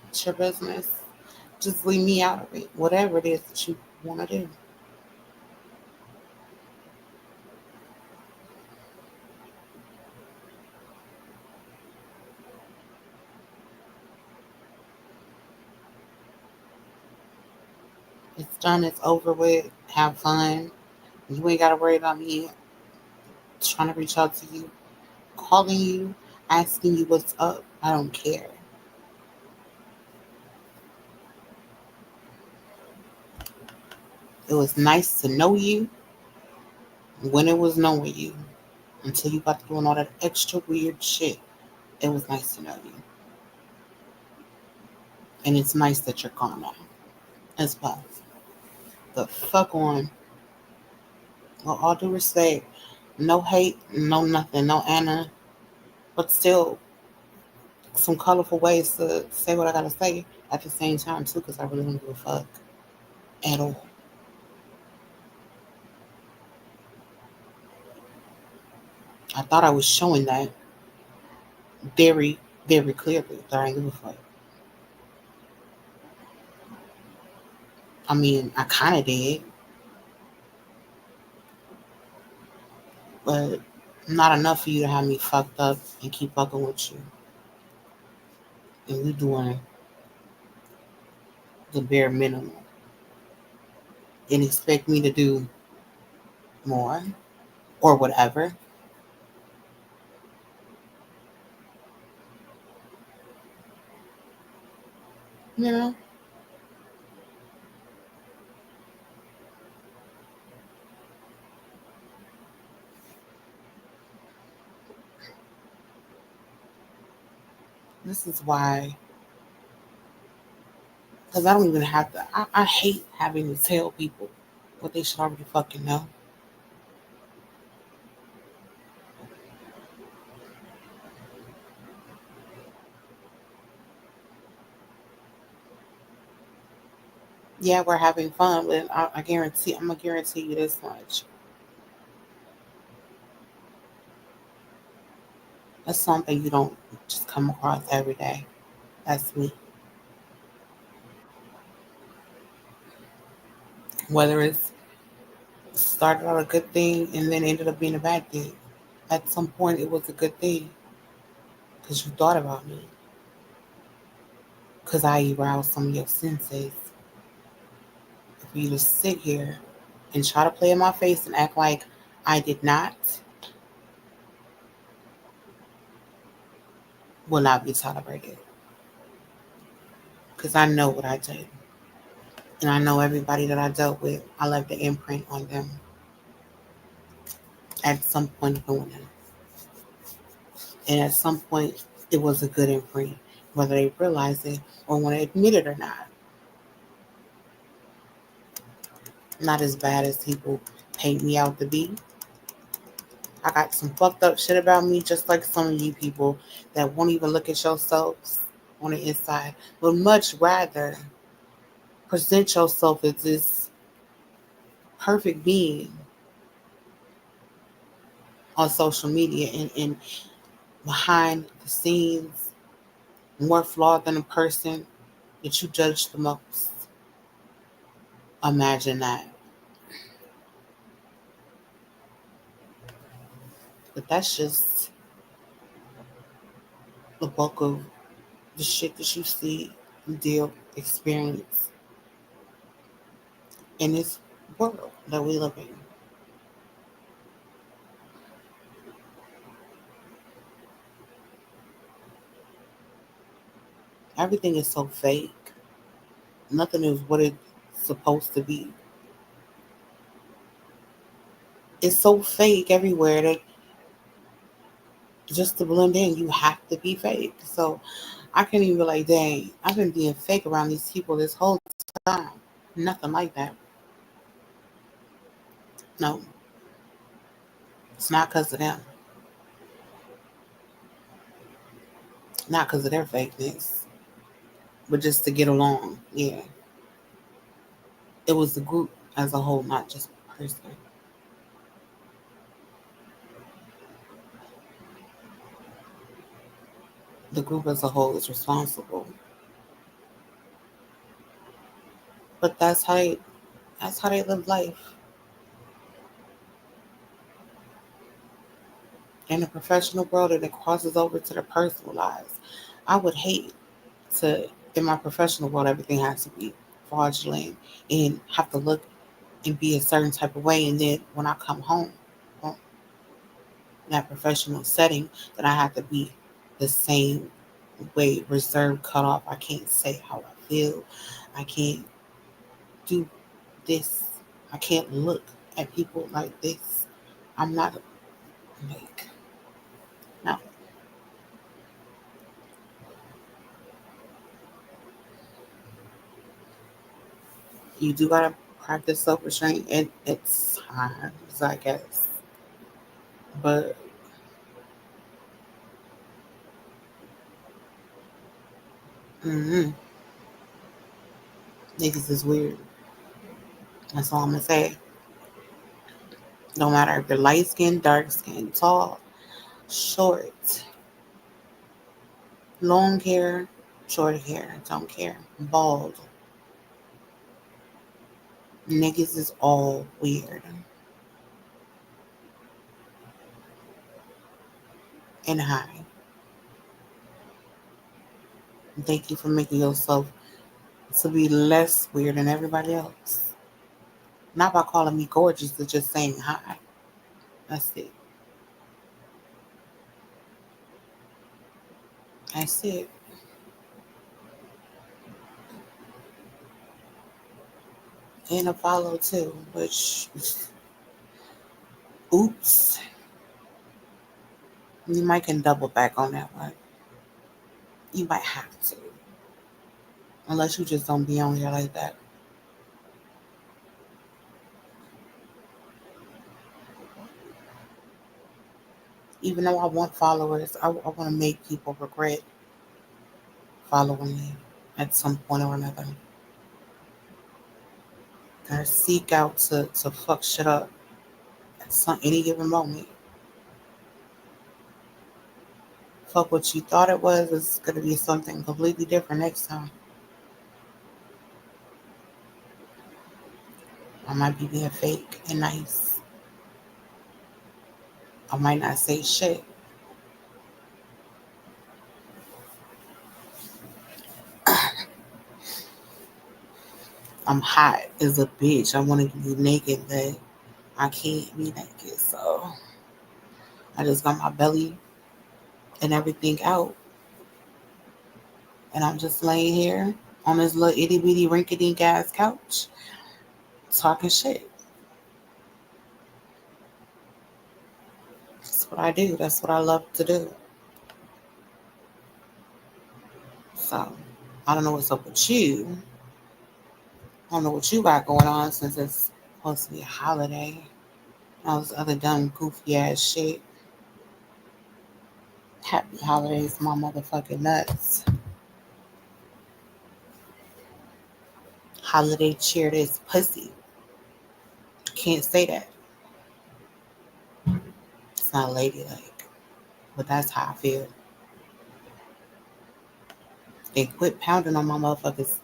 It's your business. Just leave me out of it. Whatever it is that you want to do. It's done. It's over with. Have fun. You ain't got to worry about me trying to reach out to you, calling you, asking you what's up. I don't care. It was nice to know you when it was knowing you. Until you got to doing all that extra weird shit, it was nice to know you. And it's nice that you're gone now as well. The fuck on. Well, all due respect, no hate, no nothing, no Anna, but still some colorful ways to say what I gotta say at the same time too, because I really don't give a fuck at all. I thought I was showing that very, very clearly that I didn't give a fuck. I mean, I kind of did, but not enough for you to have me fucked up and keep fucking with you. And we doing the bare minimum and expect me to do more or whatever. You know, This is why, because I don't even have to, I hate having to tell people what they should already fucking know. Yeah, we're having fun, but I guarantee, I'm gonna guarantee you this much. That's something you don't just come across every day. That's me. Whether it's started out a good thing and then ended up being a bad thing. At some point, it was a good thing because you thought about me. Because I aroused some of your senses. For you to sit here and try to play in my face and act like I did not will not be tolerated. Because I know what I did. And I know everybody that I dealt with, I left an imprint on them at some point doing it. And at some point, it was a good imprint, whether they realize it or want to admit it or not. Not as bad as people paint me out to be. I got some fucked up shit about me, just like some of you people that won't even look at yourselves on the inside, would much rather present yourself as this perfect being on social media and behind the scenes, more flawed than the person that you judge the most. Imagine that. But that's just the bulk of the shit that you see, deal, experience in this world that we live in. Everything is so fake. Nothing is what it's supposed to be. It's so fake everywhere that just to blend in, you have to be fake. So I can't even be like, dang, I've been being fake around these people this whole time. Nothing like that. No, it's not because of them. Not because of their fakeness, but just to get along. Yeah. It was the group as a whole, not just one person. The group as a whole is responsible. But that's how they live life. In the professional world, and it crosses over to the personal lives. I would hate to, in my professional world, everything has to be fraudulent and have to look and be a certain type of way. And then when I come home, well, in that professional setting, that I have to be the same way, reserved, cut off. I can't say how I feel. I can't do this. I can't look at people like this. I'm not like, no. You do gotta practice self restraint at times, I guess. But mm niggas is weird. That's all I'm gonna say. No matter if you're light skin, dark skin, tall, short, long hair, short hair, don't care, bald. Niggas is all weird and high. Thank you for making yourself to be less weird than everybody else. Not by calling me gorgeous, but just saying hi. That's it. That's it. And a follow too, which, oops, you might can double back on that one. You might have to. Unless you just don't be on here like that. Even though I want followers, I want to make people regret following me at some point or another. Or seek out to fuck shit up at any given moment. Fuck what you thought it was is going to be something completely different next time. I might be being fake and nice. I might not say shit. I'm hot as a bitch. I want to be naked, but I can't be naked. So I just got my belly and everything out. And I'm just laying here on this little itty bitty rinky dink ass couch talking shit. That's what I do. That's what I love to do. So I don't know what's up with you. I don't know what you got going on since it's supposed to be a holiday. All this other dumb goofy ass shit. Happy holidays, my motherfucking nuts. Holiday cheer this pussy. Can't say that. It's not ladylike. But that's how I feel. They quit pounding on my motherfuckers.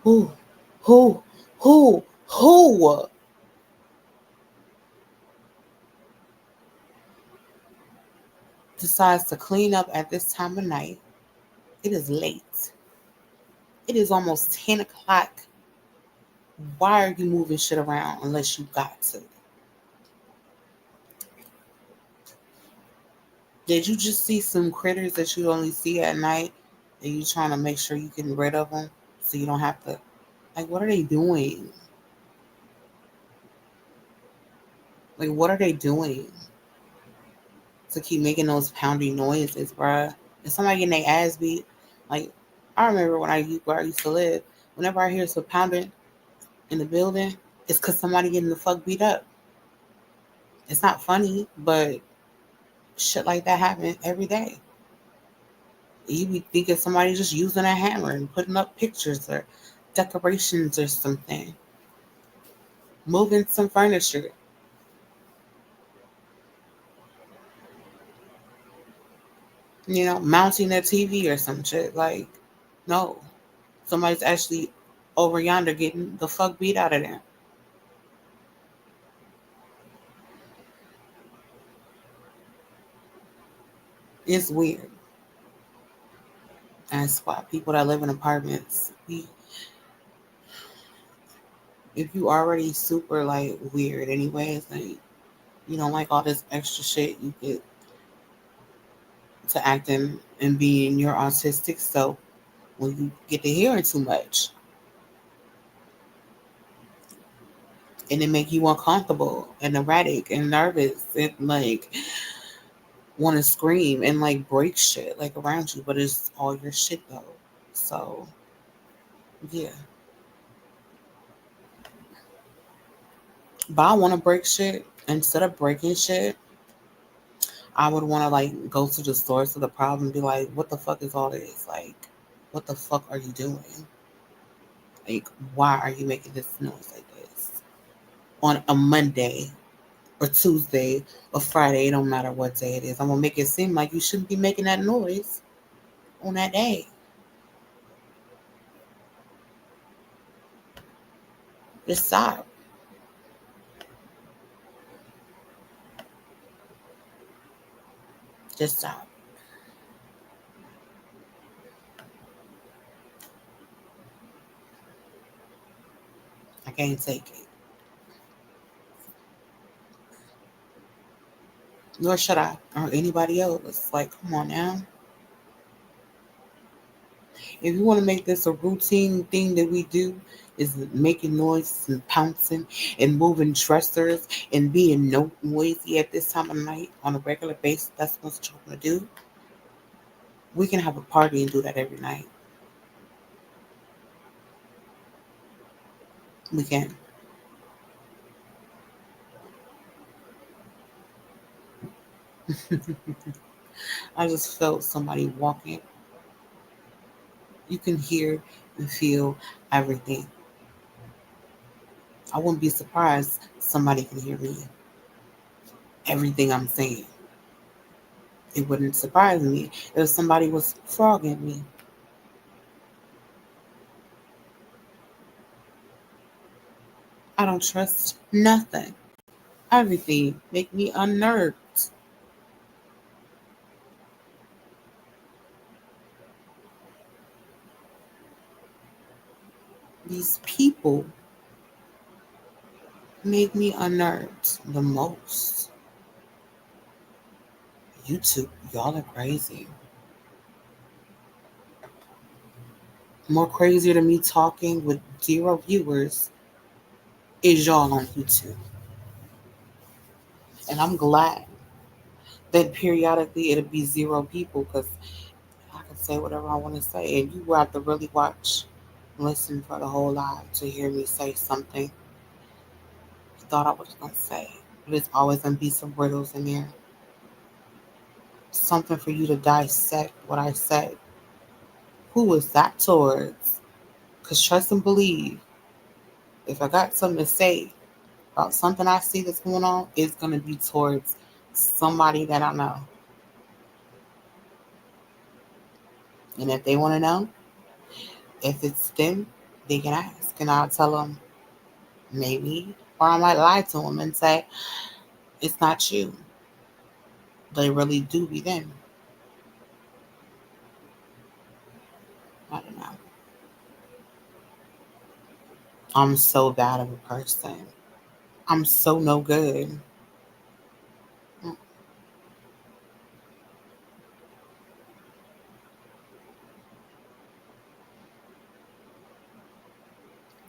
Who? Who? Who decides to clean up at this time of night? It is late. It is almost 10 o'clock. Why are you moving shit around unless you got to? Did you just see some critters that you only see at night and you trying to make sure you get rid of them so you don't have to? Like, what are they doing? Like, what are they doing to keep making those pounding noises, bruh? Is somebody getting their ass beat? Like, I remember where I used to live, whenever I hear some pounding in the building, it's because somebody getting the fuck beat up. It's not funny, but shit like that happen every day. You be thinking somebody just using a hammer and putting up pictures or decorations or something, moving some furniture. Mounting a TV or some shit. Like, no, somebody's actually over yonder getting the fuck beat out of them. It's weird. That's why people that live in apartments, if you already super like weird anyways, like you don't like all this extra shit, you get to acting and being your autistic self when you get to hearing too much. And it make you uncomfortable and erratic and nervous and like want to scream and like break shit like around you, but it's all your shit though. So yeah, but I want to break shit. Instead of breaking shit, I would want to like go to the source of the problem and be like, what the fuck is all this? Like, what the fuck are you doing? Like, why are you making this noise like this on a Monday or Tuesday or Friday? It don't matter what day it is. I'm gonna make it seem like you shouldn't be making that noise on that day. Just stop. Just stop. I can't take it. Nor should I or anybody else. Like, come on now. If you want to make this a routine thing that we do, is making noise and pouncing and moving dressers and being noisy at this time of night on a regular basis, that's what you're going to do, We can have a party and do that every night. We can. I just felt somebody walking. You can hear and feel everything. I wouldn't be surprised somebody can hear me. Everything I'm saying. It wouldn't surprise me if somebody was frogging me. I don't trust nothing. Everything make me unnerved. These people make me unnerved the most. YouTube, y'all are crazy. More crazier than me talking with 0 viewers is y'all on YouTube. And I'm glad that periodically it'll be 0 people because I can say whatever I want to say. And you will have to really watch, listen for the whole live to hear me say something you thought I was going to say. But there's always going to be some riddles in there. Something for you to dissect what I said. Who is that towards? Because trust and believe, if I got something to say about something I see that's going on, it's going to be towards somebody that I know. And if they want to know, if it's them, they can ask. And I'll tell them maybe, or I might lie to them and say, it's not you. They really do be them. I don't know. I'm so bad of a person. I'm so no good.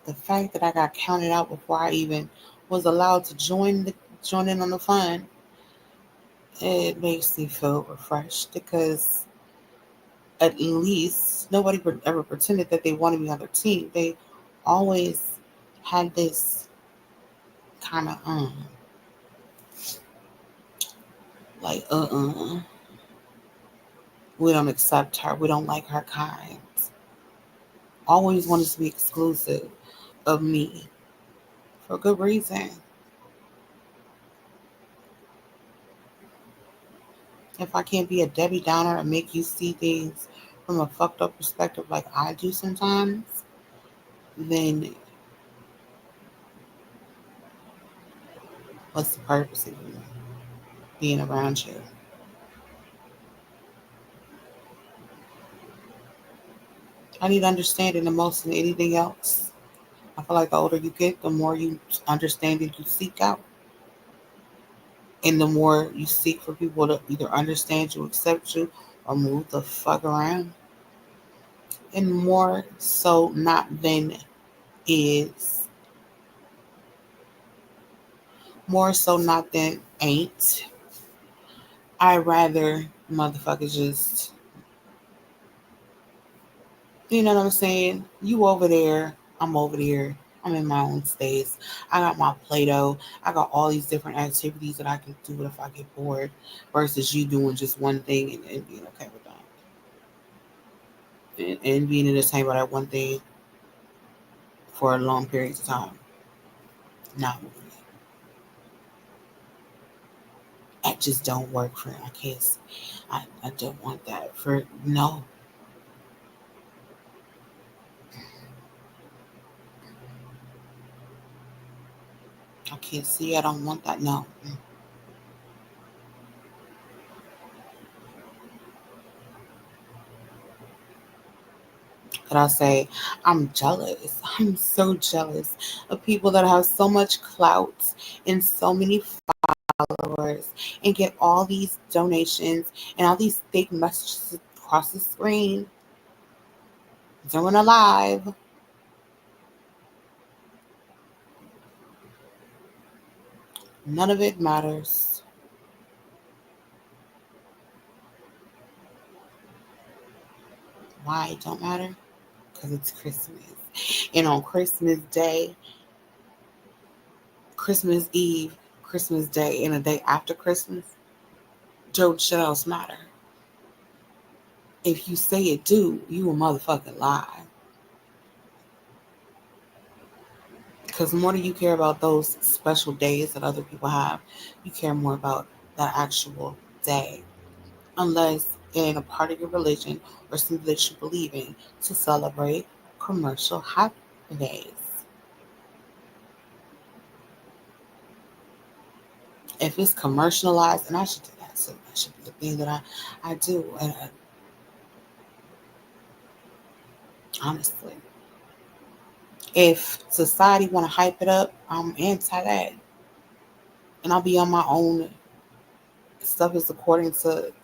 The fact that I got counted out before I even was allowed to join in on the fun, it makes me feel refreshed because at least nobody ever pretended that they wanted me on their team. They always had this kind of like we don't accept her, we don't like her kind. Always wanted to be exclusive of me for good reason. If I can't be a Debbie Downer and make you see things from a fucked up perspective like I do sometimes, then what's the purpose of you being around you? I need understanding the most than anything else. I feel like the older you get, the more you understanding you seek out. And the more you seek for people to either understand you, accept you, or move the fuck around. And more so not than is. More so not than ain't. I rather motherfuckers just, you know what I'm saying? You over there, I'm over there. I'm in my own space. I got my Play-Doh. I got all these different activities that I can do if I get bored versus you doing just one thing and being okay with that. And being entertained by that one thing for a long period of time. Not with me. That just don't work for me. I can't. I don't want that for no. I can't see. I don't want that. No. Could I say I'm jealous? I'm so jealous of people that have so much clout and so many followers and get all these donations and all these fake messages across the screen during a live. None of it matters. Why it don't matter? Because it's Christmas. And on Christmas Day, Christmas Eve, Christmas Day, and a day after Christmas, don't shit else matter. If you say it do, you a motherfucking lie. Because the more that you care about those special days that other people have, you care more about that actual day. Unless in a part of your religion or something that you believe in to celebrate commercial holidays. If it's commercialized, and I should do that, so that should be the thing that I do. And honestly, if society want to hype it up, I'm anti that, and I'll be on my own. Stuff is according to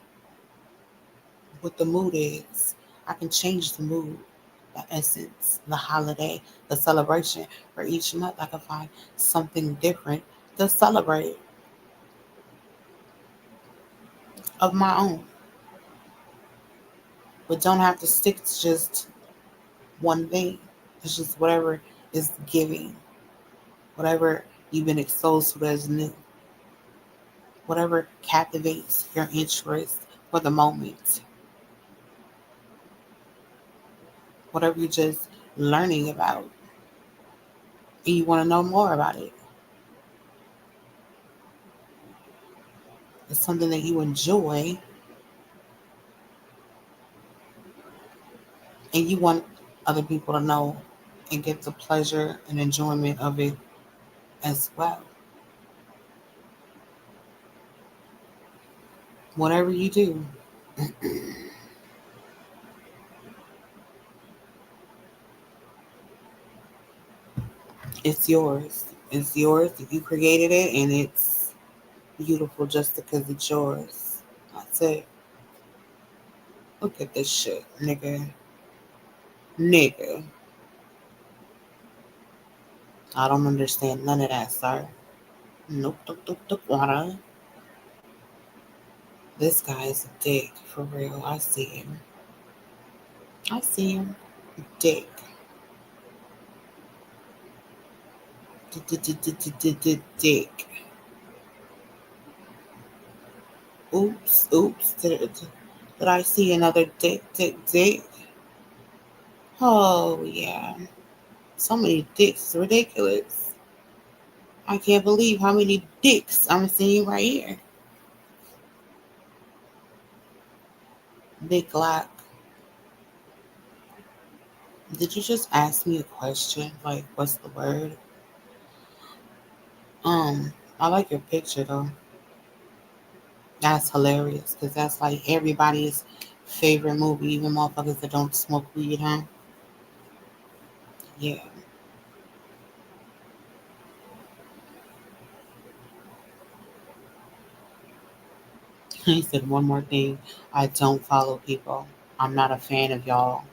what the mood is. I can change the mood, the essence, the holiday, the celebration for each month. I can find something different to celebrate of my own, but don't have to stick to just one thing. It's just whatever is giving, whatever you've been exposed to as new, whatever captivates your interest for the moment, whatever you're just learning about and you want to know more about it. It's something that you enjoy and you want other people to know and get the pleasure and enjoyment of it as well. Whatever you do, it's yours. It's yours. You created it and it's beautiful just because it's yours. That's it. Look at this shit, nigga. Nigga. I don't understand none of that, sir. Nope, nope, nope, nope, water. This guy is a dick, for real. I see him. I see him. Dick. Dick. Oops, oops. Did I see another dick? Oh, yeah. So many dicks. It's ridiculous. I can't believe how many dicks I'm seeing right here. Big Glock. Did you just ask me a question? Like, what's the word? I like your picture though. That's hilarious because that's like everybody's favorite movie, even motherfuckers that don't smoke weed, huh? Yeah. He said one more thing. I don't follow people. I'm not a fan of y'all.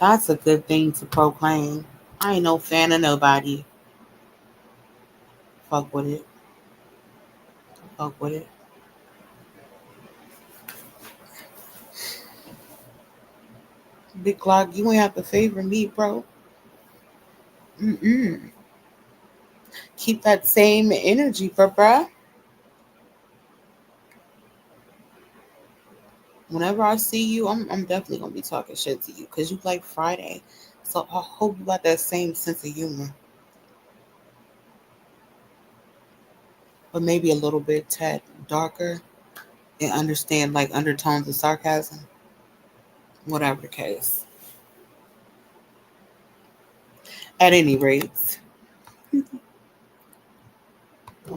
That's a good thing to proclaim. I ain't no fan of nobody. Fuck with it. Fuck with it. Big Glock, you ain't have to favor me, bro. Mm-mm. Keep that same energy, bruh. Whenever I see you, I'm definitely gonna be talking shit to you because you like Friday. So I hope you got that same sense of humor, but maybe a little bit tad darker and understand like undertones of sarcasm. Whatever the case. At any rate, I've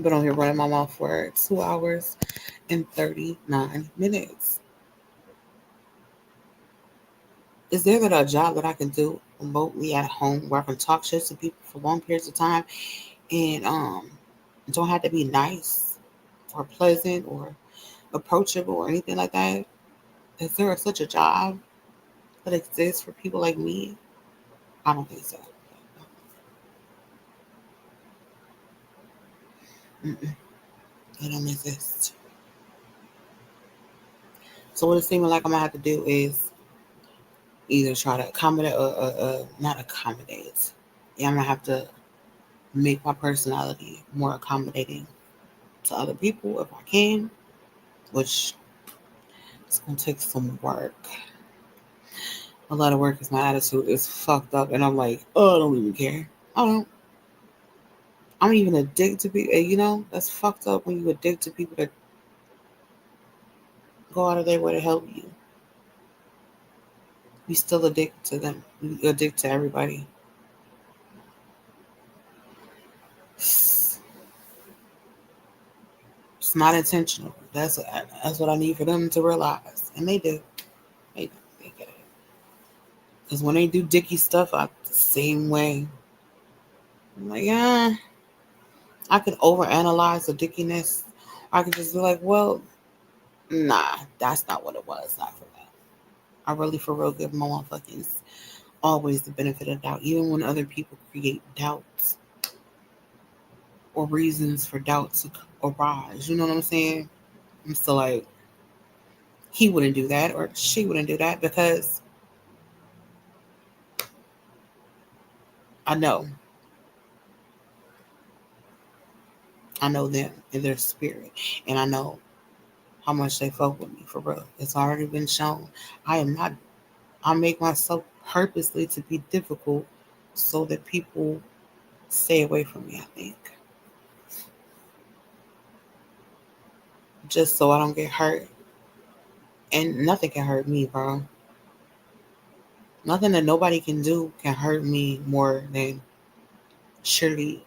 been on here running my mouth for 2 hours and 39 minutes. Is there a job that I can do remotely at home where I can talk shit to people for long periods of time and don't have to be nice or pleasant or approachable or anything like that? Is there such a job that exists for people like me? I don't think so. Mm-mm, it don't exist. So what it's seeming like I'm gonna have to do is either try to accommodate or not accommodate. Yeah, I'm gonna have to make my personality more accommodating to other people if I can, which is gonna take some work. A lot of work because my attitude is fucked up, and I'm like, oh, I don't even care. I don't. I'm even addicted to people. You know, that's fucked up when you addict to people that go out of their way to help you. You still addicted to them. You addict to everybody. It's not intentional. That's what I need for them to realize, and they do. They do. They get it. Because when they do dicky stuff, I'm the same way. I'm like, yeah, I could overanalyze the dickiness. I could just be like, well, nah, that's not what it was. Not for that. I really, for real, give my motherfuckers always the benefit of doubt, even when other people create doubts or reasons for doubt to arise. You know what I'm saying? I'm still like, he wouldn't do that or she wouldn't do that because I know. I know them in their spirit. And I know how much they fuck with me for real. It's already been shown. I am not, I make myself purposely to be difficult so that people stay away from me, I think. Just so I don't get hurt. And nothing can hurt me, bro. Nothing that nobody can do can hurt me more than surely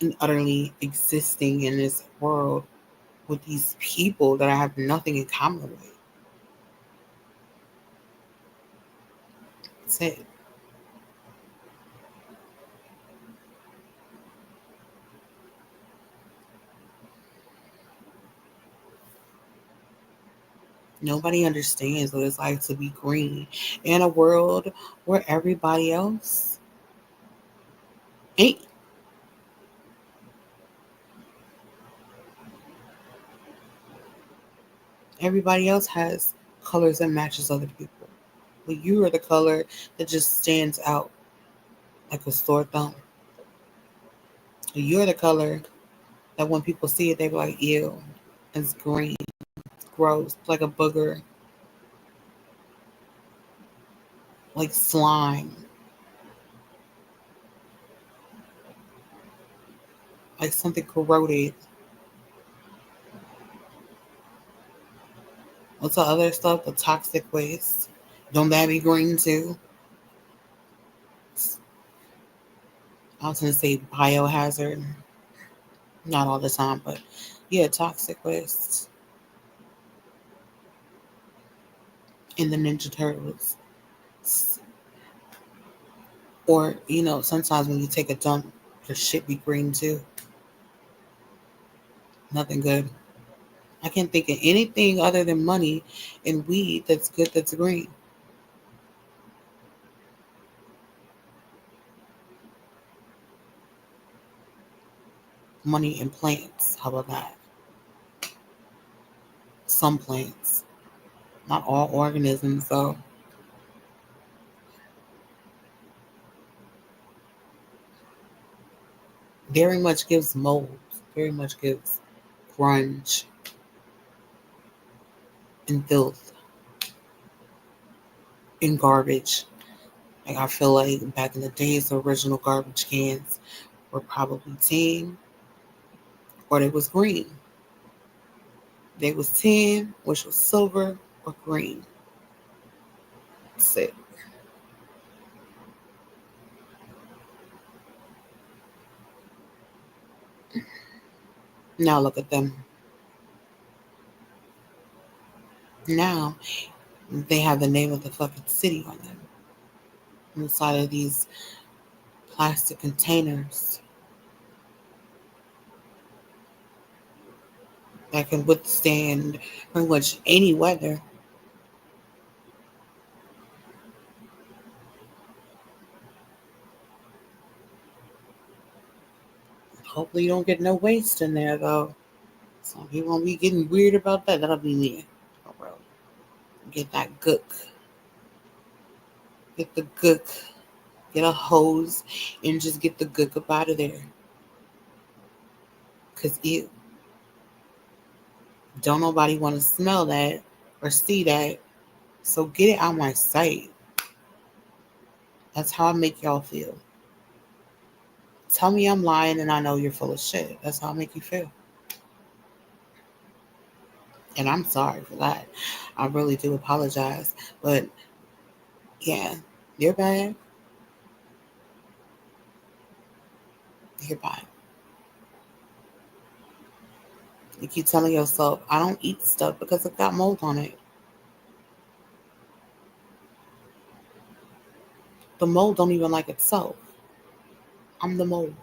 and utterly existing in this world with these people that I have nothing in common with. That's it. Nobody understands what it's like to be green in a world where everybody else ain't. Everybody else has colors that matches other people. But you are the color that just stands out like a sore thumb. You're the color that when people see it, they be like, ew, it's green, it's gross, like a booger, like slime, like something corroded. What's the other stuff? The toxic waste. Don't that be green too? I was gonna say biohazard. Not all the time, but yeah, toxic waste. In the Ninja Turtles. Or, sometimes when you take a dump, your shit be green too. Nothing good. I can't think of anything other than money and weed that's good that's green. Money and plants. How about that? Some plants. Not all organisms, though. Very much gives mold. Very much gives grunge and filth and garbage. Like I feel like back in the days, the original garbage cans were probably tin or they was green. They was tin, which was silver or green. That's it. Now look at them. Now they have the name of the fucking city on them inside of these plastic containers that can withstand pretty much any weather. Hopefully you don't get no waste in there though. So if you won't be getting weird about that, that'll be me. For real. Get that gook. Get the gook. Get a hose and just get the gook up out of there. Because ew. Don't nobody want to smell that or see that. So get it out my sight. That's how I make y'all feel. Tell me I'm lying and I know you're full of shit. That's how I make you feel. And I'm sorry for that. I really do apologize. But yeah, you're bad. You're bad. You keep telling yourself, I don't eat stuff because it got mold on it. The mold don't even like itself. I'm the mold.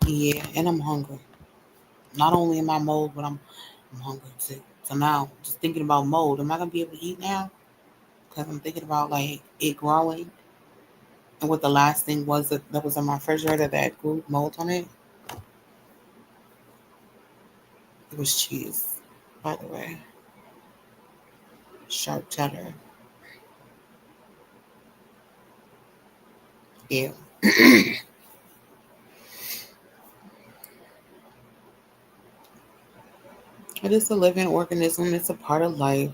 Yeah, and I'm hungry. Not only am I mold, but I'm hungry too. So now, just thinking about mold, am I gonna be able to eat now? Because I'm thinking about like it growing, and what the last thing was that was in my refrigerator that grew mold on it. It was cheese, by the way, sharp cheddar. Yeah, it is a living organism. It's a part of life.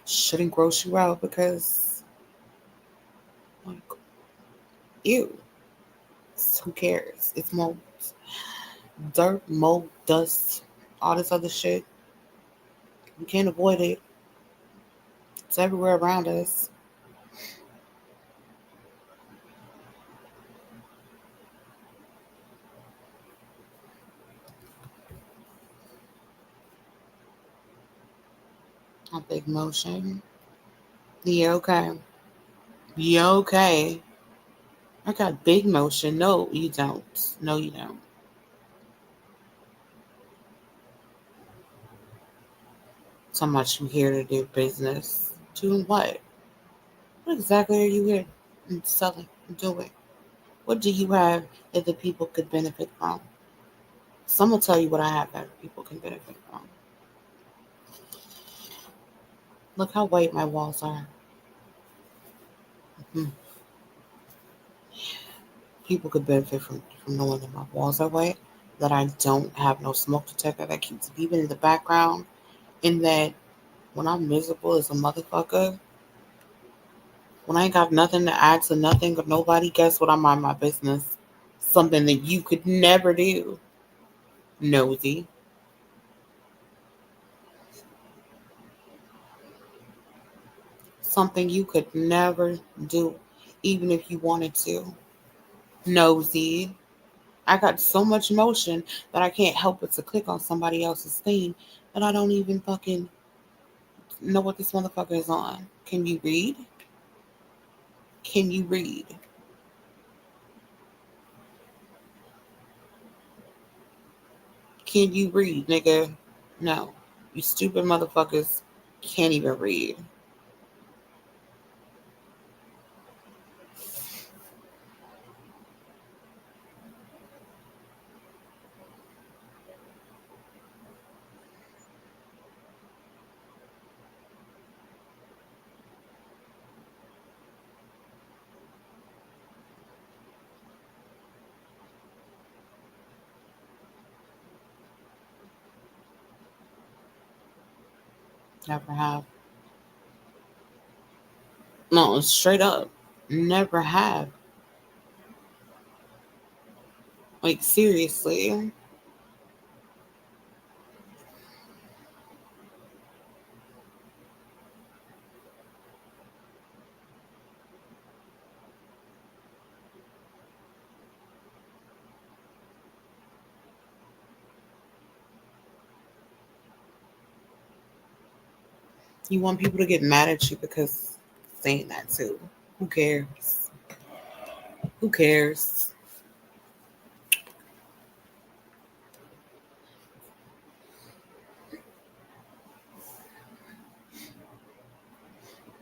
Shouldn't gross you out because, like, ew. Who cares? It's mold, dirt, mold, dust, all this other shit. You can't avoid it. It's everywhere around us. A big motion. Yeah, okay. Yeah, okay. I got big motion. No, you don't. No, you don't. So much you here to do business. Doing what? What exactly are you here selling and doing? What do you have that the people could benefit from? Some will tell you what I have that people can benefit from. Look how white my walls are. Mhm. People could benefit from knowing that my walls are white, that I don't have no smoke detector that keeps beeping in the background, and that when I'm miserable as a motherfucker, when I ain't got nothing to add to nothing or nobody, guess what? I mind my business. Something that you could never do. Nosy. Something you could never do, even if you wanted to. Nosy. I got so much motion that I can't help but to click on somebody else's thing that I don't even fucking know what this motherfucker is on. Can you read? Can you read? Can you read, nigga? No. You stupid motherfuckers can't even read. Never have. No, straight up. Never have. Like, seriously. You want people to get mad at you because saying that too. Who cares? Who cares?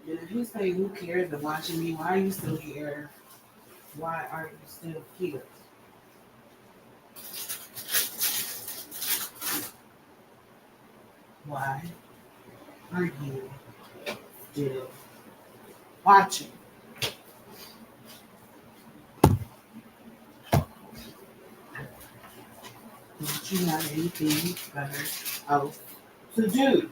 And if you say who cares and watching me, why are you still here? Why are you still here? Why are you still watching? Don't you have anything better else to do?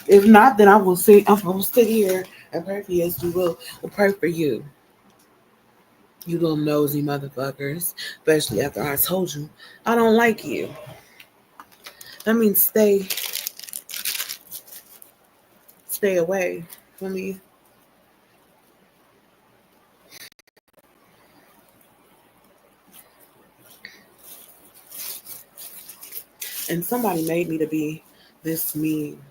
If not, then I will sit here and pray for you as you will. I'll pray for you. You little nosy motherfuckers. Especially after I told you I don't like you. That means stay away from me. And somebody made me to be this mean.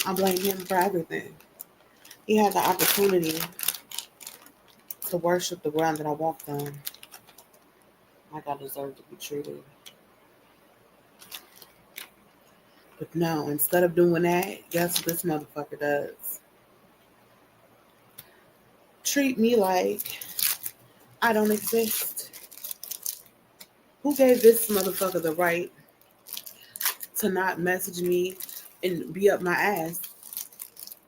I blame him for everything. He had the opportunity to worship the ground that I walked on. Like I deserve to be treated. But no, instead of doing that, guess what this motherfucker does? Treat me like I don't exist. Who gave this motherfucker the right to not message me and be up my ass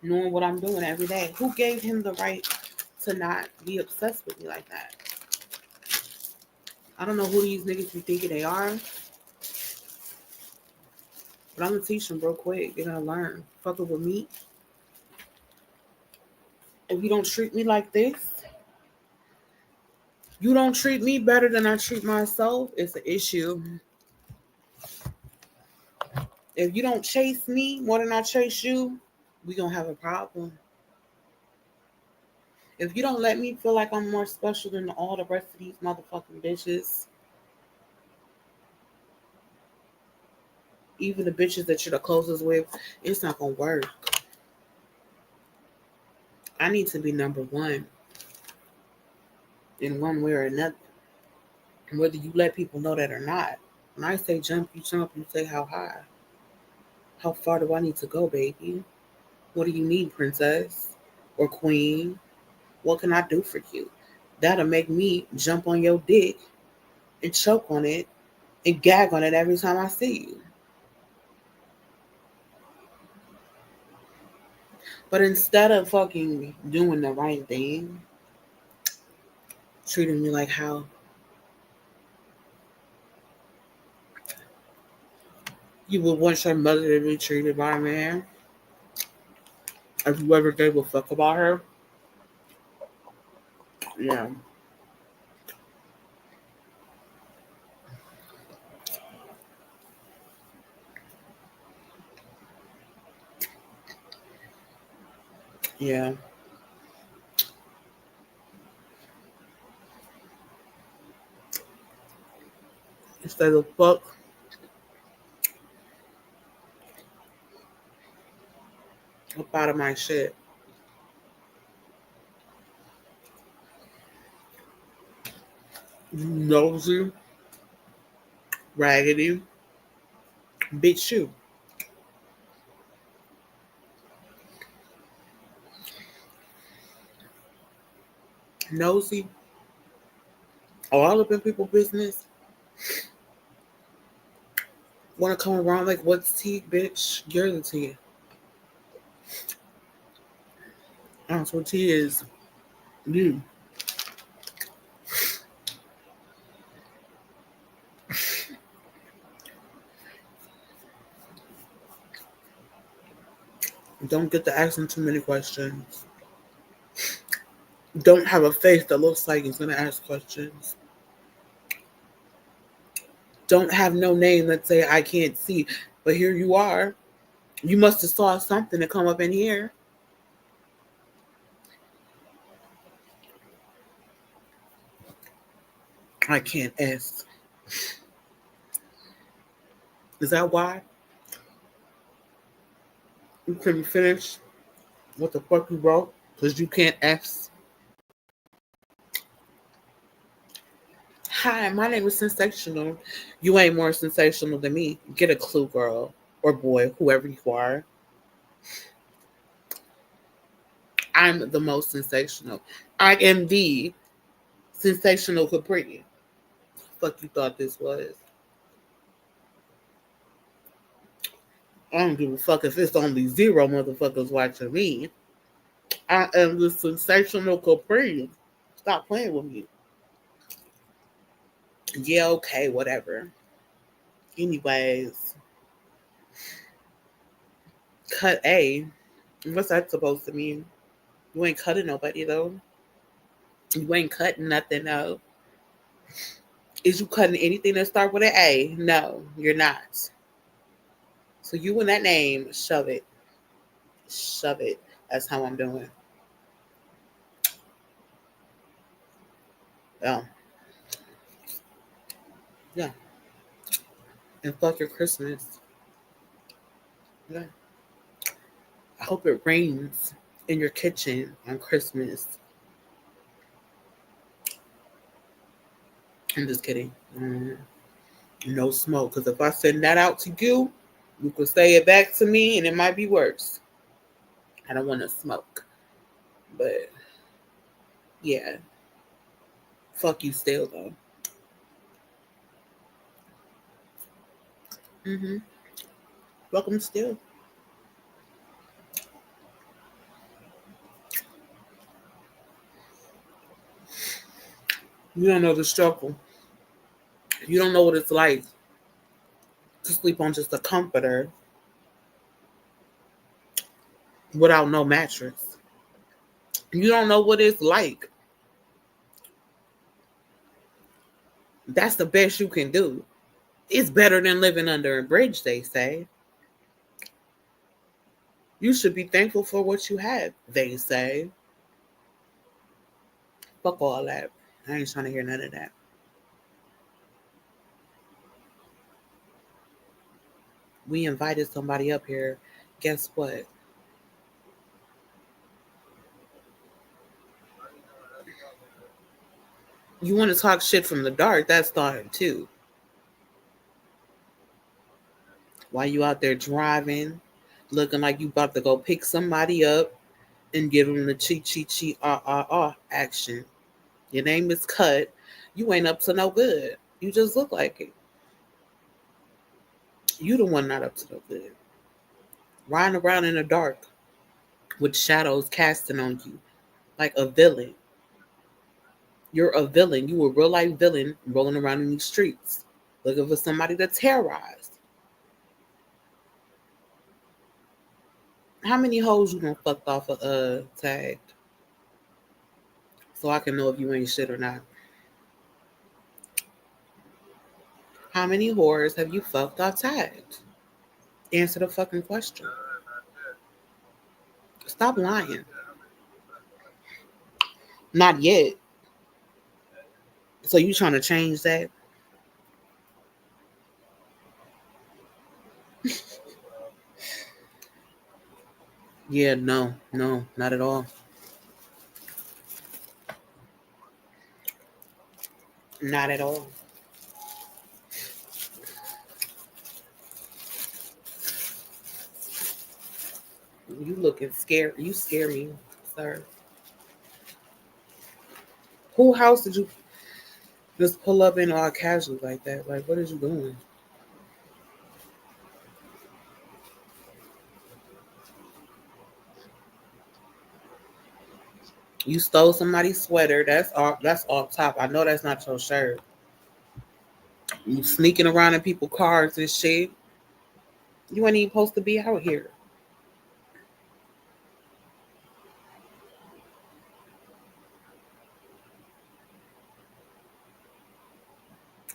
knowing what I'm doing every day? Who gave him the right to not be obsessed with me like that? I don't know who these niggas be thinking they are, but I'm gonna teach them real quick. They're gonna learn. Fucking with me. If you don't treat me like this, you don't treat me better than I treat myself, it's an issue. If you don't chase me more than I chase you, we gonna have a problem. If you don't let me feel like I'm more special than all the rest of these motherfucking bitches, even the bitches that you're the closest with, it's not gonna work. I need to be number one in one way or another, whether you let people know that or not. When I say jump, you say how high. How far do I need to go, baby? What do you need, princess or queen? What can I do for you? That'll make me jump on your dick and choke on it and gag on it every time I see you. But instead of fucking doing the right thing, treating me like how you would want your mother to be treated by a man, if you ever gave a fuck about her, yeah. Yeah. Instead of fuck, up out of my shit. Nosy, raggedy, bitch you. Nosy, all up in people's business. Want to come around like, what's tea, bitch? You're the tea. That's what tea is. You. Don't get to asking too many questions. Don't have a face that looks like he's going to ask questions. Don't have no name that say, I can't see. But here you are. You must have saw something to come up in here. I can't ask. Is that why? You couldn't finish what the fuck you wrote? Because you can't ask. Hi, my name is Sensational. You ain't more sensational than me. Get a clue, girl. Or boy, whoever you are. I'm the most sensational. I am the sensational Capri. Fuck you thought this was. I don't give a fuck if it's only 0 motherfuckers watching me. I am the sensational Capri. Stop playing with me. Yeah, okay, whatever. Anyways, cut A. What's that supposed to mean? You ain't cutting nobody though. You ain't cutting nothing though. Is you cutting anything that start with an A? No, you're not. So you and that name, shove it. Shove it. That's how I'm doing. Oh, yeah. And fuck your Christmas. Yeah. I hope it rains in your kitchen on Christmas. I'm just kidding. No smoke. Because if I send that out to you, you could say it back to me and it might be worse. I don't want to smoke. But yeah. Fuck you still though. Mm-hmm. Welcome still. You don't know the struggle. You don't know what it's like to sleep on just a comforter without no mattress. You don't know what it's like. That's the best you can do. It's better than living under a bridge, they say. You should be thankful for what you have, they say. Fuck all that. I ain't trying to hear none of that. We invited somebody up here. Guess what? You want to talk shit from the dark, that's fine too. While you out there driving, looking like you about to go pick somebody up and give them the action. Your name is Cut. You ain't up to no good. You just look like it. You the one not up to no good. Riding around in the dark with shadows casting on you like a villain. You're a villain. You a real life villain rolling around in these streets looking for somebody to terrorize. How many hoes you done fucked off of tagged? So I can know if you ain't shit or not. How many whores have you fucked off tagged? Answer the fucking question. Stop lying. Not yet. So you trying to change that? Yeah, no, not at all. Not at all. You looking scared. You scare me, sir. Who house did you just pull up in all casual like that? Like, what is you doing? You stole somebody's sweater. That's off top. I know that's not your shirt. You sneaking around in people's cars and shit. You ain't even supposed to be out here.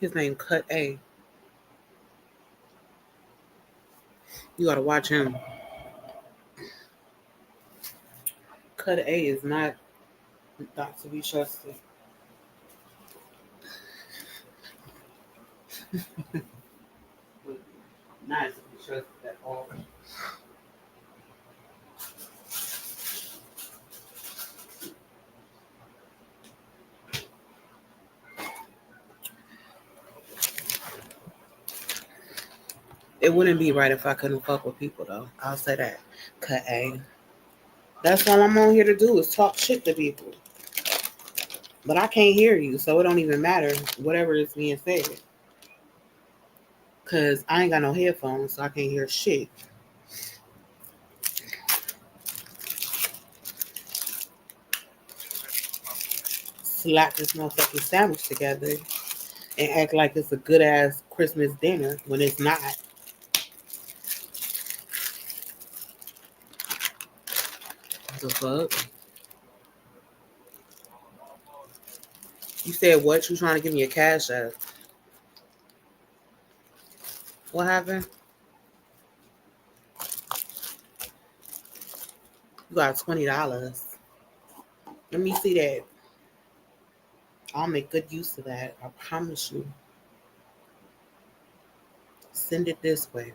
His name Cut A. You gotta watch him. Cut A is not to be trusted. Not to be trusted at all. It wouldn't be right if I couldn't fuck with people though. I'll say that. Cut A. That's all I'm on here to do is talk shit to people. But I can't hear you, so it don't even matter whatever is being said. Cause I ain't got no headphones, so I can't hear shit. Slap this motherfucking sandwich together and act like it's a good ass Christmas dinner when it's not. The fuck? You said what? You trying to give me a cash app? What happened? You got $20. Let me see that. I'll make good use of that. I promise you. Send it this way.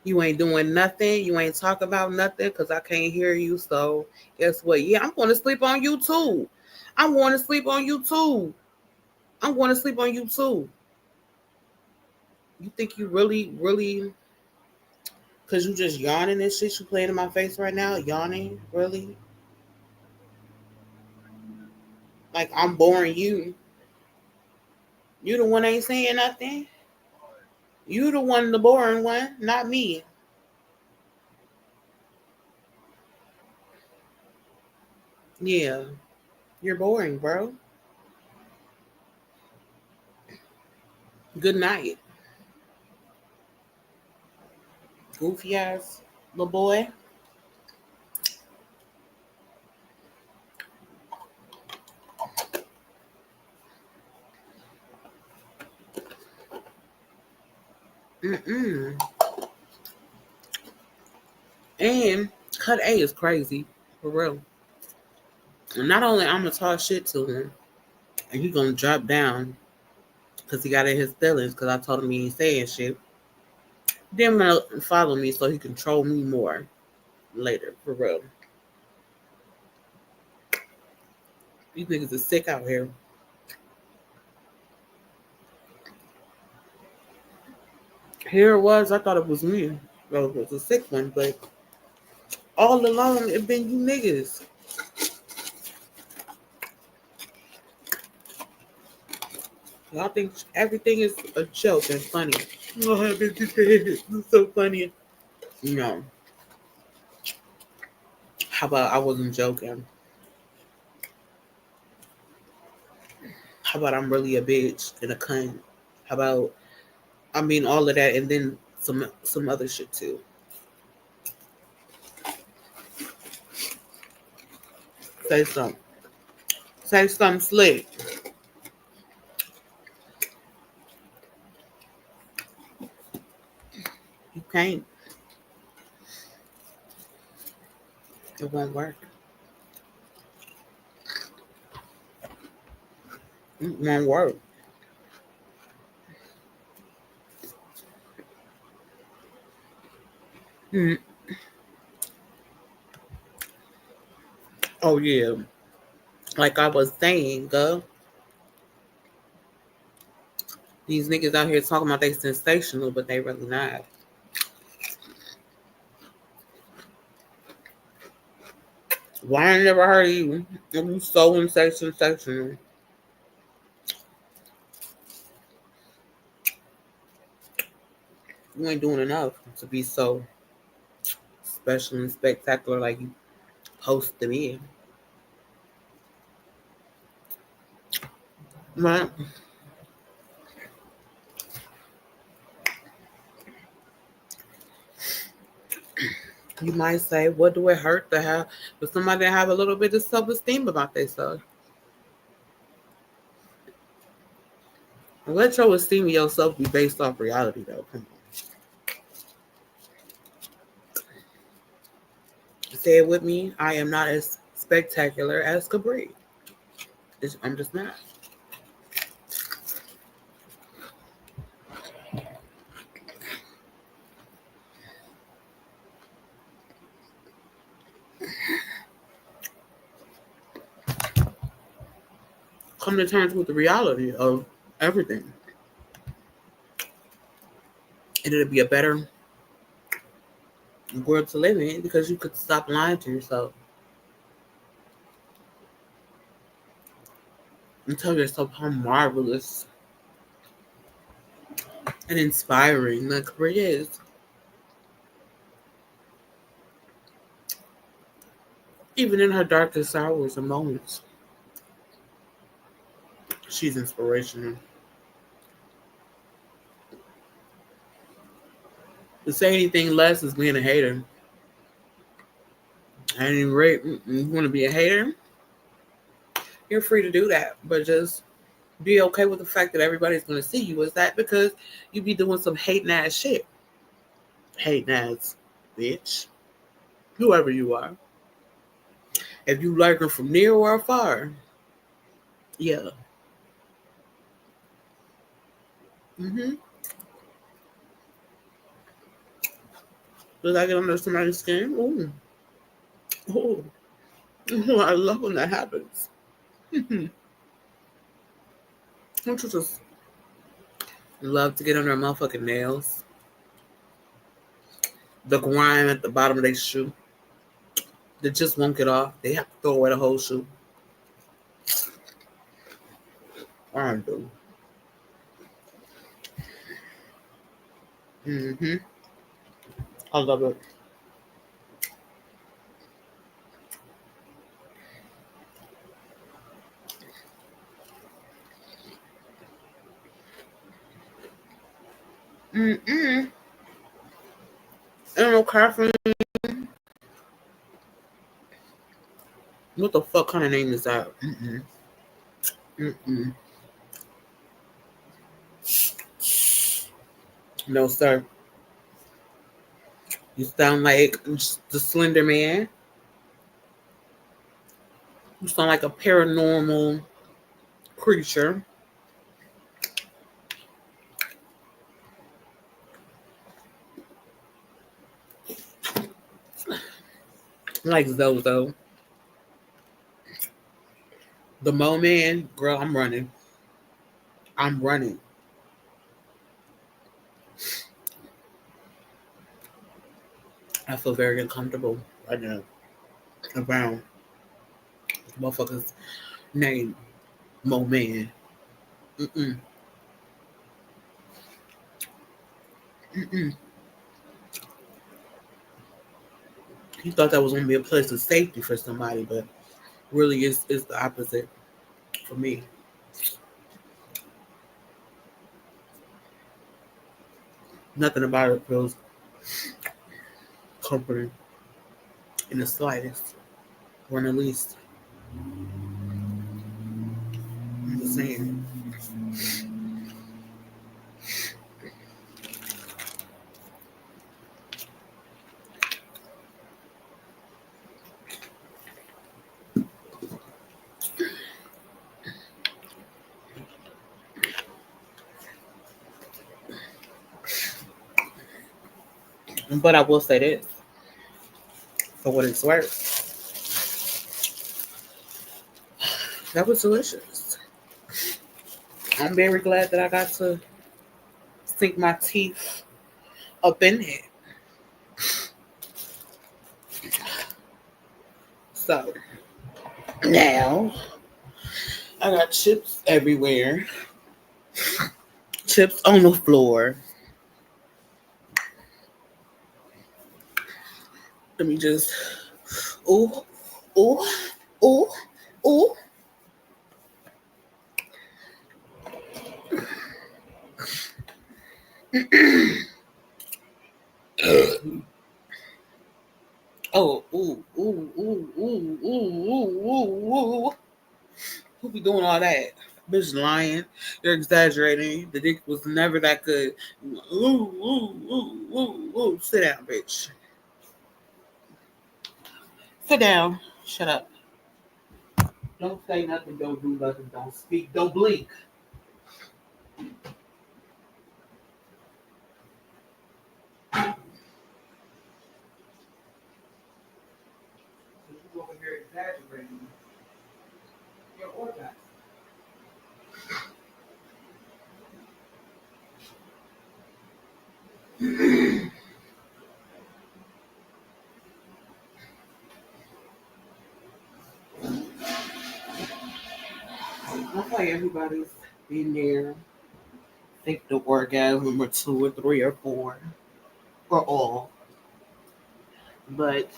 You ain't doing nothing. You ain't talking about nothing because I can't hear you. So guess what? Yeah, I'm going to sleep on you too. I'm going to sleep on you too. I'm going to sleep on you too. You think you really, because you just yawning and shit, you playing in my face right now? Yawning? Really? Like I'm boring you. You the one ain't saying nothing. You the one, the boring one, not me. Yeah, you're boring, bro. Good night, goofy ass little boy. Mm-mm. And Cut A is crazy, for real. And not only I'm gonna talk shit to him, and he gonna drop down because he got in his feelings because I told him he ain't saying shit. Then gonna follow me so he can troll me more later, for real. These niggas are sick out here. Here it was, I thought it was me. Well, it was a sick one, but all along it been you niggas. Y'all think everything is a joke and funny. Oh, it's so funny. No. How about I wasn't joking? How about I'm really a bitch and a cunt? How about I mean all of that and then some other shit too. Say something. Say something slick. You can't. It won't work. It won't work. Mm. Oh yeah. Like I was saying, these niggas out here talking about they sensational, but they really not. Why I never heard of you? You so sensational. You ain't doing enough to be so special and spectacular like you supposed to be. Right? You might say, what do it hurt to have for somebody to have a little bit of self-esteem about themselves? Let your esteem of yourself be based off reality, though. Come on. Say it with me. I am not as spectacular as Cabri. I'm just not. Come to terms with the reality of everything. And it'll be a better world to live in because you could stop lying to yourself and tell yourself how marvelous and inspiring the career is. Even in her darkest hours and moments, she's inspirational. To say anything less is being a hater. At any rate, you want to be a hater, you're free to do that. But just be okay with the fact that everybody's going to see you as that because you be doing some hating ass shit. Hating ass bitch. Whoever you are. If you like her from near or far, yeah. Mm-hmm. Does I get under somebody's skin? Ooh. Ooh. Ooh. I love when that happens. Don't you just love to get under a motherfucking nails? The grime at the bottom of their shoe. They just won't get off. They have to throw away the whole shoe. I do. Mm-hmm. I love it. Mm-mm. Ain't no caffeine. What the fuck kind of name is that? Mm-mm. Mm-mm. No, sir. You sound like the Slender Man. You sound like a paranormal creature. Like Zozo. The Mo Man. Girl, I'm running. I'm running. I feel very uncomfortable right now around motherfuckers named Mo Man. Mm-mm. Mm-mm. He thought that was going to be a place of safety for somebody, but really it's the opposite for me. Nothing about it feels comforting in the slightest, or in the least. I'm just saying. But I will say this, for what it's worth, that was delicious. I'm very glad that I got to sink my teeth up in it. So now I got chips everywhere, chips on the floor. Let me just, ooh, ooh, ooh, ooh. Oh, ooh, ooh, ooh, ooh, ooh, ooh, ooh, ooh. Who be doing all that? Bitch lying. You're exaggerating. The dick was never that good. Ooh, ooh, ooh, ooh, ooh. Sit down, bitch. Sit down. Shut up. Don't say nothing. Don't do nothing. Don't speak. Don't blink. You over here exaggerating your orgasm. I feel like everybody's been there. Think the orgasm or 2 or 3 or 4 or all. But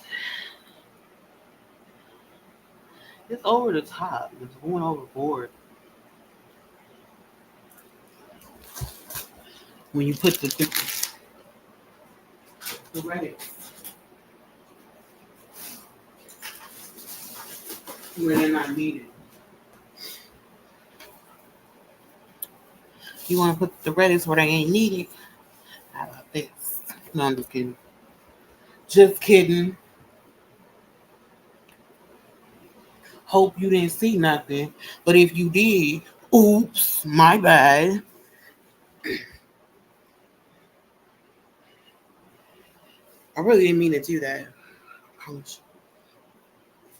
it's over the top. It's going overboard. When you put the Reddit where they're not needed. You want to put the Reddits where they ain't needed. How about this? No, I'm just kidding. Just kidding. Hope you didn't see nothing. But if you did, oops, my bad. I really didn't mean to do that.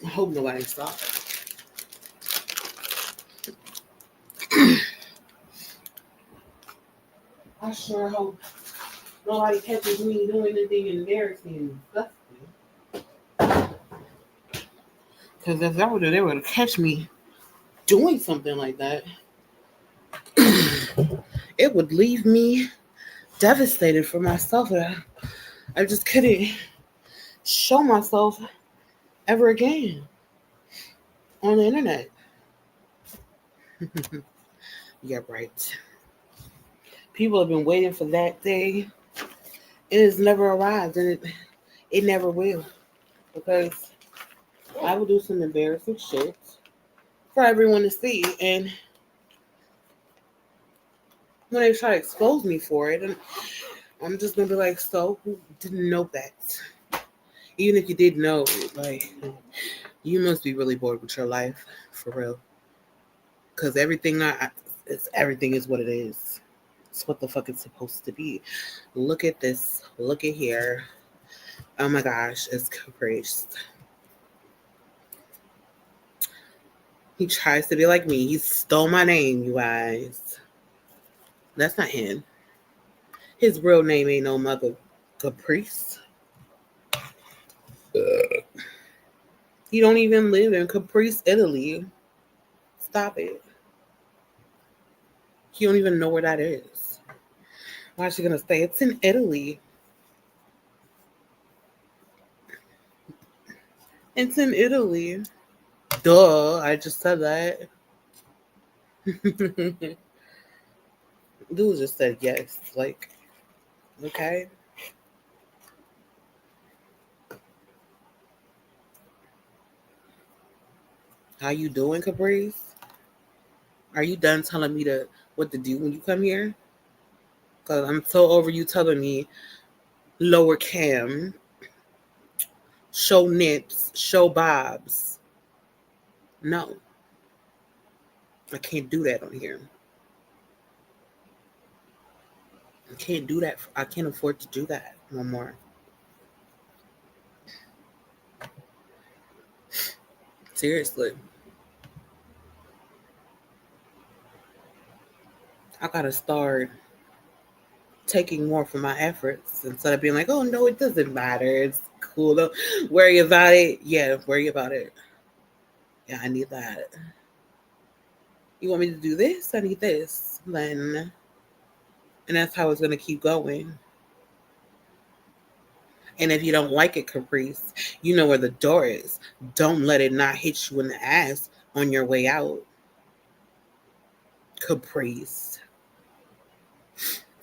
I hope nobody saw it. I sure hope nobody catches me doing anything embarrassing and disgusting. Because if that they were to catch me doing something like that, it would leave me devastated for myself. I just couldn't show myself ever again on the internet. Yeah, right. People have been waiting for that day. It has never arrived, and it never will. Because I will do some embarrassing shit for everyone to see, and when they try to expose me for it, and I'm just gonna be like, so who didn't know that? Even if you did know, like, you must be really bored with your life, for real. Because everything is what it is. It's what the fuck it's supposed to be. Look at this. Look at here. Oh my gosh, it's Caprice. He tries to be like me. He stole my name, you guys. That's not him. His real name ain't no mother Caprice. He don't even live in Caprice, Italy. Stop it. He don't even know where that is. Why is she gonna say it's in Italy? It's in Italy. Duh, I just said that. Dude just said yes. Like, okay. How you doing, Caprice? Are you done telling me what to do when you come here? Cause I'm so over you telling me lower cam, show nips, show bobs. No, I can't do that on here. I can't do that. I can't afford to do that no more. Seriously. I gotta start taking more for my efforts instead of being like, oh no, it doesn't matter. It's cool. Don't worry about it. Yeah, worry about it. Yeah, I need that. You want me to do this? I need this. Then and that's how it's gonna keep going. And if you don't like it, Caprice, you know where the door is. Don't let it not hit you in the ass on your way out. Caprice.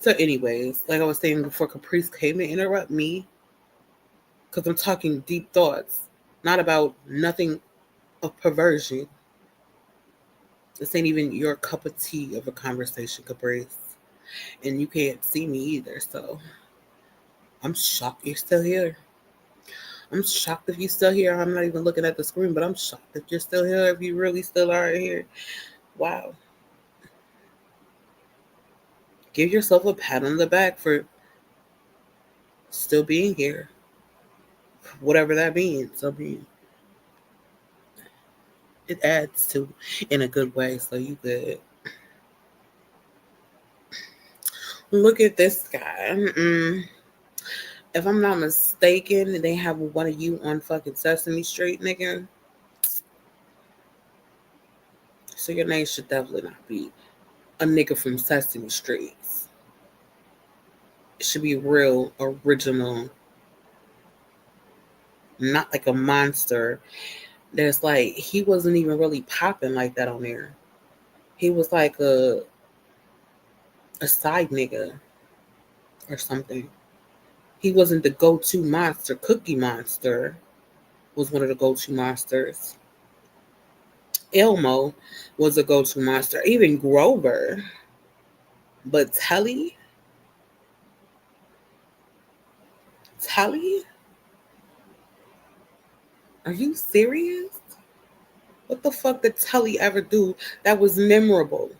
So, anyways, like I was saying before, Caprice came to interrupt me because I'm talking deep thoughts, not about nothing of perversion. This ain't even your cup of tea of a conversation, Caprice. And you can't see me either, so I'm shocked you're still here. I'm shocked if you're still here. I'm not even looking at the screen, but I'm shocked if you're still here, if you really still are here. Wow. Give yourself a pat on the back for still being here. Whatever that means. I mean, it adds to in a good way, so you good. Look at this guy. If I'm not mistaken, they have one of you on fucking Sesame Street, nigga. So your name should definitely not be a nigga from Sesame Streets. It should be real, original, not like a monster. There's like, he wasn't even really popping like that on there. He was like a side nigga or something. He wasn't the go-to monster. Cookie Monster was one of the go-to monsters. Elmo was a go-to monster. Even Grover. But Telly? Telly? Are you serious? What the fuck did Telly ever do that was memorable?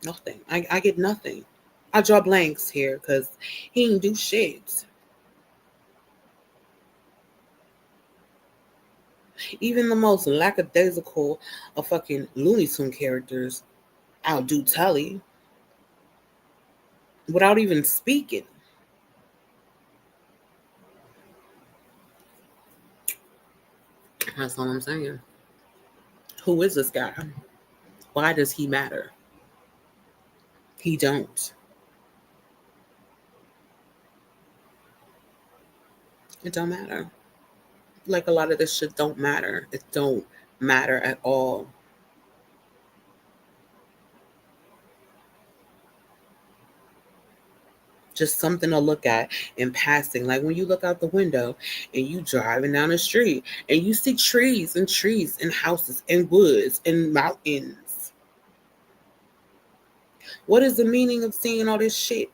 Nothing. I get nothing. I draw blanks here because he didn't do shit. Even the most lackadaisical of fucking Looney Tune characters outdo Telly without even speaking. That's all I'm saying. Who is this guy? Why does he matter? He don't. It don't matter. Like a lot of this shit don't matter. It don't matter at all. Just something to look at in passing. Like when you look out the window and you driving down the street and you see trees and houses and woods and mountains. What is the meaning of seeing all this shit?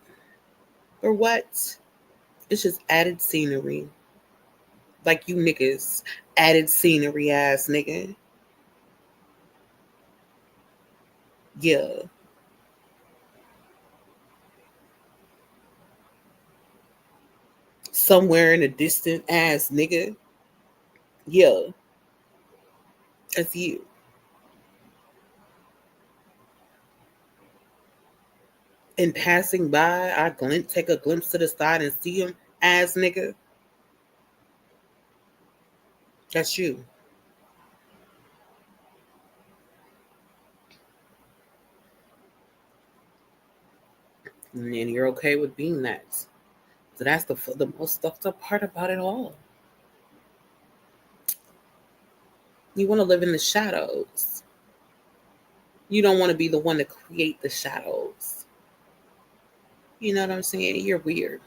Or what? It's just added scenery. Like you niggas, added scenery ass nigga. Yeah. Somewhere in a distant ass nigga. Yeah. That's you. In passing by, take a glimpse to the side and see him ass nigga. That's you. And you're okay with being that. So that's the most fucked up part about it all. You want to live in the shadows. You don't want to be the one to create the shadows. You know what I'm saying? You're weird.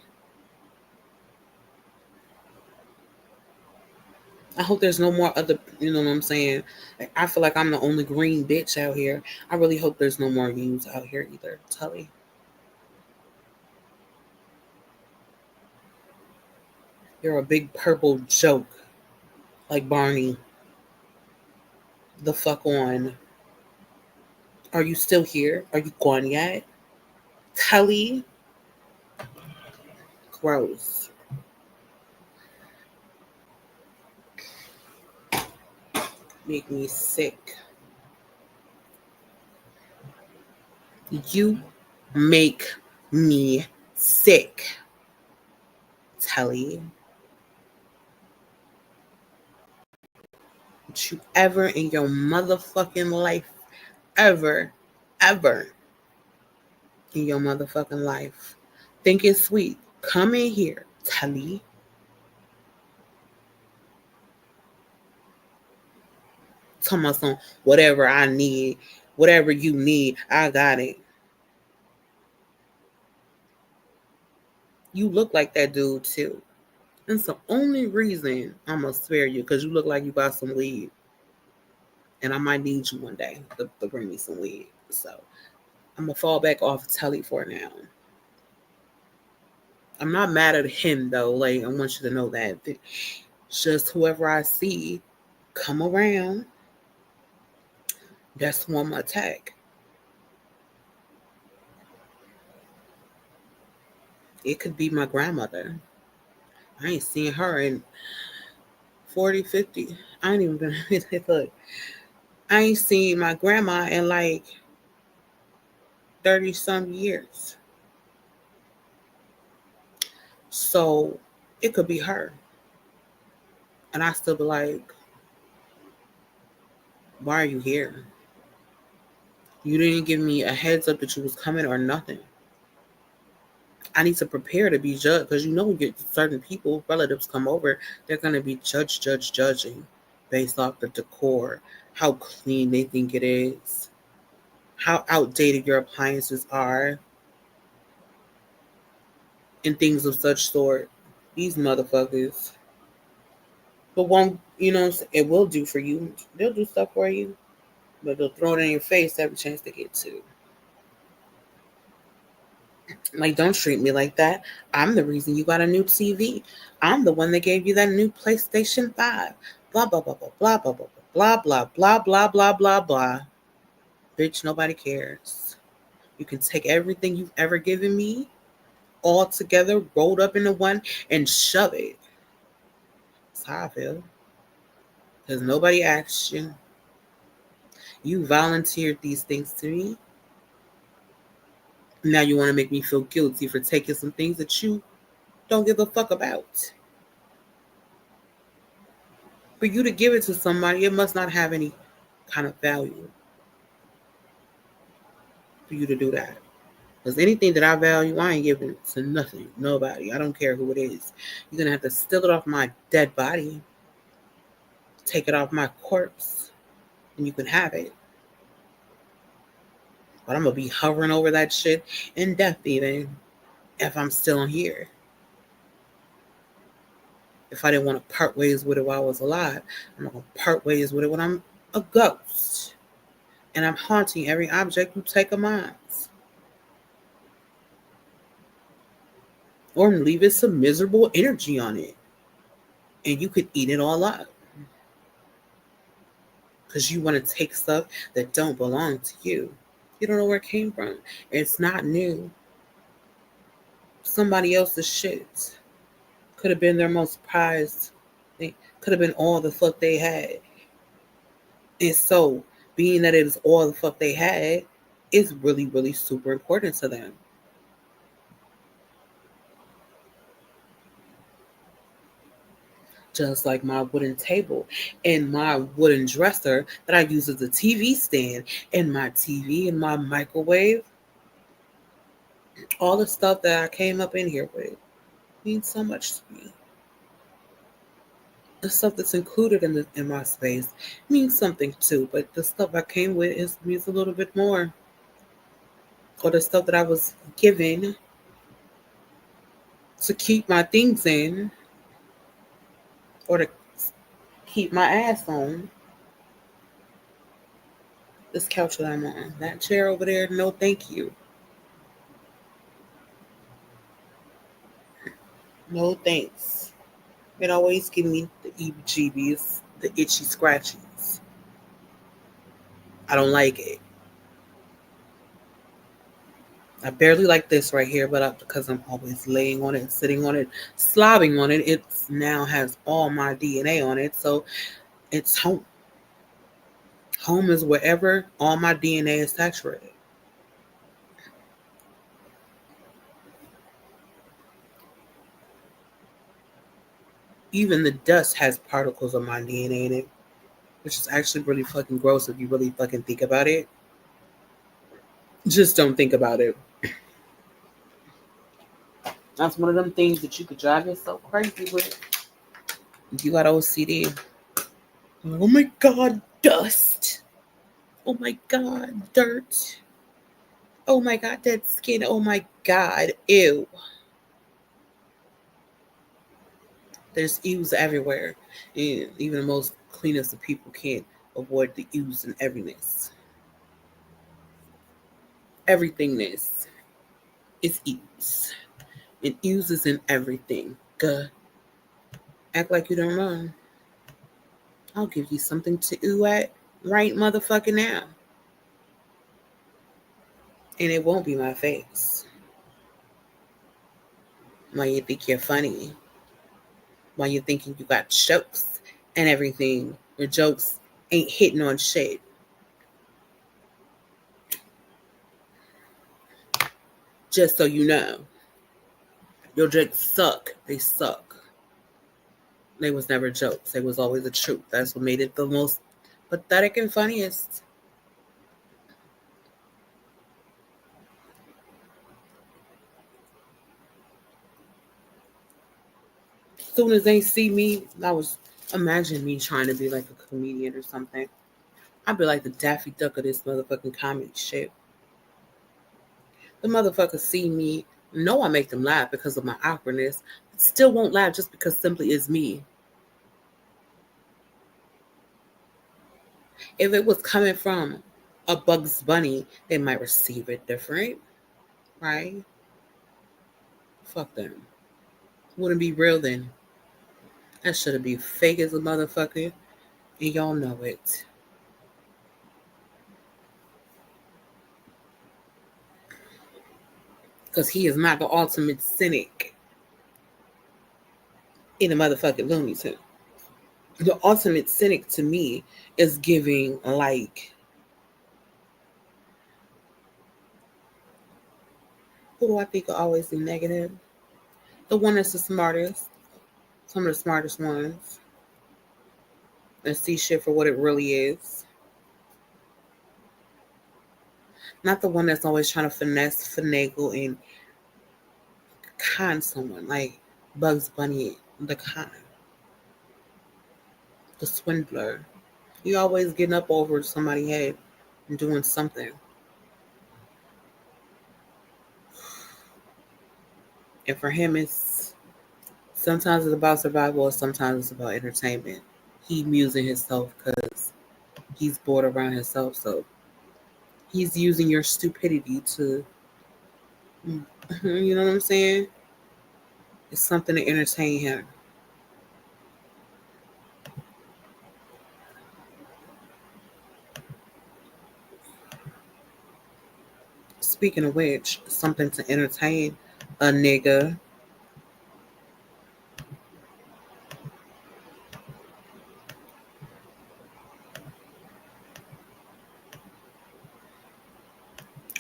I hope there's no more other, you know what I'm saying? Like, I feel like I'm the only green bitch out here. I really hope there's no more views out here either. Tully. You're a big purple joke. Like Barney. The fuck on. Are you still here? Are you gone yet? Tully. Gross. Make me sick. You make me sick. Telly. Don't you ever in your motherfucking life, ever, ever in your motherfucking life think it's sweet. Come in here, Telly. Tell me some whatever I need, whatever you need, I got it. You look like that dude too. That's the only reason I'm gonna spare you because you look like you got some weed. And I might need you one day to bring me some weed. So I'm gonna fall back off Telly for now. I'm not mad at him though. Like I want you to know that. It's just whoever I see come around, that's who I'm gonna attack. It could be my grandmother. I ain't seen her in 40, 50. I ain't even gonna look. I ain't seen my grandma in like 30 some years. So it could be her. And I still be like, why are you here? You didn't give me a heads up that you was coming or nothing. I need to prepare to be judged because you get certain people, relatives come over, they're going to be judging based off the decor, how clean they think it is, how outdated your appliances are, and things of such sort. These motherfuckers. But won't, it will do for you. They'll do stuff for you, but they'll throw it in your face every chance they get to. Like, don't treat me like that. I'm the reason you got a new TV. I'm the one that gave you that new PlayStation 5. Blah, blah, blah, blah, blah, blah, blah, blah, blah, blah, blah, blah, blah, blah. Bitch, nobody cares. You can take everything you've ever given me all together, rolled up into one, and shove it. That's how I feel. Because nobody asked you. You volunteered these things to me. Now you want to make me feel guilty for taking some things that you don't give a fuck about. For you to give it to somebody, it must not have any kind of value for you to do that. Because anything that I value, I ain't giving it to nothing, nobody. I don't care who it is. You're going to have to steal it off my dead body, take it off my corpse, and you can have it. But I'm going to be hovering over that shit in death even if I'm still here. If I didn't want to part ways with it while I was alive, I'm not going to part ways with it when I'm a ghost. And I'm haunting every object you take of mine. Or leave it some miserable energy on it. And you could eat it all up. Because you want to take stuff that don't belong to you. You don't know where it came from. It's not new. Somebody else's shit. Could have been their most prized thing. Could have been all the fuck they had. And so, being that it is all the fuck they had, is really, really super important to them. Just like my wooden table and my wooden dresser that I use as a TV stand, and my TV and my microwave. All the stuff that I came up in here with means so much to me. The stuff that's included in my space means something too, but the stuff I came with means a little bit more. Or the stuff that I was given to keep my things in, or to keep my ass on. This couch that I'm on, that chair over there, no thank you. No thanks. It always give me the EBGBs, the itchy scratchies. I don't like it. I barely like this right here, but because I'm always laying on it, sitting on it, slobbing on it, it now has all my DNA on it. So it's home. Home is wherever all my DNA is saturated. Even the dust has particles of my DNA in it, which is actually really fucking gross if you really fucking think about it. Just don't think about it. That's one of them things that you could drive yourself crazy with. If you got OCD. Oh my God, dust. Oh my God, dirt. Oh my God, dead skin. Oh my God, ew. There's ooze everywhere. And even the most cleanest of people can't avoid the ooze and everyness. Everythingness is ooze. And ooze is in everything. Gah. Act like you don't know. I'll give you something to ooh at right motherfucking now. And it won't be my face. Why you think you're funny? Why you thinking you got jokes and everything? Your jokes ain't hitting on shit. Just so you know. Your jokes suck. They suck. They was never jokes. They was always the truth. That's what made it the most pathetic and funniest. Soon as they see me, imagine me trying to be like a comedian or something. I'd be like the Daffy Duck of this motherfucking comedy shit. The motherfuckers see me, know I make them laugh because of my awkwardness, but still won't laugh just because simply it's me. If it was coming from a Bugs Bunny, they might receive it different, right? Fuck them. Wouldn't be real then. That should be fake as a motherfucker, and y'all know it. Because he is not the ultimate cynic in a motherfucking Looney Tune. The ultimate cynic to me is giving like, who do I think will always be negative? The one that's the smartest, some of the smartest ones, and see shit for what it really is. Not the one that's always trying to finesse, finagle, and con someone like Bugs Bunny, the con, the swindler. He always getting up over somebody's head and doing something. And for him, it's sometimes it's about survival, or sometimes it's about entertainment. He musing himself because he's bored around himself, so he's using your stupidity to, you know what I'm saying? It's something to entertain him. Speaking of which, something to entertain a nigga.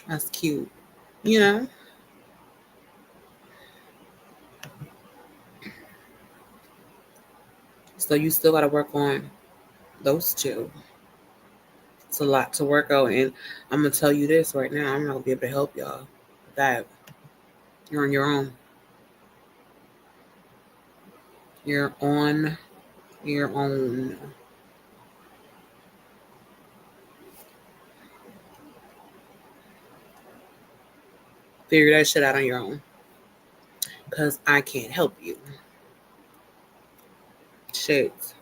That's cute. You know? So you still gotta work on those two. It's a lot to work out, and I'm gonna tell you this right now. I'm not gonna be able to help y'all with that. You're on your own. You're on your own. Figure that shit out on your own. Cause I can't help you. Shit.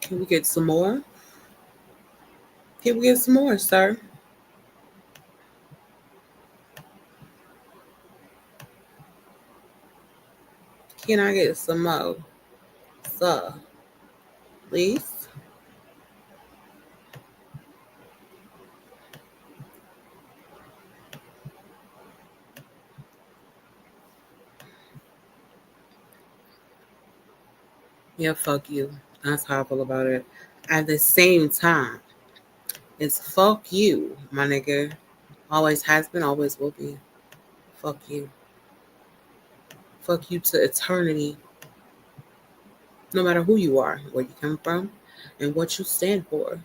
Can we get some more? Can we get some more, sir? Can I get some more? Sir, please? Yeah, fuck you. That's how I feel about it. At the same time, it's fuck you, my nigga. Always has been, always will be. Fuck you. Fuck you to eternity. No matter who you are, where you come from, and what you stand for.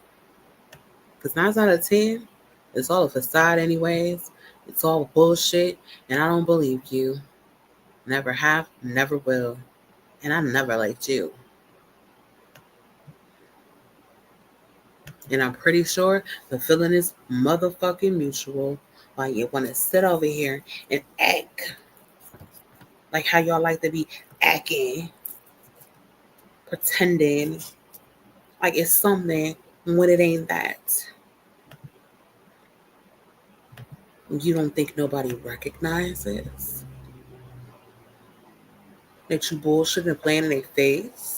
Because 9 out of 10, it's all a facade, anyways. It's all bullshit, and I don't believe you. Never have, never will. And I never liked you. And I'm pretty sure the feeling is motherfucking mutual. Why you want to sit over here and act like how y'all like to be acting, pretending like it's something when it ain't that. You don't think nobody recognizes that you bullshit and playing in their face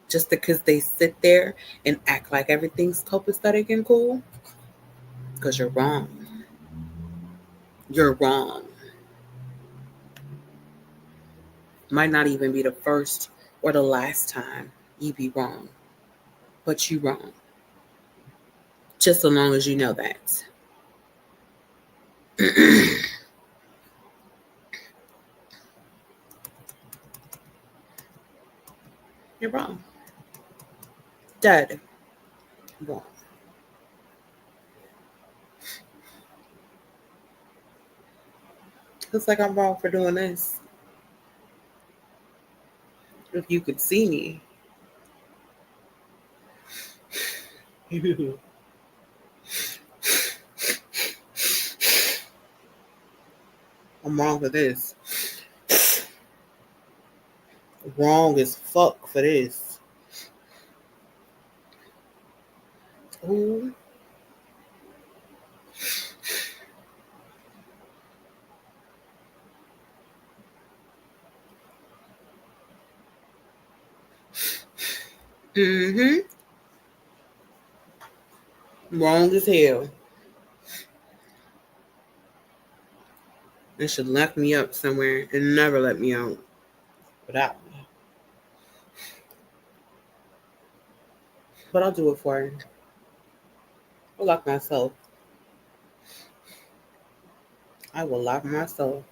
just because they sit there and act like everything's copacetic and cool? Because you're wrong. You're wrong. Might not even be the first or the last time you be wrong, but you wrong. Just so long as you know that. You're wrong. Dead wrong. Looks like I'm wrong for doing this. If you could see me. I'm wrong for this. Wrong as fuck for this. Ooh. Mm-hmm. Wrong as hell. They should lock me up somewhere and never let me out without me. But I'll do it for you. I'll lock myself. I will lock myself.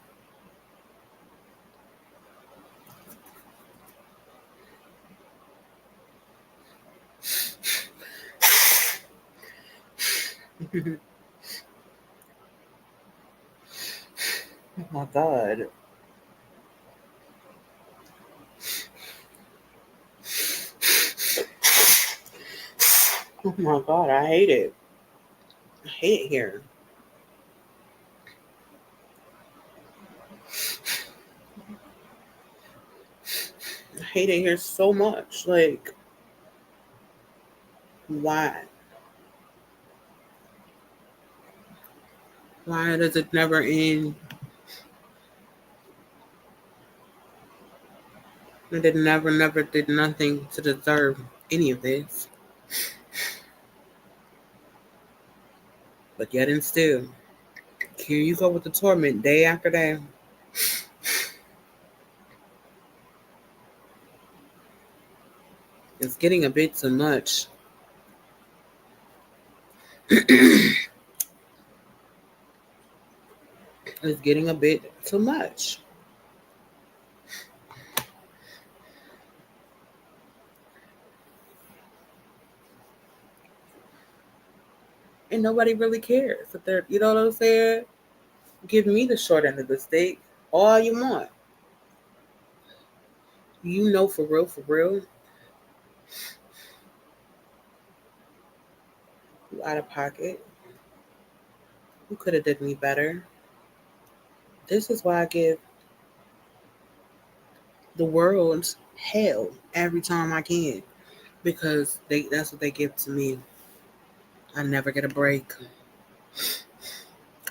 Oh my god. Oh my god, I hate it. I hate it here. I hate it here so much. Like, why? Why does it never end? I did never did nothing to deserve any of this. But yet and still, here you go with the torment day after day. It's getting a bit too much. It's getting a bit too much. And nobody really cares. If they're, you know what I'm saying? Give me the short end of the stick all you want. You know, for real, you out of pocket. You could have did me better. This is why I give the world hell every time I can. Because that's what they give to me. I never get a break.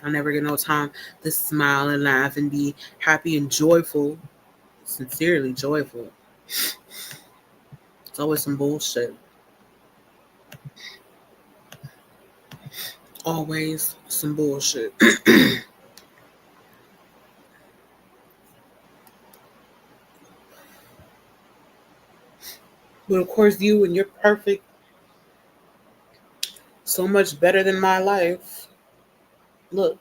I never get no time to smile and laugh and be happy and joyful. Sincerely joyful. It's always some bullshit. Always some bullshit. But of course, you and you're perfect, so much better than my life. Look,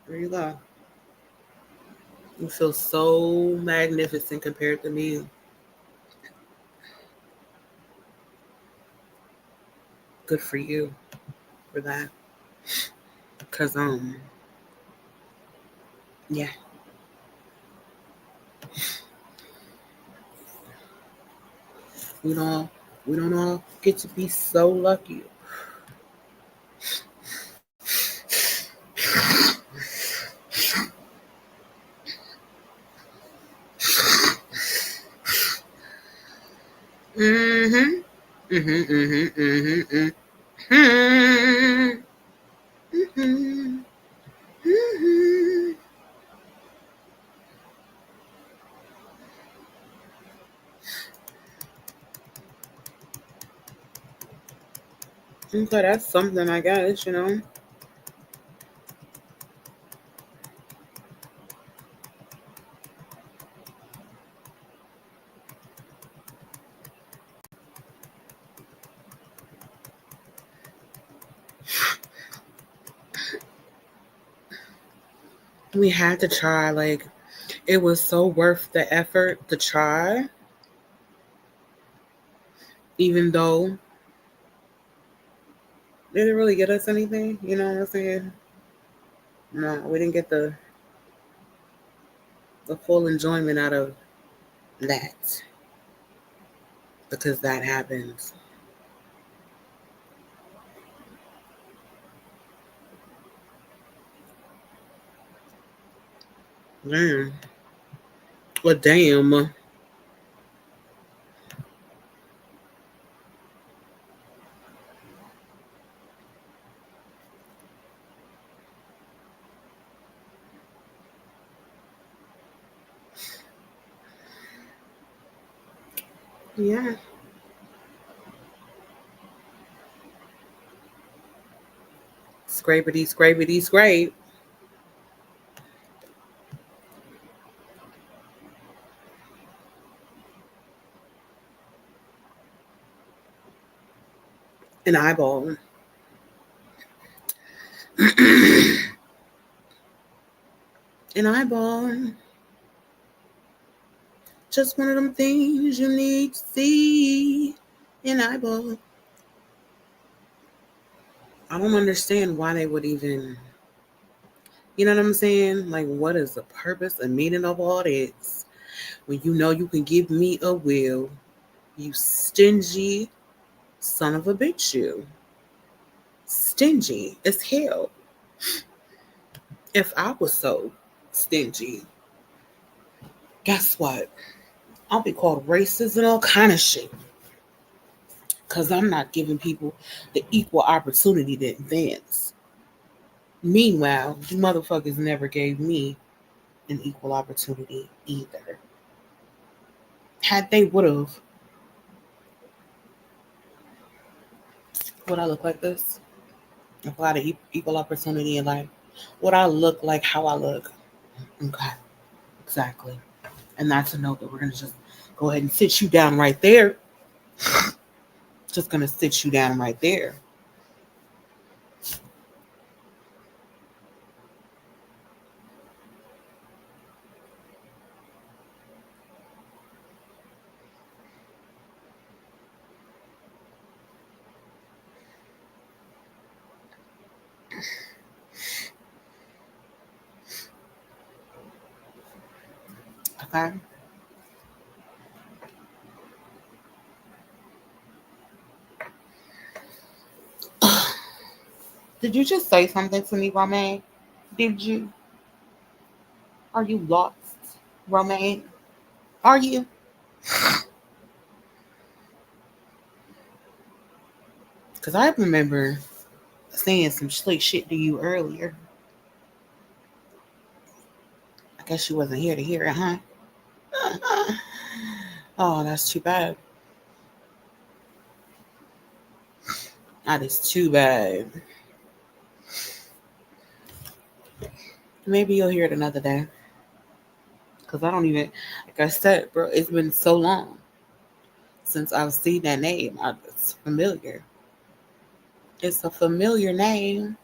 there you go. You feel so magnificent compared to me. Good for you for that. Cause yeah, we don't we don't all get to be so lucky. Mm-hmm. Mm-hmm. Mm-hmm. Mm-hmm. Mm-hmm. Mm-hmm. Mm-hmm. Okay, that's something I guess. We had to try, like it was so worth the effort to try, even though they didn't really get us anything, you know what I'm saying? No, we didn't get the the full enjoyment out of that, because that happens. Damn. Well, damn. Yeah. Scrapity, scrapity, scrape. An eyeball. An eyeball. Just one of them things you need to see. An eyeball. I don't understand why they would even, you know what I'm saying? Like, what is the purpose and meaning of all this? When you know you can give me a will, you stingy son of a bitch, you. Stingy as hell. If I was so stingy, guess what? I'll be called racist and all kind of shit. Because I'm not giving people the equal opportunity to advance. Meanwhile, you motherfuckers never gave me an equal opportunity either. Had they would I look like this? If I had an equal opportunity in life, would I look like how I look? Okay, exactly. And that's a note that we're going to just go ahead and sit you down right there. Just going to sit you down right there. Okay? Did you just say something to me, Romaine? Did you? Are you lost, Romaine? Are you? Because I remember saying some slick shit to you earlier. I guess you wasn't here to hear it, huh? Oh, that's too bad. That is too bad. Maybe you'll hear it another day. Because I don't even, like I said, bro, it's been so long since I've seen that name. It's familiar. It's a familiar name.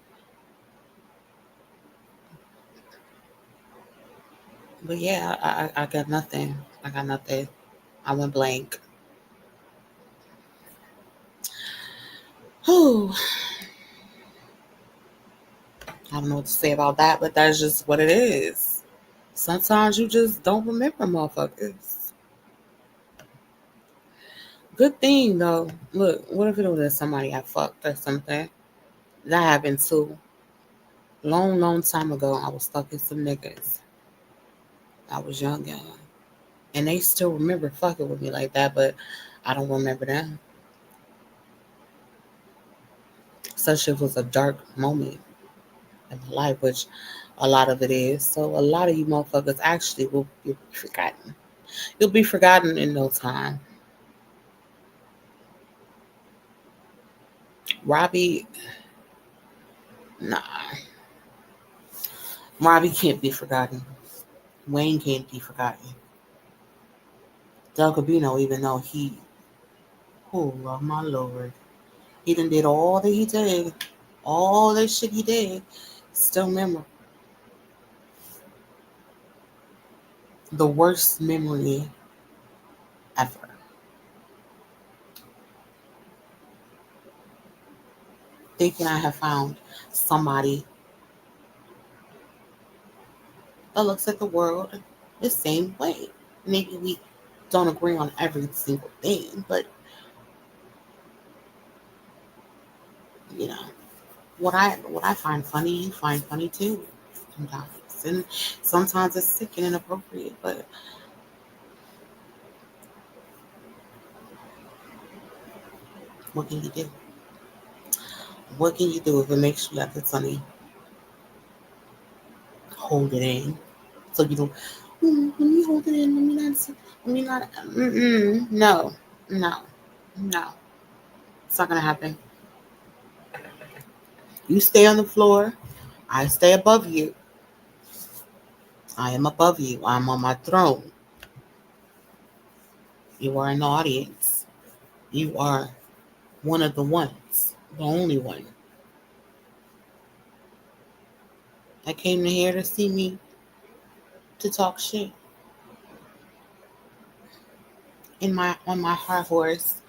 But yeah, I got nothing. I got nothing. I went blank. Whew. I don't know what to say about that, but that's just what it is. Sometimes you just don't remember motherfuckers. Good thing though. Look, what if it was somebody I fucked or something? That happened too. Long, long time ago, I was fucking some niggas. I was young, young. And they still remember fucking with me like that, but I don't remember them. Such it was a dark moment in my life, which a lot of it is. So a lot of you motherfuckers actually will be forgotten. You'll be forgotten in no time. Robbie, nah. Robbie can't be forgotten. Wayne can't be forgotten. Del Gabino, even though oh my lord, he done did all that he did, all that shit he did, still remember. The worst memory ever. Thinking I have found somebody that looks at the world the same way. Maybe we don't agree on every single thing, but you know, what I find funny, you find funny too sometimes. And sometimes it's sick and inappropriate, but what can you do? What can you do if it makes you like it's funny? Hold it in. So you don't, let me hold it in, let me not, no, no, no. It's not gonna happen. You stay on the floor, I stay above you. I am above you. I'm on my throne. You are an audience. You are one of the ones, the only one that came here to see me to talk shit in my on my high horse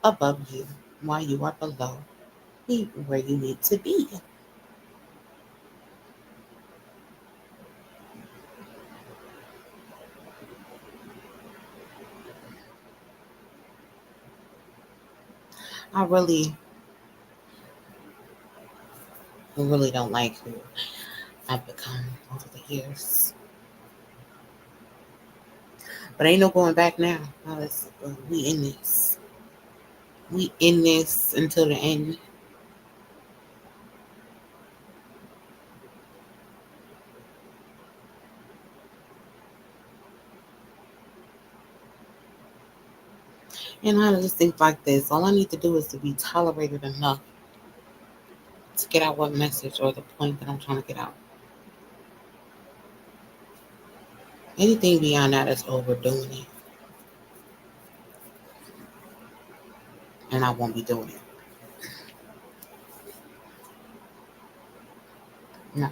above you while you are below me where you need to be. I really don't like who I've become over the years. But ain't no going back now. We in this. We in this until the end. And I just think like this. All I need to do is to be tolerated enough to get out what message or the point that I'm trying to get out. Anything beyond that is overdoing it. And I won't be doing it. No.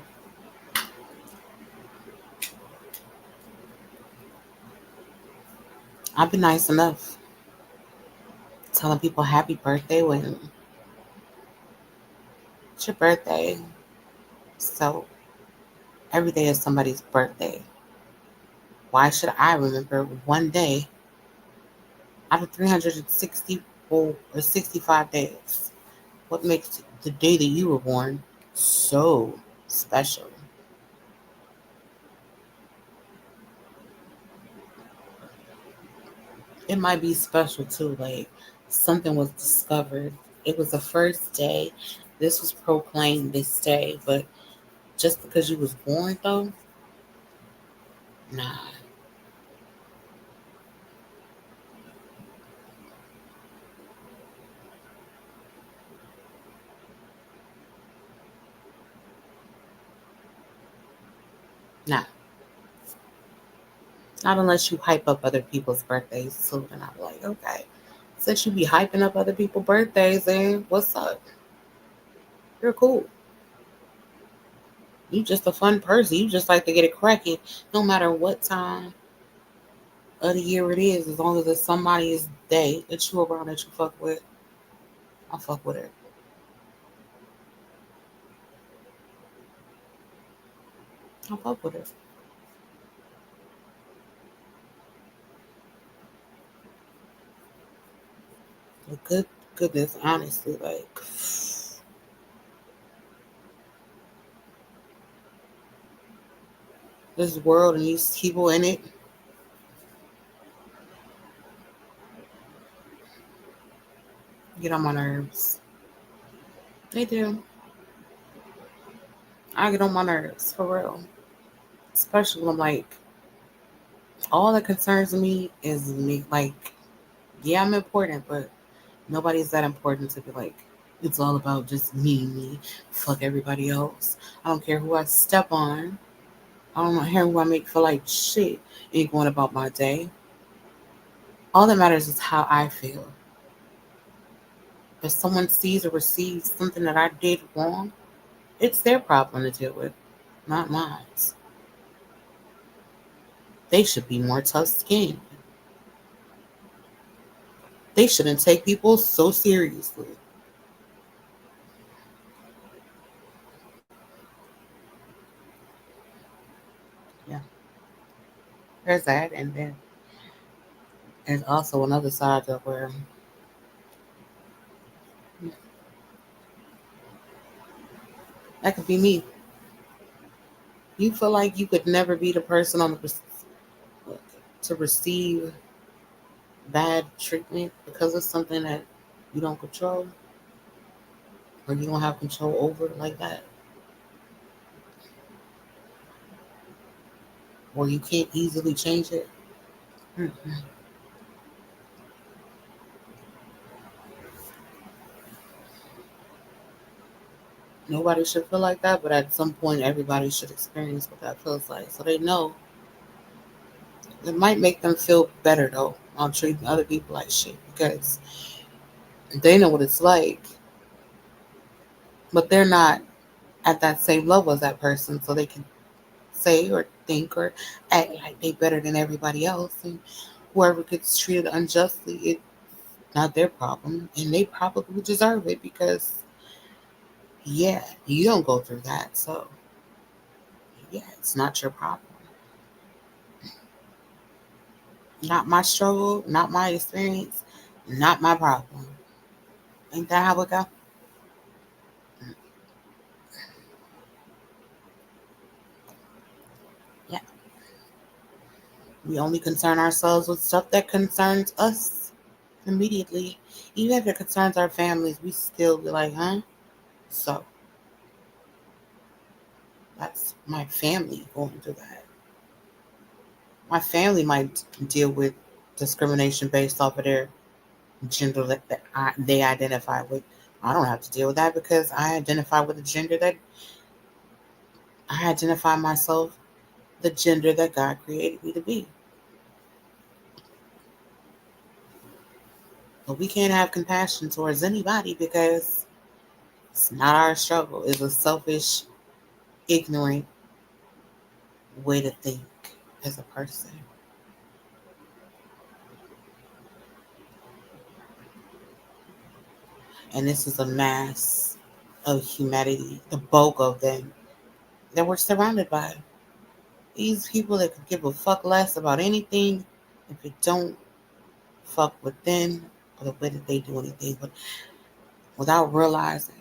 I've been nice enough telling people happy birthday when it's your birthday. So every day is somebody's birthday. Why should I remember one day out of 364 or 65 days? What makes the day that you were born so special? It might be special too. Like something was discovered. It was the first day. This was proclaimed this day, but just because you was born though, nah, nah. Not unless you hype up other people's birthdays too. Then I'm like, okay, since you be hyping up other people's birthdays, then what's up? You're cool. You just a fun person. You just like to get it cracking, no matter what time of the year it is. As long as it's somebody's day that you around that you fuck with, I fuck with it. I fuck with it. The goodness, honestly, like this world and these people in it, get on my nerves. They do. I get on my nerves for real. Especially when I'm like, all that concerns me is me. Like, yeah, I'm important, but nobody's that important to be like, it's all about just me. Fuck everybody else. I don't care who I step on. I don't care who I make feel like shit. Ain't going about my day. All that matters is how I feel. If someone sees or receives something that I did wrong, it's their problem to deal with, not mine. They should be more tough skinned. They shouldn't take people so seriously. Yeah. there's that, and then there's also another side of where that could be me. You feel like you could never be the person on the to receive bad treatment because of something that you don't control or you don't have control over like that, or you can't easily change it. Mm-mm. Nobody should feel like that, but at some point, everybody should experience what that feels like so they know. It might make them feel better though on treating other people like shit because they know what it's like, but they're not at that same level as that person, so they can say or think or act like they better than everybody else. And whoever gets treated unjustly, it's not their problem, and they probably deserve it because yeah, you don't go through that, so yeah, it's not your problem. Not my struggle, not my experience, not my problem. Ain't that how it go? Yeah. We only concern ourselves with stuff that concerns us immediately. Even if it concerns our families, we still be like, huh? So that's my family going through that. My family might deal with discrimination based off of their gender that they identify with. I don't have to deal with that because I identify with the gender that I identify myself, the gender that God created me to be. But we can't have compassion towards anybody because it's not our struggle. It's a selfish, ignorant way to think as a person. And this is a mass of humanity, the bulk of them that we're surrounded by. These people that could give a fuck less about anything if it don't fuck with them or the way that they do anything, but without realizing,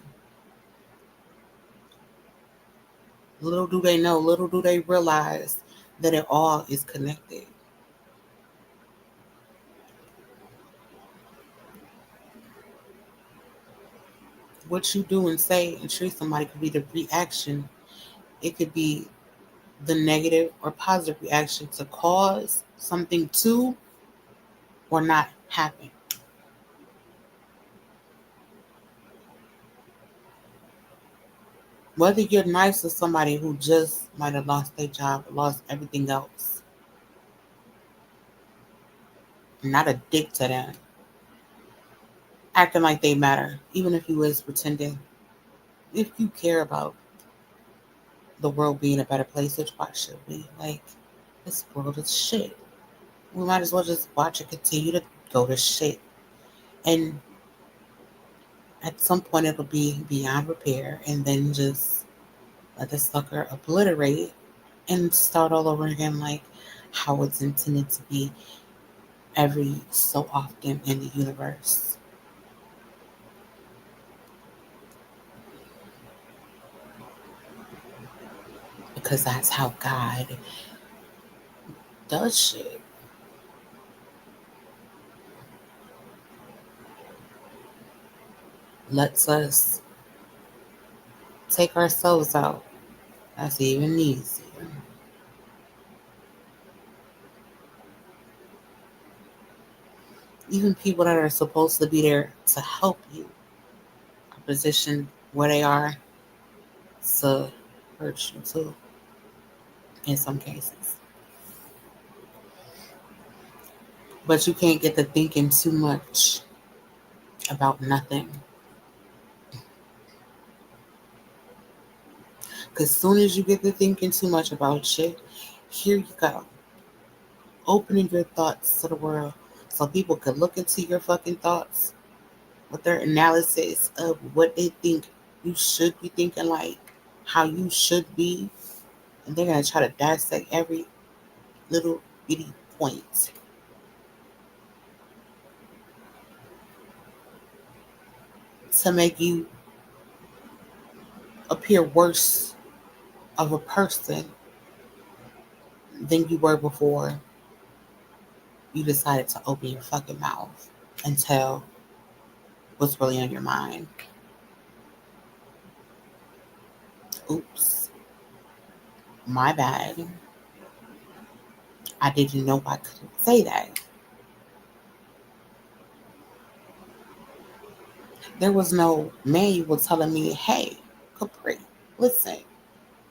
little do they know, little do they realize that it all is connected. What you do and say and treat somebody could be the reaction. It could be the negative or positive reaction to cause something to or not happen. Whether you're nice to somebody who just might have lost their job, lost everything else, not a dick to them, acting like they matter, even if you was pretending. If you care about the world being a better place, which why should we? Like, this world is shit. We might as well just watch it continue to go to shit. And at some point, it'll be beyond repair, and then just let the sucker obliterate and start all over again, like how it's intended to be every so often in the universe. Because that's how God does shit. Lets us take ourselves out. That's even easier. Even people that are supposed to be there to help you are positioned where they are to hurt you too, in some cases. But you can't get to thinking too much about nothing. Because as soon as you get to thinking too much about shit, here you go. Opening your thoughts to the world so people can look into your fucking thoughts with their analysis of what they think you should be thinking, like how you should be. And they're going to try to dissect every little bitty point to make you appear worse of a person than you were before you decided to open your fucking mouth and tell what's really on your mind. Oops, my bad. I didn't know I couldn't say that. There was no manual telling me, hey, Capri, listen,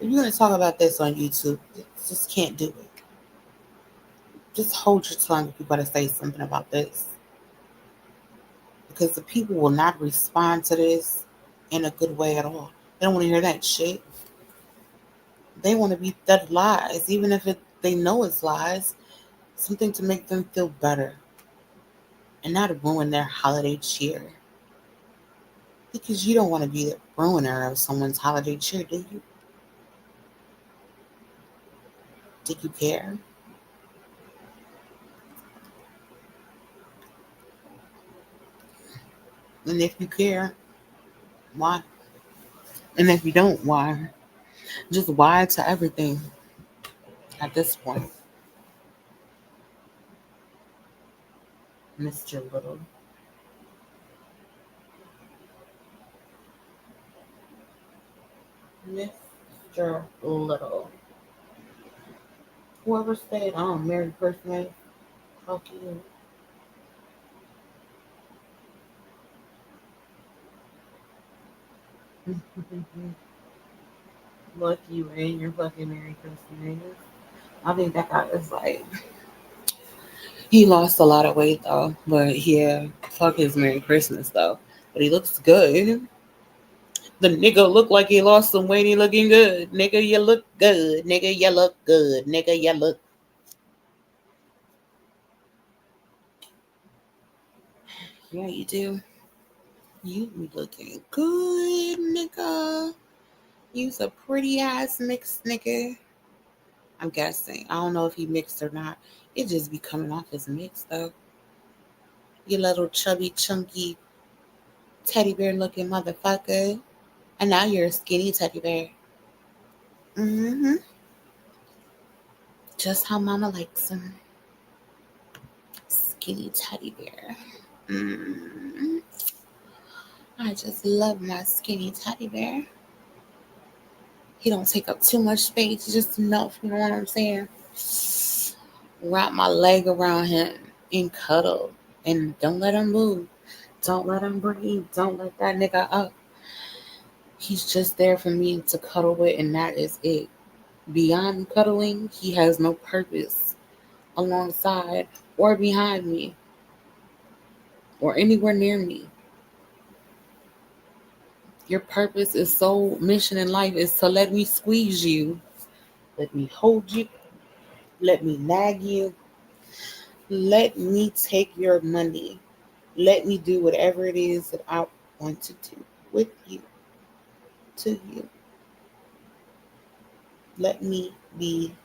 if you're going to talk about this on YouTube, just can't do it. Just hold your tongue if you got to say something about this. Because the people will not respond to this in a good way at all. They don't want to hear that shit. They want to be fed lies, even if they know it's lies, something to make them feel better and not ruin their holiday cheer. Because you don't want to be the ruiner of someone's holiday cheer, do you? Did you care? And if you care, why? And if you don't, why? Just why to everything at this point, Mr. Little. Mr. Little. Whoever stayed on Merry Christmas, fuck you. Look you and your fucking Merry Christmas. I think that guy is like, he lost a lot of weight though, but yeah, fuck his Merry Christmas though. But he looks good. The nigga look like he lost some weight. He looking good. Nigga, you look good. Nigga, you look good. Nigga, you look. Yeah, you do. You be looking good, nigga. You's a pretty ass mixed nigga. I'm guessing. I don't know if he mixed or not. It just be coming off as mixed though. You little chubby, chunky, teddy bear looking motherfucker. And now you're a skinny teddy bear. Mm-hmm. Just how mama likes him. Skinny teddy bear. Mm-hmm. I just love my skinny teddy bear. He don't take up too much space, just enough, you know what I'm saying? Wrap my leg around him and cuddle. And don't let him move. Don't let him breathe. Don't let that nigga up. He's just there for me to cuddle with, and that is it. Beyond cuddling, he has no purpose alongside or behind me or anywhere near me. Your purpose is sole mission in life is to let me squeeze you, let me hold you, let me nag you, let me take your money, let me do whatever it is that I want to do with you, to you. Let me be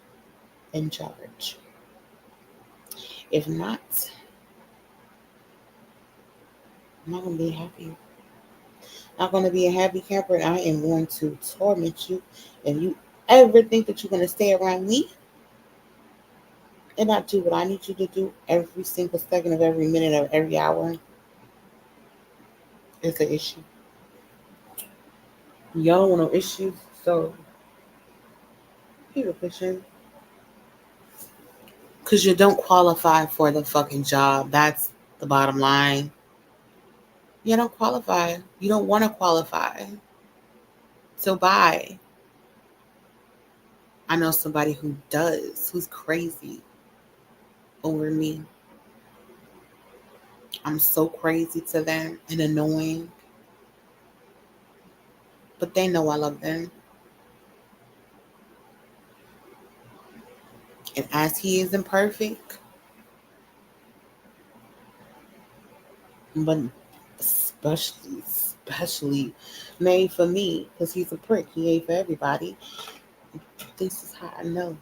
in charge. If not, I'm not going to be happy. I'm not going to be a happy camper. I am going to torment you. If you ever think that you're going to stay around me and not do what I need you to do every single second of every minute of every hour, it's an issue. Y'all don't want no issues, so keep it pushing. Because you don't qualify for the fucking job. That's the bottom line. You don't qualify. You don't want to qualify. So bye. I know somebody who does, who's crazy over me. I'm so crazy to them and annoying. But they know I love them. And as he is imperfect, but especially made for me, because he's a prick. He ain't for everybody. This is how I know.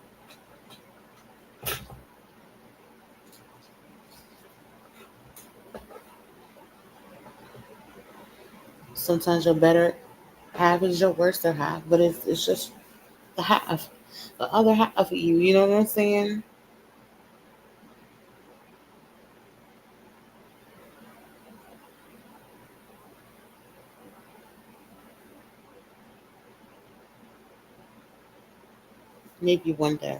Sometimes your better half is your worse half, but it's just the half, the other half of you. You know what I'm saying? Maybe one day.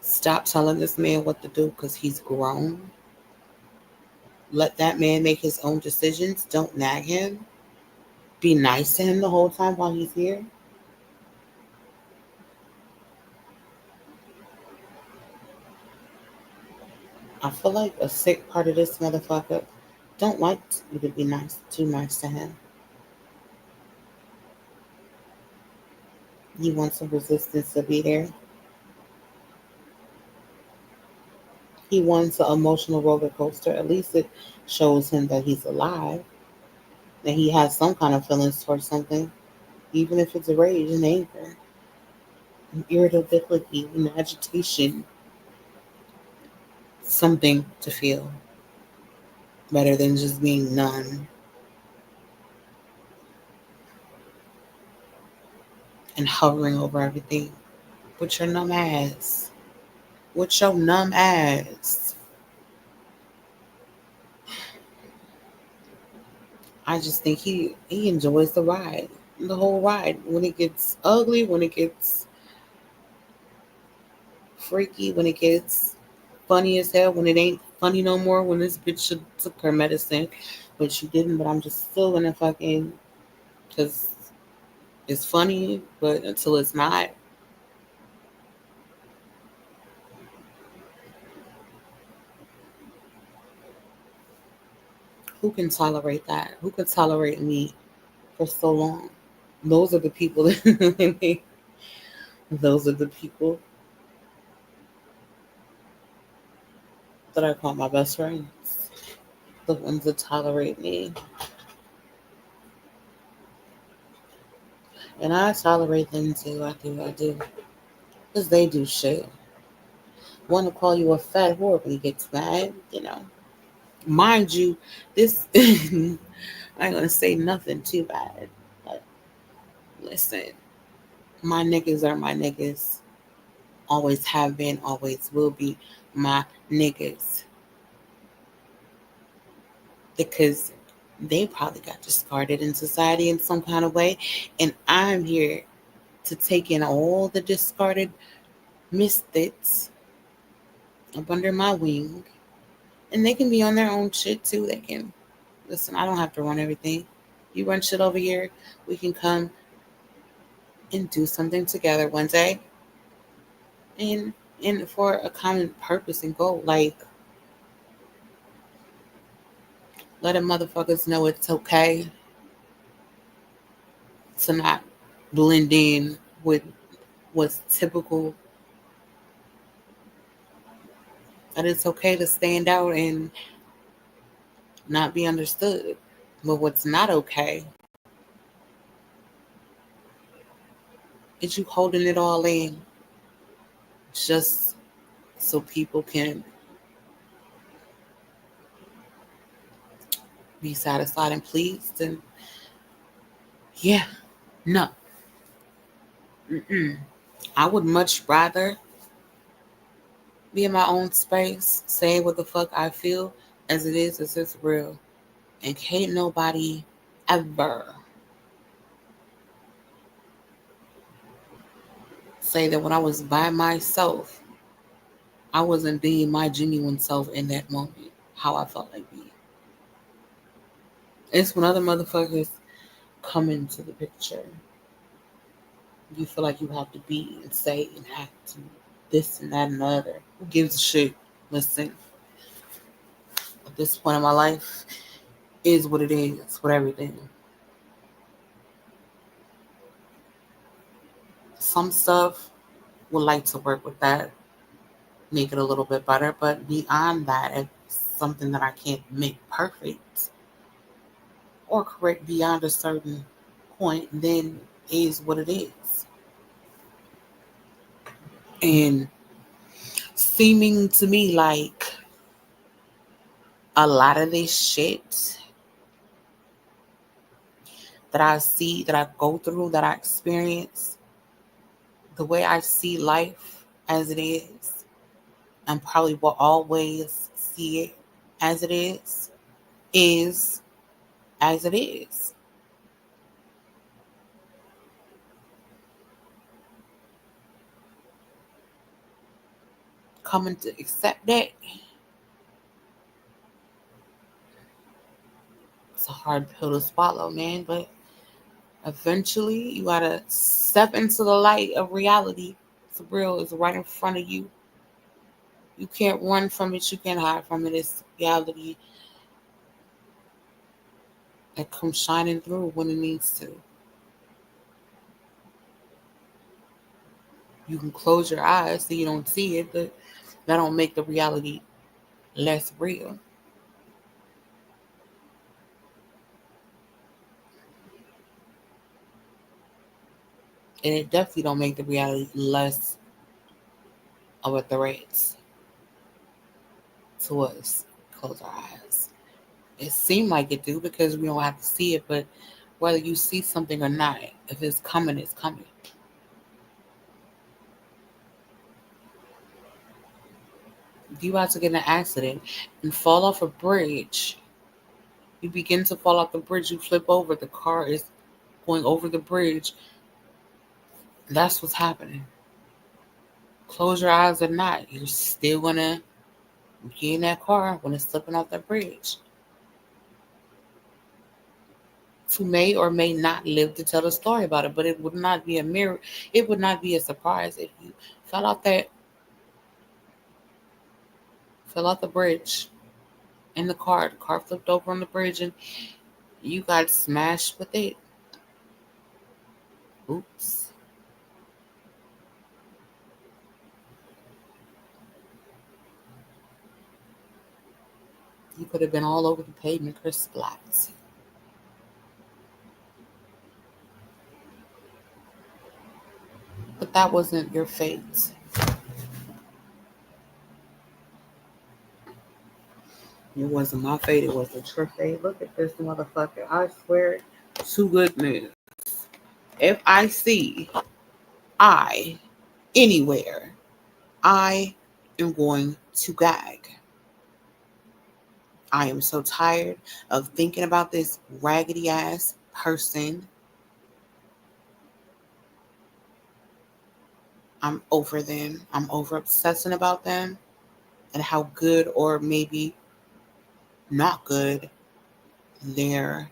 Stop telling this man what to do because he's grown. Let that man make his own decisions. Don't nag him. Be nice to him the whole time while he's here. I feel like a sick part of this motherfucker don't like you to be too nice to him. He wants some resistance to be there. He wants an emotional roller coaster. At least it shows him that he's alive, that he has some kind of feelings towards something, even if it's rage and anger, and irritability and agitation. Something to feel better than just being numb and hovering over everything. With your numb ass. With your numb ass. I just think he enjoys the ride. The whole ride. When it gets ugly, when it gets freaky, when it gets funny as hell, when it ain't funny no more, when this bitch should took her medicine, but she didn't, but I'm just still gonna fucking, because it's funny, but until it's not, who can tolerate that? Who can tolerate me for so long? Those are the people that, those are the people that I call my best friends. The ones that tolerate me. And I tolerate them too. I do. Because they do shit. Want to call you a fat whore when he gets mad, you know. Mind you, this, I ain't going to say nothing too bad. But listen, my niggas are my niggas. Always have been, always will be my niggas. Because they probably got discarded in society in some kind of way. And I'm here to take in all the discarded misfits up under my wing. And they can be on their own shit too. They can listen, I don't have to run everything. You run shit over here, we can come and do something together one day and for a common purpose and goal. Like let a motherfuckers know it's okay to not blend in with what's typical. That it's okay to stand out and not be understood. But what's not okay is you holding it all in just so people can be satisfied and pleased. And yeah, no. Mm-mm. I would much rather be in my own space, saying what the fuck I feel as it is, as it's real. And can't nobody ever say that when I was by myself, I wasn't being my genuine self in that moment, how I felt like being. It's when other motherfuckers come into the picture, you feel like you have to be and say and act and this and that and the other. Who gives a shit? Listen, at this point in my life, is what it is with everything. Some stuff would like to work with that, make it a little bit better, but beyond that, it's something that I can't make perfect or correct beyond a certain point, then is what it is. And seeming to me like a lot of this shit that I see, that I go through, that I experience, the way I see life as it is, and probably will always see it as it is as it is. Coming to accept that, it's a hard pill to swallow, man, but eventually you gotta step into the light of reality. It's real, it's right in front of you. You can't run from it, you can't hide from it. It's reality that comes shining through when it needs to. You can close your eyes so you don't see it, but that don't make the reality less real. And it definitely don't make the reality less of a threat to us. Close our eyes. It seemed like it do because we don't have to see it, but whether you see something or not, if it's coming, it's coming. If you about to get in an accident and fall off a bridge, you begin to fall off the bridge, you flip over, the car is going over the bridge. That's what's happening. Close your eyes or not, you're still gonna get in that car when it's slipping off that bridge. Who may or may not live to tell the story about it, but it would not be a mirror. It would not be a surprise if you fell out fell off the bridge in the car. The car flipped over on the bridge and you got smashed with it. Oops. You could have been all over the pavement, Chris Splats. But that wasn't your fate. It wasn't my fate, it wasn't your fate. Look at this motherfucker. I swear to goodness. If I see I anywhere, I am going to gag. I am so tired of thinking about this raggedy ass person. I'm over them. I'm over obsessing about them and how good or maybe not good their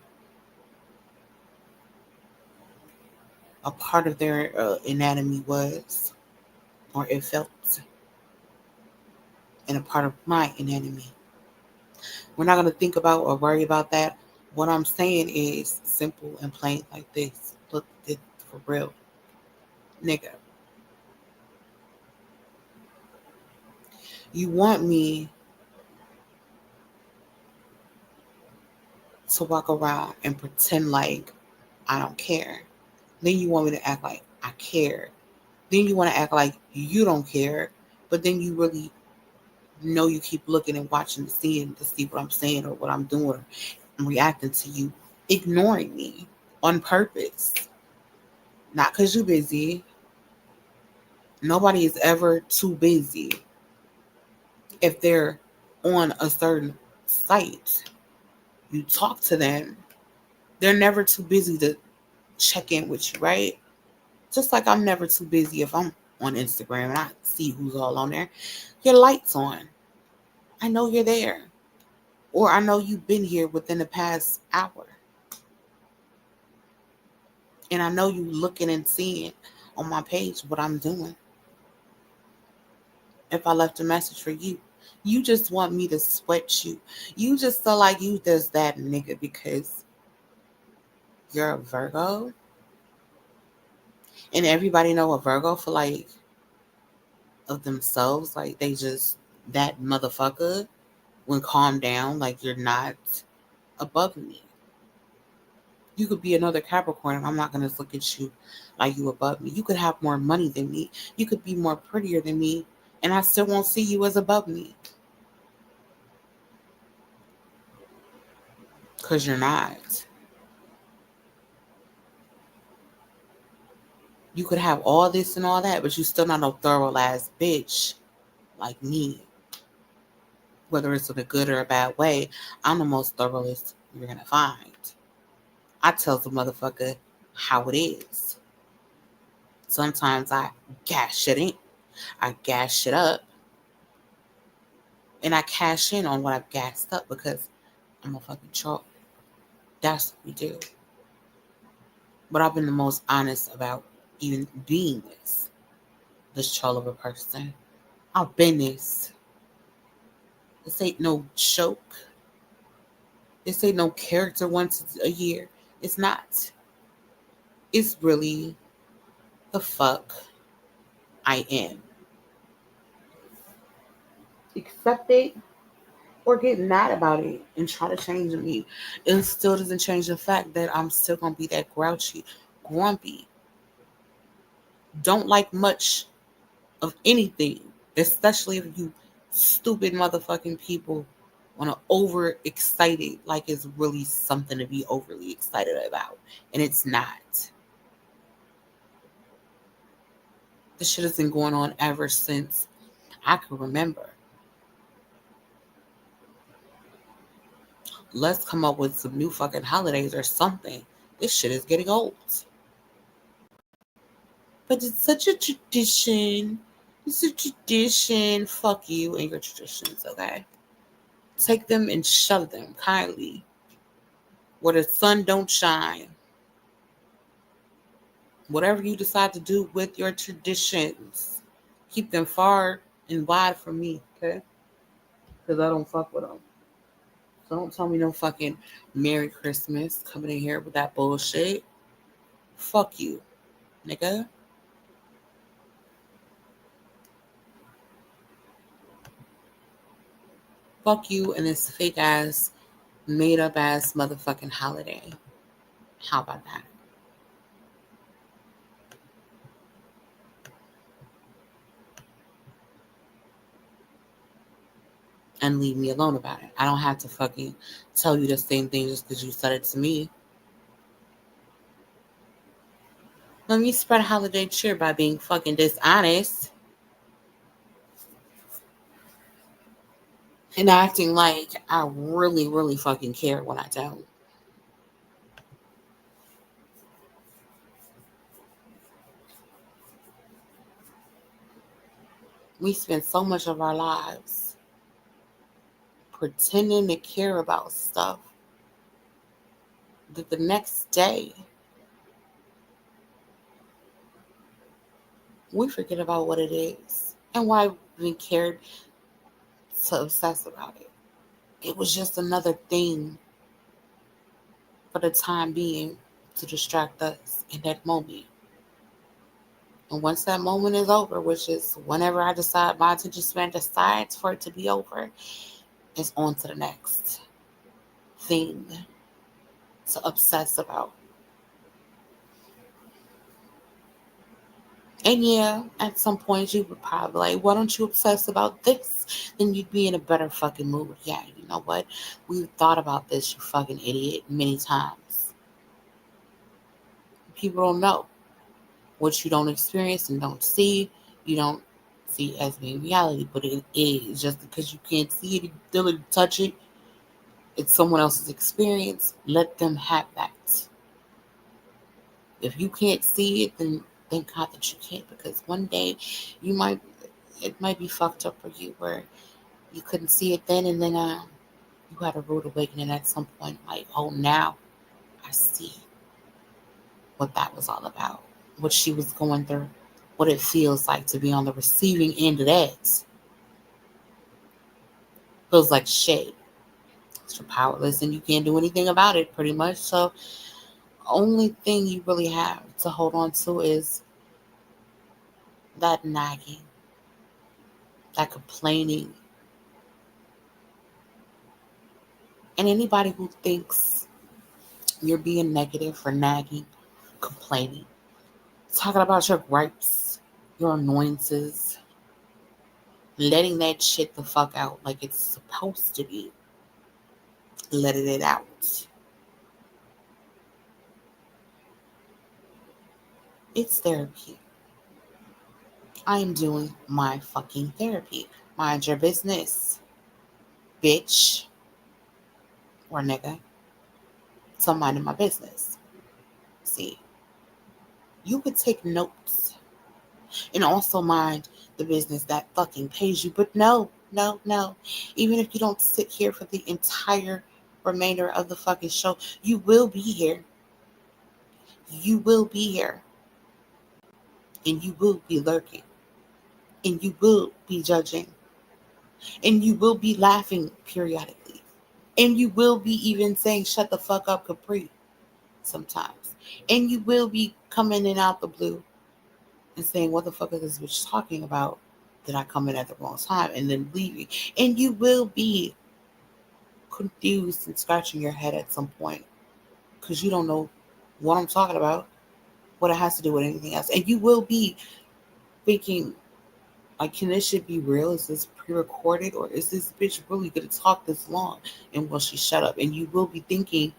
a part of their anatomy was, or it felt, and a part of my anatomy. We're not gonna think about or worry about that. What I'm saying is simple and plain like this. Look, this for real, nigga. You want me to walk around and pretend like I don't care. Then you want me to act like I care. Then you want to act like you don't care. But then you really know you keep looking and watching to see what I'm saying or what I'm doing or I'm reacting to you, ignoring me on purpose. Not because you're busy. Nobody is ever too busy if they're on a certain site. You talk to them. They're never too busy to check in with you, right? Just like I'm never too busy if I'm on Instagram and I see who's all on there. Your light's on. I know you're there. Or I know you've been here within the past hour. And I know you looking and seeing on my page what I'm doing. If I left a message for you, you just want me to sweat you. You just feel like you just that nigga because you're a Virgo. And everybody know a Virgo for like of themselves. Like they just that motherfucker when calm down, like you're not above me. You could be another Capricorn and I'm not gonna look at you like you above me. You could have more money than me. You could be more prettier than me, and I still won't see you as above me. Cause you're not. You could have all this and all that, but you still not a thorough ass bitch like me. Whether it's in a good or a bad way, I'm the most thoroughest you're gonna find. I tell the motherfucker how it is. Sometimes I gas shit in. I gas shit up. And I cash in on what I've gassed up because I'm a fucking troll. That's what we do. But I've been the most honest about even being this troll of a person. I've been this. This ain't no joke. This ain't no character once a year. It's not. It's really the fuck I am. Accept it or get mad about it and try to change me. It still doesn't change the fact that I'm still gonna be that grouchy, grumpy. Don't like much of anything, especially if you stupid motherfucking people want to over excited like it's really something to be overly excited about, and it's not. This shit has been going on ever since I can remember. Let's come up with some new fucking holidays or something. This shit is getting old. But it's such a tradition. It's a tradition. Fuck you and your traditions, okay? Take them and shove them kindly where the sun don't shine. Whatever you decide to do with your traditions, keep them far and wide from me, okay? Because I don't fuck with them. So don't tell me no fucking Merry Christmas coming in here with that bullshit. Fuck you, nigga. Fuck you and this fake ass, made up ass motherfucking holiday. How about that? And leave me alone about it. I don't have to fucking tell you the same thing just because you said it to me. Let me spread holiday cheer by being fucking dishonest and acting like I really, really fucking care when I don't. We spend so much of our lives pretending to care about stuff that the next day we forget about what it is and why we cared to obsess about it. It was just another thing for the time being to distract us in that moment. And once that moment is over, which is whenever I decide my attention span decides for it to be over, it's on to the next thing to obsess about. And yeah, at some point you would probably like, why don't you obsess about this? Then you'd be in a better fucking mood. Yeah, you know what? We've thought about this, you fucking idiot, many times. People don't know. What you don't experience and don't see, you don't see as being reality, but it is. Just because you can't see it, feel it, touch it, it's someone else's experience. Let them have that. If you can't see it, then thank God that you can't, because one day you might, it might be fucked up for you where you couldn't see it then, and then you had a rude awakening at some point, like, oh, now I see what that was all about, what she was going through, what it feels like to be on the receiving end of that. Feels like shit. You're powerless and you can't do anything about it, pretty much. So, only thing you really have to hold on to is that nagging, that complaining. And anybody who thinks you're being negative for nagging, complaining, talking about your gripes, your annoyances, letting that shit the fuck out like it's supposed to be, letting it out. It's therapy. I am doing my fucking therapy. Mind your business, bitch or nigga. So I'm minding my business. See, you could take notes and also mind the business that fucking pays you. But no, no, no. Even if you don't sit here for the entire remainder of the fucking show, you will be here. You will be here. And you will be lurking. And you will be judging. And you will be laughing periodically. And you will be even saying, shut the fuck up, Capri, sometimes. And you will be coming in out the blue and saying, what the fuck is this bitch talking about? Did I come in at the wrong time? And then leaving. And you will be confused and scratching your head at some point because you don't know what I'm talking about, what it has to do with anything else. And you will be thinking, like, can this shit be real? Is this pre-recorded? Or is this bitch really going to talk this long? And will she shut up? And you will be thinking,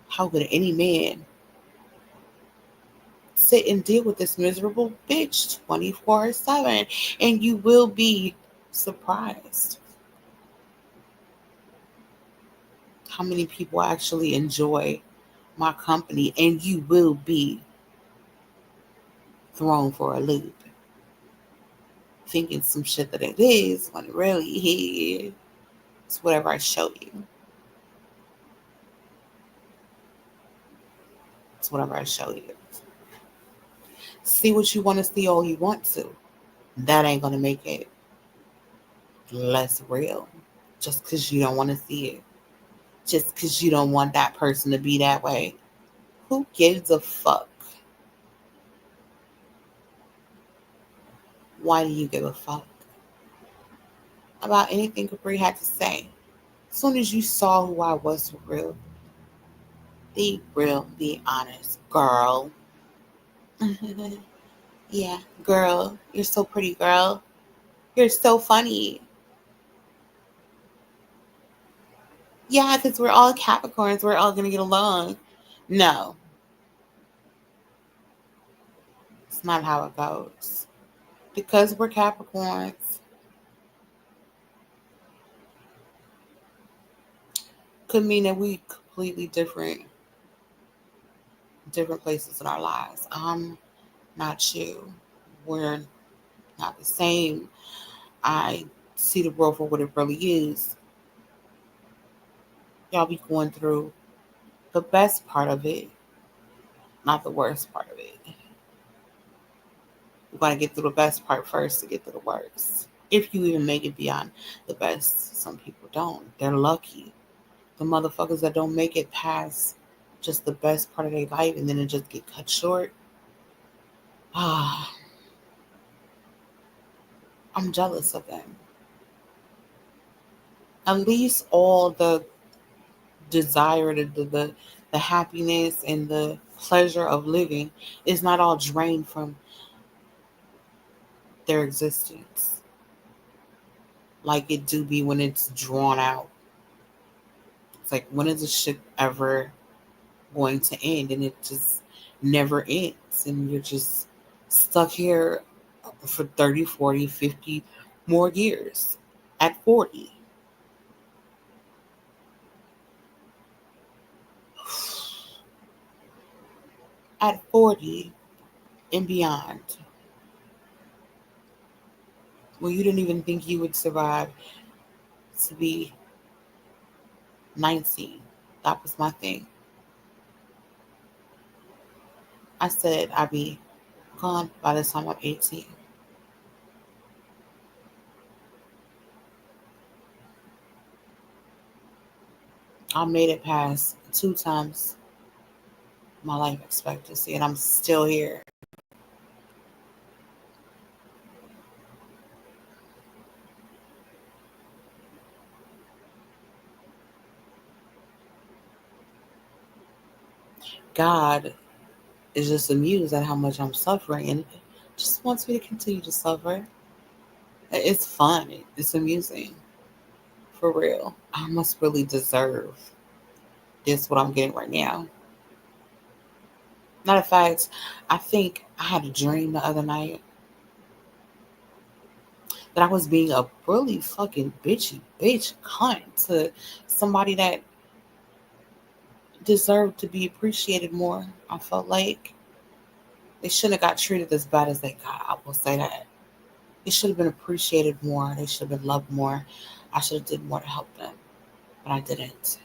how could any man sit and deal with this miserable bitch 24/7? And you will be surprised how many people actually enjoy my company, and you will be thrown for a loop thinking some shit that it is when it really is. It's whatever I show you. It's whatever I show you. See what you want to see all you want to. That ain't gonna make it less real. Just because you don't want to see it. Just because you don't want that person to be that way. Who gives a fuck? Why do you give a fuck about anything Capri had to say? As soon as you saw who I was for real, be real, be honest, girl. Yeah, girl, you're so pretty, girl. You're so funny. Yeah, because we're all Capricorns, we're all gonna get along. No, it's not how it goes. Because we're Capricorns could mean that we completely different places in our lives. I'm not you. We're not the same. I see the world for what it really is. Y'all be going through the best part of it, not the worst part of it. We're going to get through the best part first to get through the worst. If you even make it beyond the best, some people don't. They're lucky. The motherfuckers that don't make it past just the best part of their life and then it just get cut short. Ah, I'm jealous of them. At least all the desire, the happiness and the pleasure of living is not all drained from their existence like it do be when it's drawn out. It's like, when is this shit ever going to end? And it just never ends. And you're just stuck here for 30, 40, 50 more years at 40. At 40 and beyond. Well, you didn't even think you would survive to be 19. That was my thing. I said I'd be gone by the time I'm 18. I made it past 2 times my life expectancy and I'm still here. God is just amused at how much I'm suffering and just wants me to continue to suffer. It's fun. It's amusing. For real. I must really deserve this, what I'm getting right now. Matter of fact, I think I had a dream the other night that I was being a really fucking bitch cunt to somebody that deserved to be appreciated more. I felt like they shouldn't have got treated as bad as they got. I will say that. They should have been appreciated more. They should have been loved more. I should have did more to help them, but I didn't.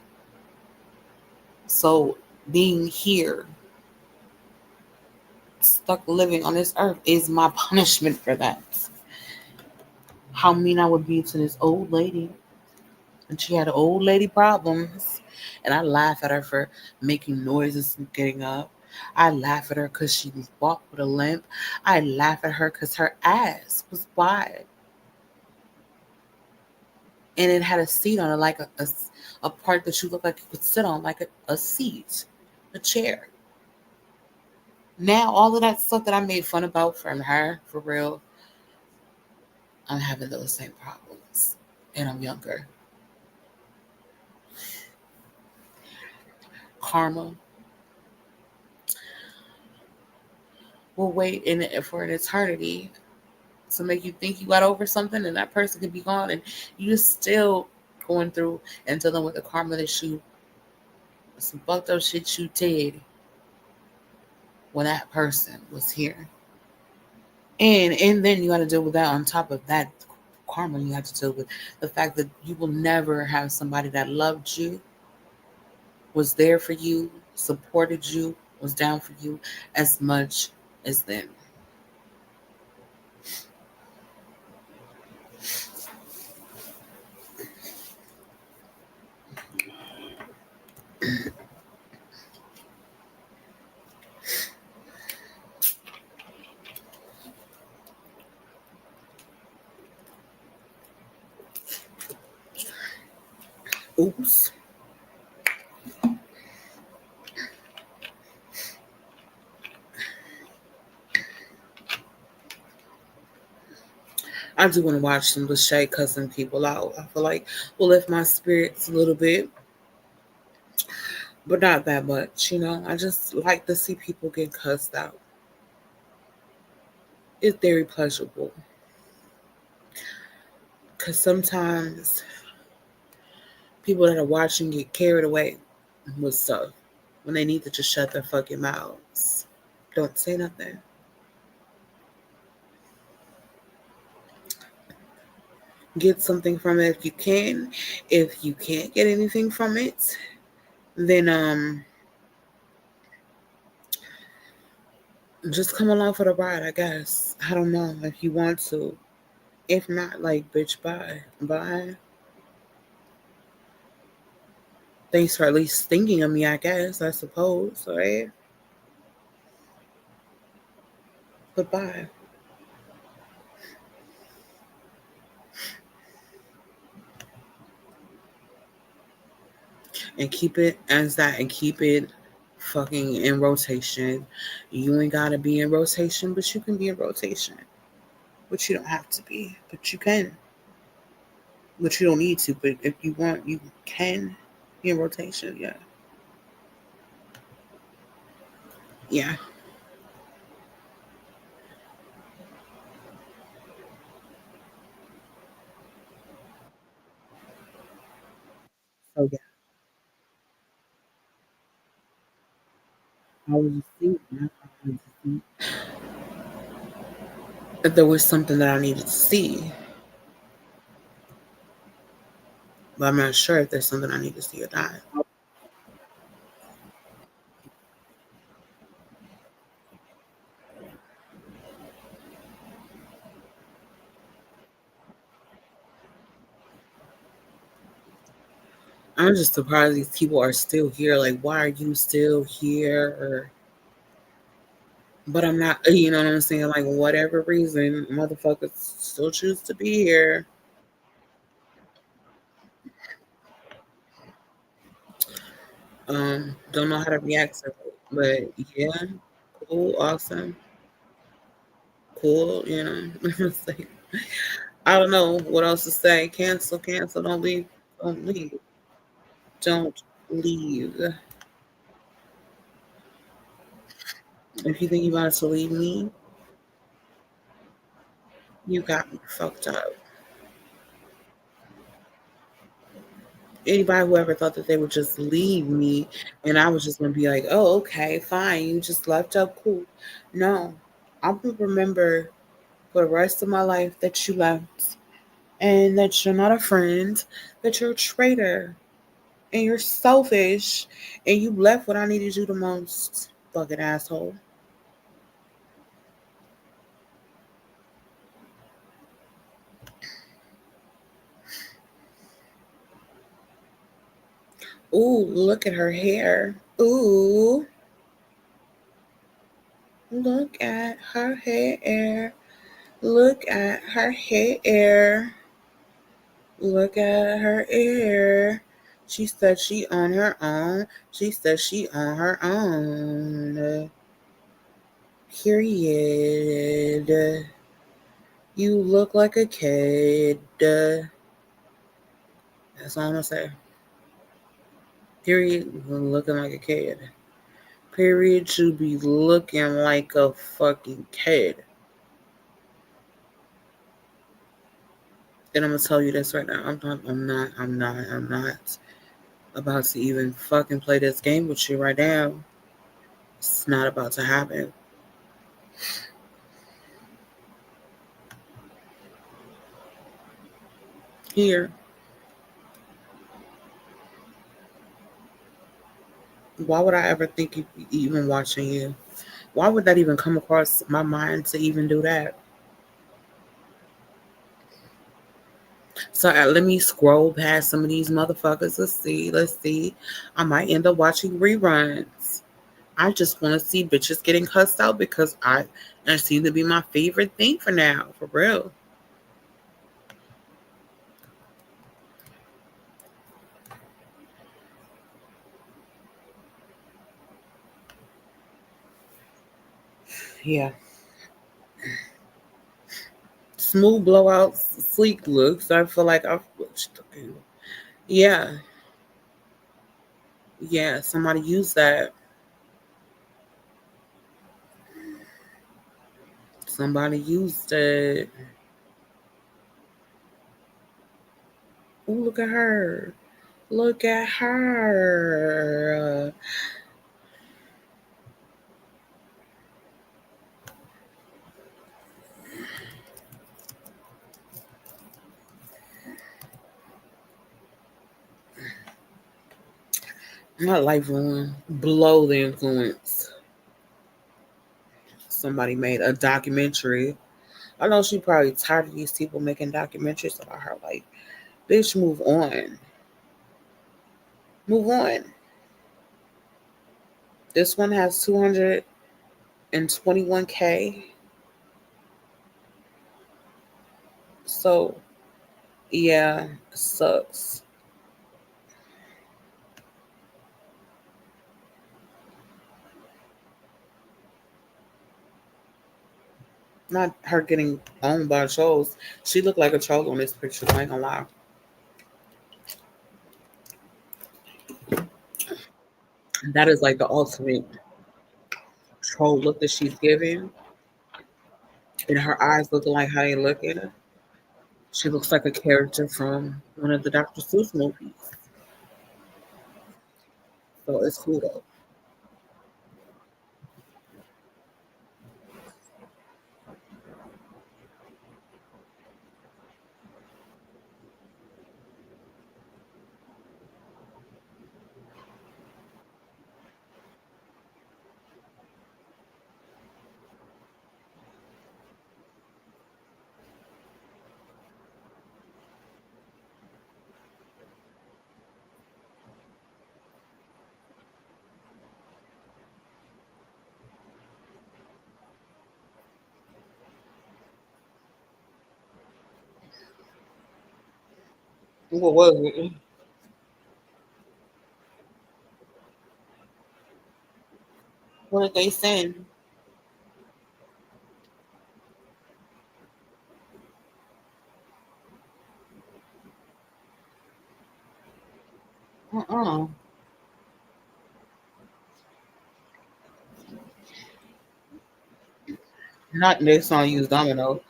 So being here, stuck living on this earth, is my punishment for that. How mean I would be to this old lady, and she had old lady problems, and I laugh at her for making noises and getting up. I laugh at her because she walked with a limp. I laugh at her because her ass was wide and it had a seat on it, like a part that you look like you could sit on, like a seat, a chair. Now, all of that stuff that I made fun about from her, for real, I'm having those same problems, and I'm younger. Karma will wait for an eternity to make you think you got over something, and that person could be gone, and you still going through and dealing with the karma that you, some fucked up shit you did when that person was here. And then you got to deal with that on top of that karma. You have to deal with the fact that you will never have somebody that loved you, was there for you, supported you, was down for you as much as them. Oops. I do want to watch some Lachey cussing people out. I feel like will lift my spirits a little bit, but not that much. I just like to see people get cussed out. It's very pleasurable because sometimes people that are watching get carried away with stuff when they need to just shut their fucking mouths. Don't say nothing. Get something from it if you can. If you can't get anything from it, then just come along for the ride, I guess. I don't know if you want to. If not, like, bitch, bye. Bye. Thanks for at least thinking of me, I guess, I suppose, right? Goodbye. And keep it as that and keep it fucking in rotation. You ain't gotta be in rotation, but you can be in rotation. But you don't have to be. But you can. But you don't need to. But if you want, you can be in rotation. Yeah. Yeah. So yeah. I was just thinking that there was something that I needed to see. But I'm not sure if there's something I need to see or not. I'm just surprised these people are still here. Like, why are you still here? But I'm not, you know what I'm saying? Like, whatever reason, motherfuckers still choose to be here. Don't know how to react to it. But yeah, cool, awesome, cool, It's like, I don't know what else to say. Cancel, cancel, don't leave, don't leave, don't leave. If you think you about to leave me, you got me fucked up. Anybody who ever thought that they would just leave me and I was just gonna be like, oh, okay, fine, you just left up, cool. No, I'm gonna remember for the rest of my life that you left and that you're not a friend, that you're a traitor and you're selfish and you left when I needed you the most. Fucking asshole. Ooh, look at her hair. Ooh, look at her hair. Look at her hair. Look at her hair. She said she on her own. She said she on her own. Period. You look like a kid. That's all I'm gonna say. Period. Looking like a kid. Period. You be looking like a fucking kid. And I'm gonna tell you this right now. I'm not about to even fucking play this game with you right now. It's not about to happen. Here. Why would I ever think of even watching you? Why would that even come across my mind to even do that? So let me scroll past some of these motherfuckers. Let's see. Let's see. I might end up watching reruns. I just want to see bitches getting cussed out because that seems to be my favorite thing for now. For real. Yeah. Smooth blowouts, sleek looks. I feel like I've. Yeah. Yeah. Somebody used that. Somebody used it. Oh, look at her. Look at her. Not life ruin. Below the influence. Somebody made a documentary. I know she probably tired of these people making documentaries about her. Like, bitch, move on. Move on. This one has 221K. So, yeah, sucks. Not her getting owned by trolls. She looked like a troll on this picture. I ain't gonna lie. That is like the ultimate troll look that she's giving. And her eyes looking like how they look at her. She looks like a character from one of the Dr. Seuss movies. So it's cool though. What was it? What did they send? Uh-uh. Not next song use Domino.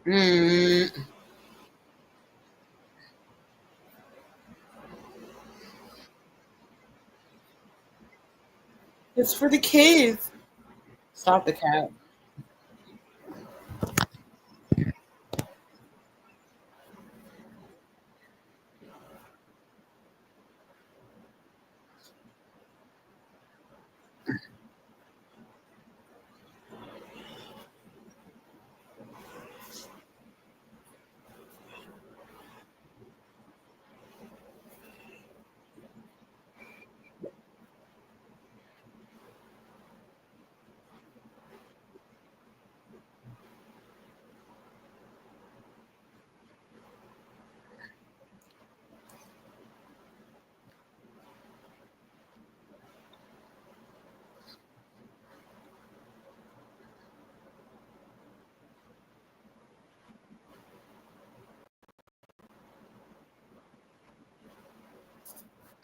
Mm, it's for the kids. Stop the cat.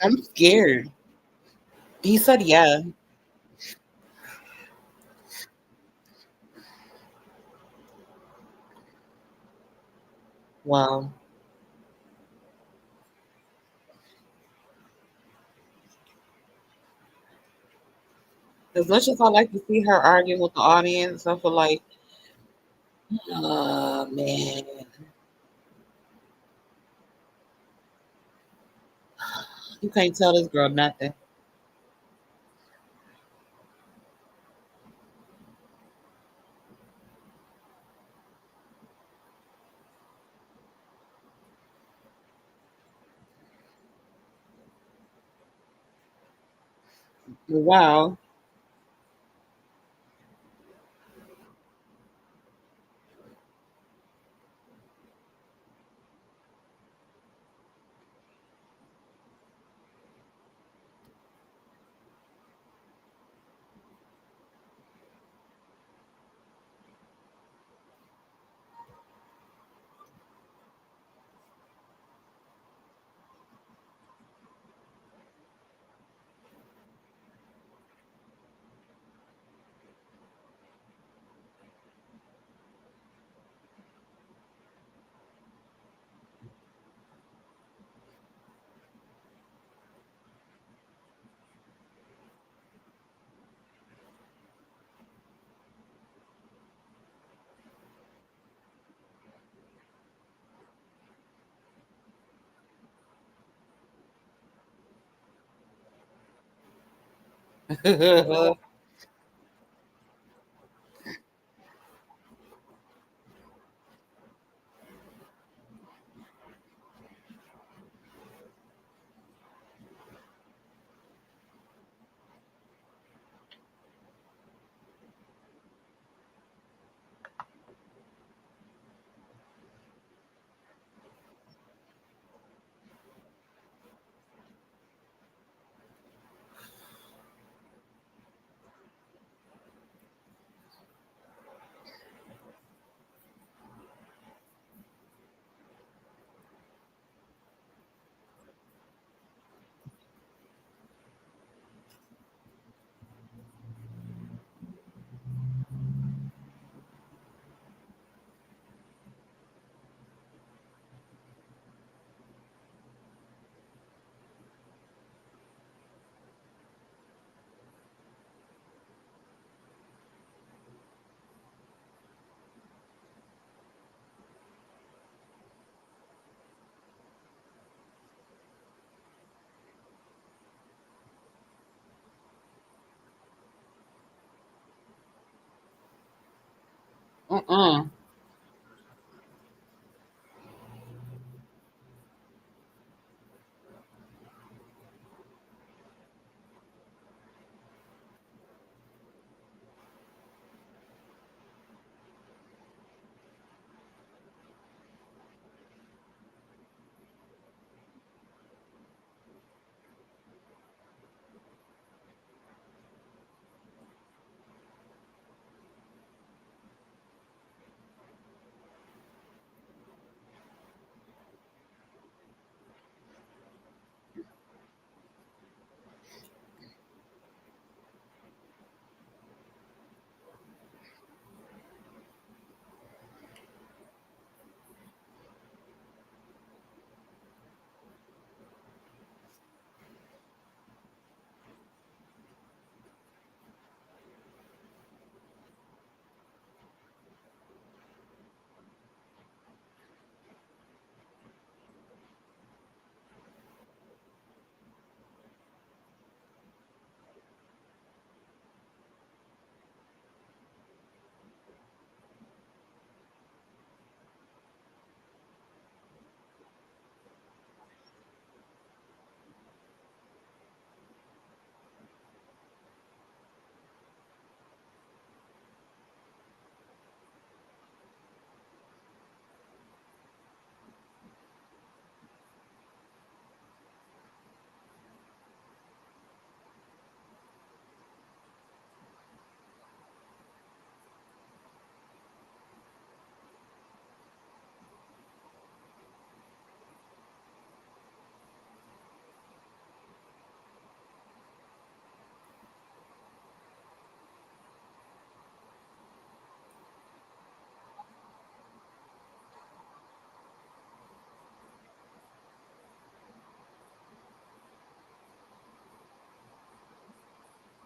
I'm scared. He said yeah. Wow. As much as I like to see her arguing with the audience, I feel like, oh man, you can't tell this girl nothing. Wow. Uh-uh.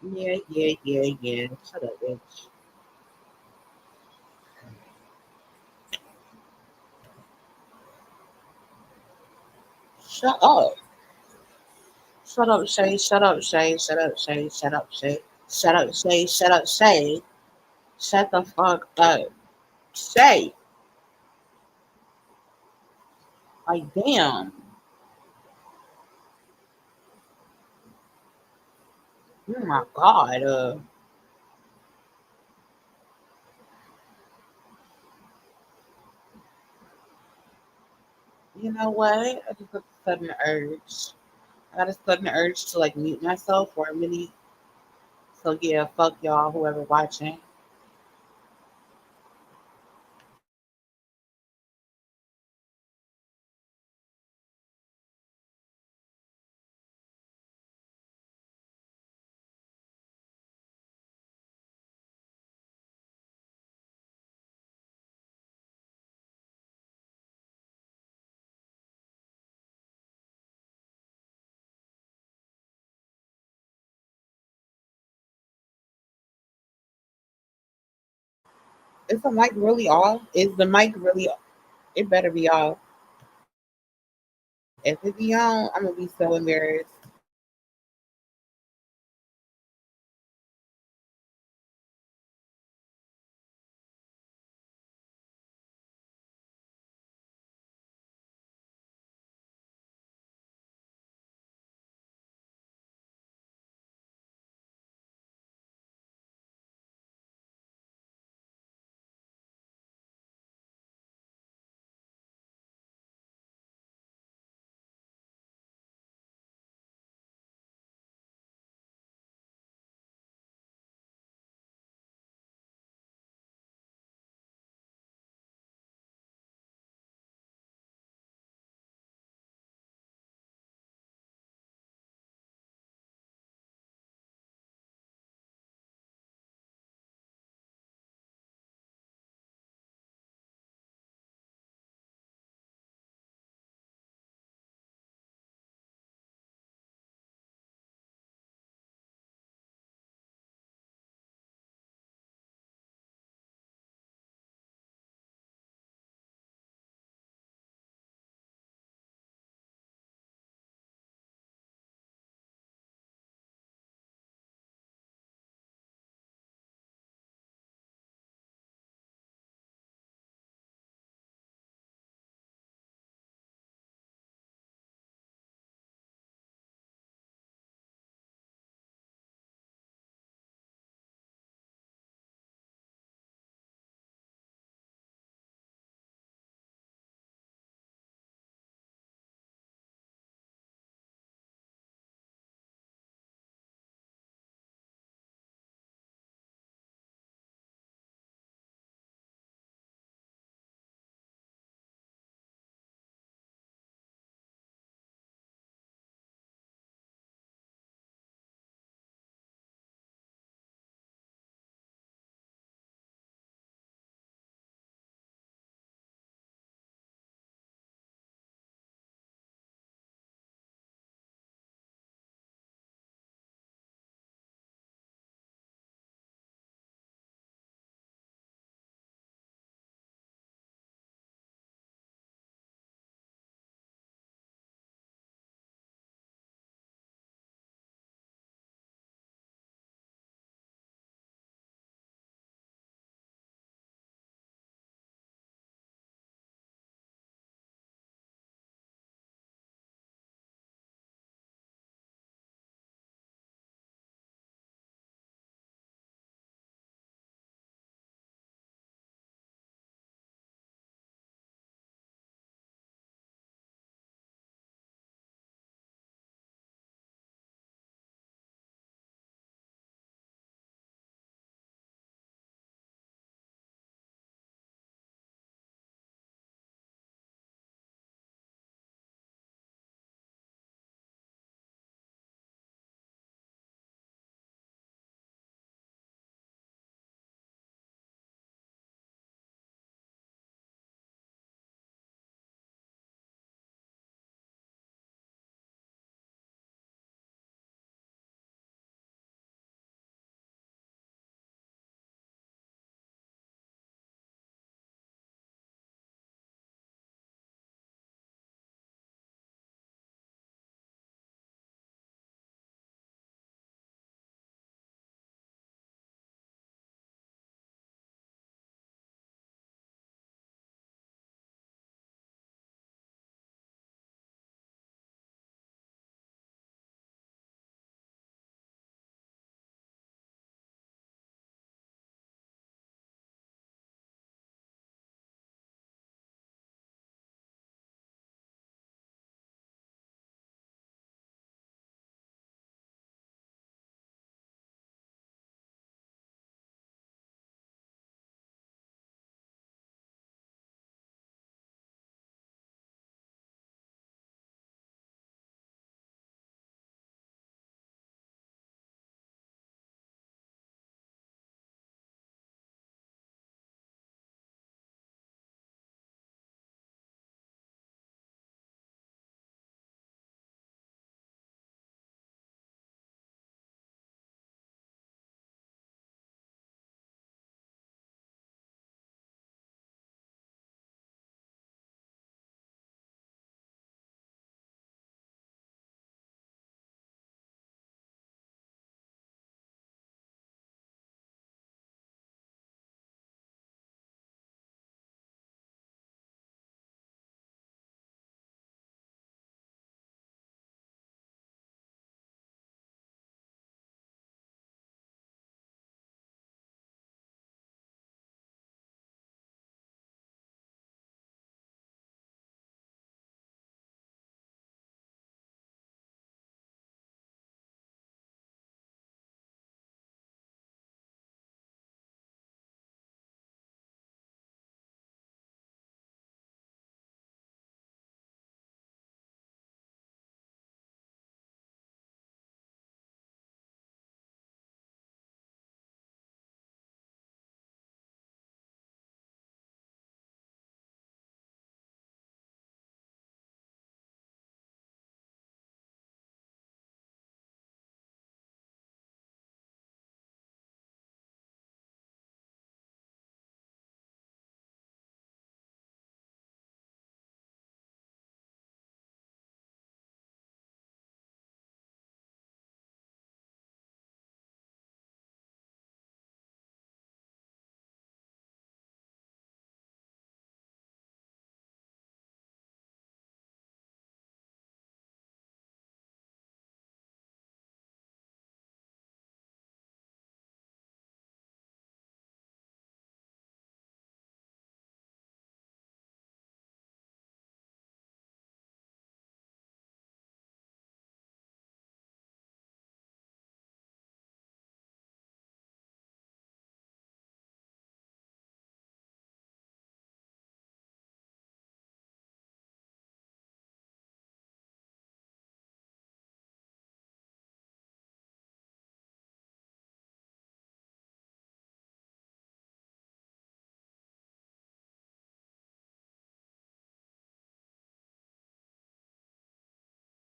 Yeah, yeah, yeah, yeah. Shut up, bitch. Shut up. Shut up, Shay. Shut up, Shay. Shut up, Shay. Shut up, Shay. Shut up, Shay. Shut up, Shay. Shut the fuck up. Shay. Like, damn. Oh my god. You know what? I just got a sudden urge. I got a sudden urge to like mute myself for a minute. So yeah, fuck y'all, whoever watching. Is the mic really off? Is the mic really? It better be off. If it be on, I'm gonna be so embarrassed.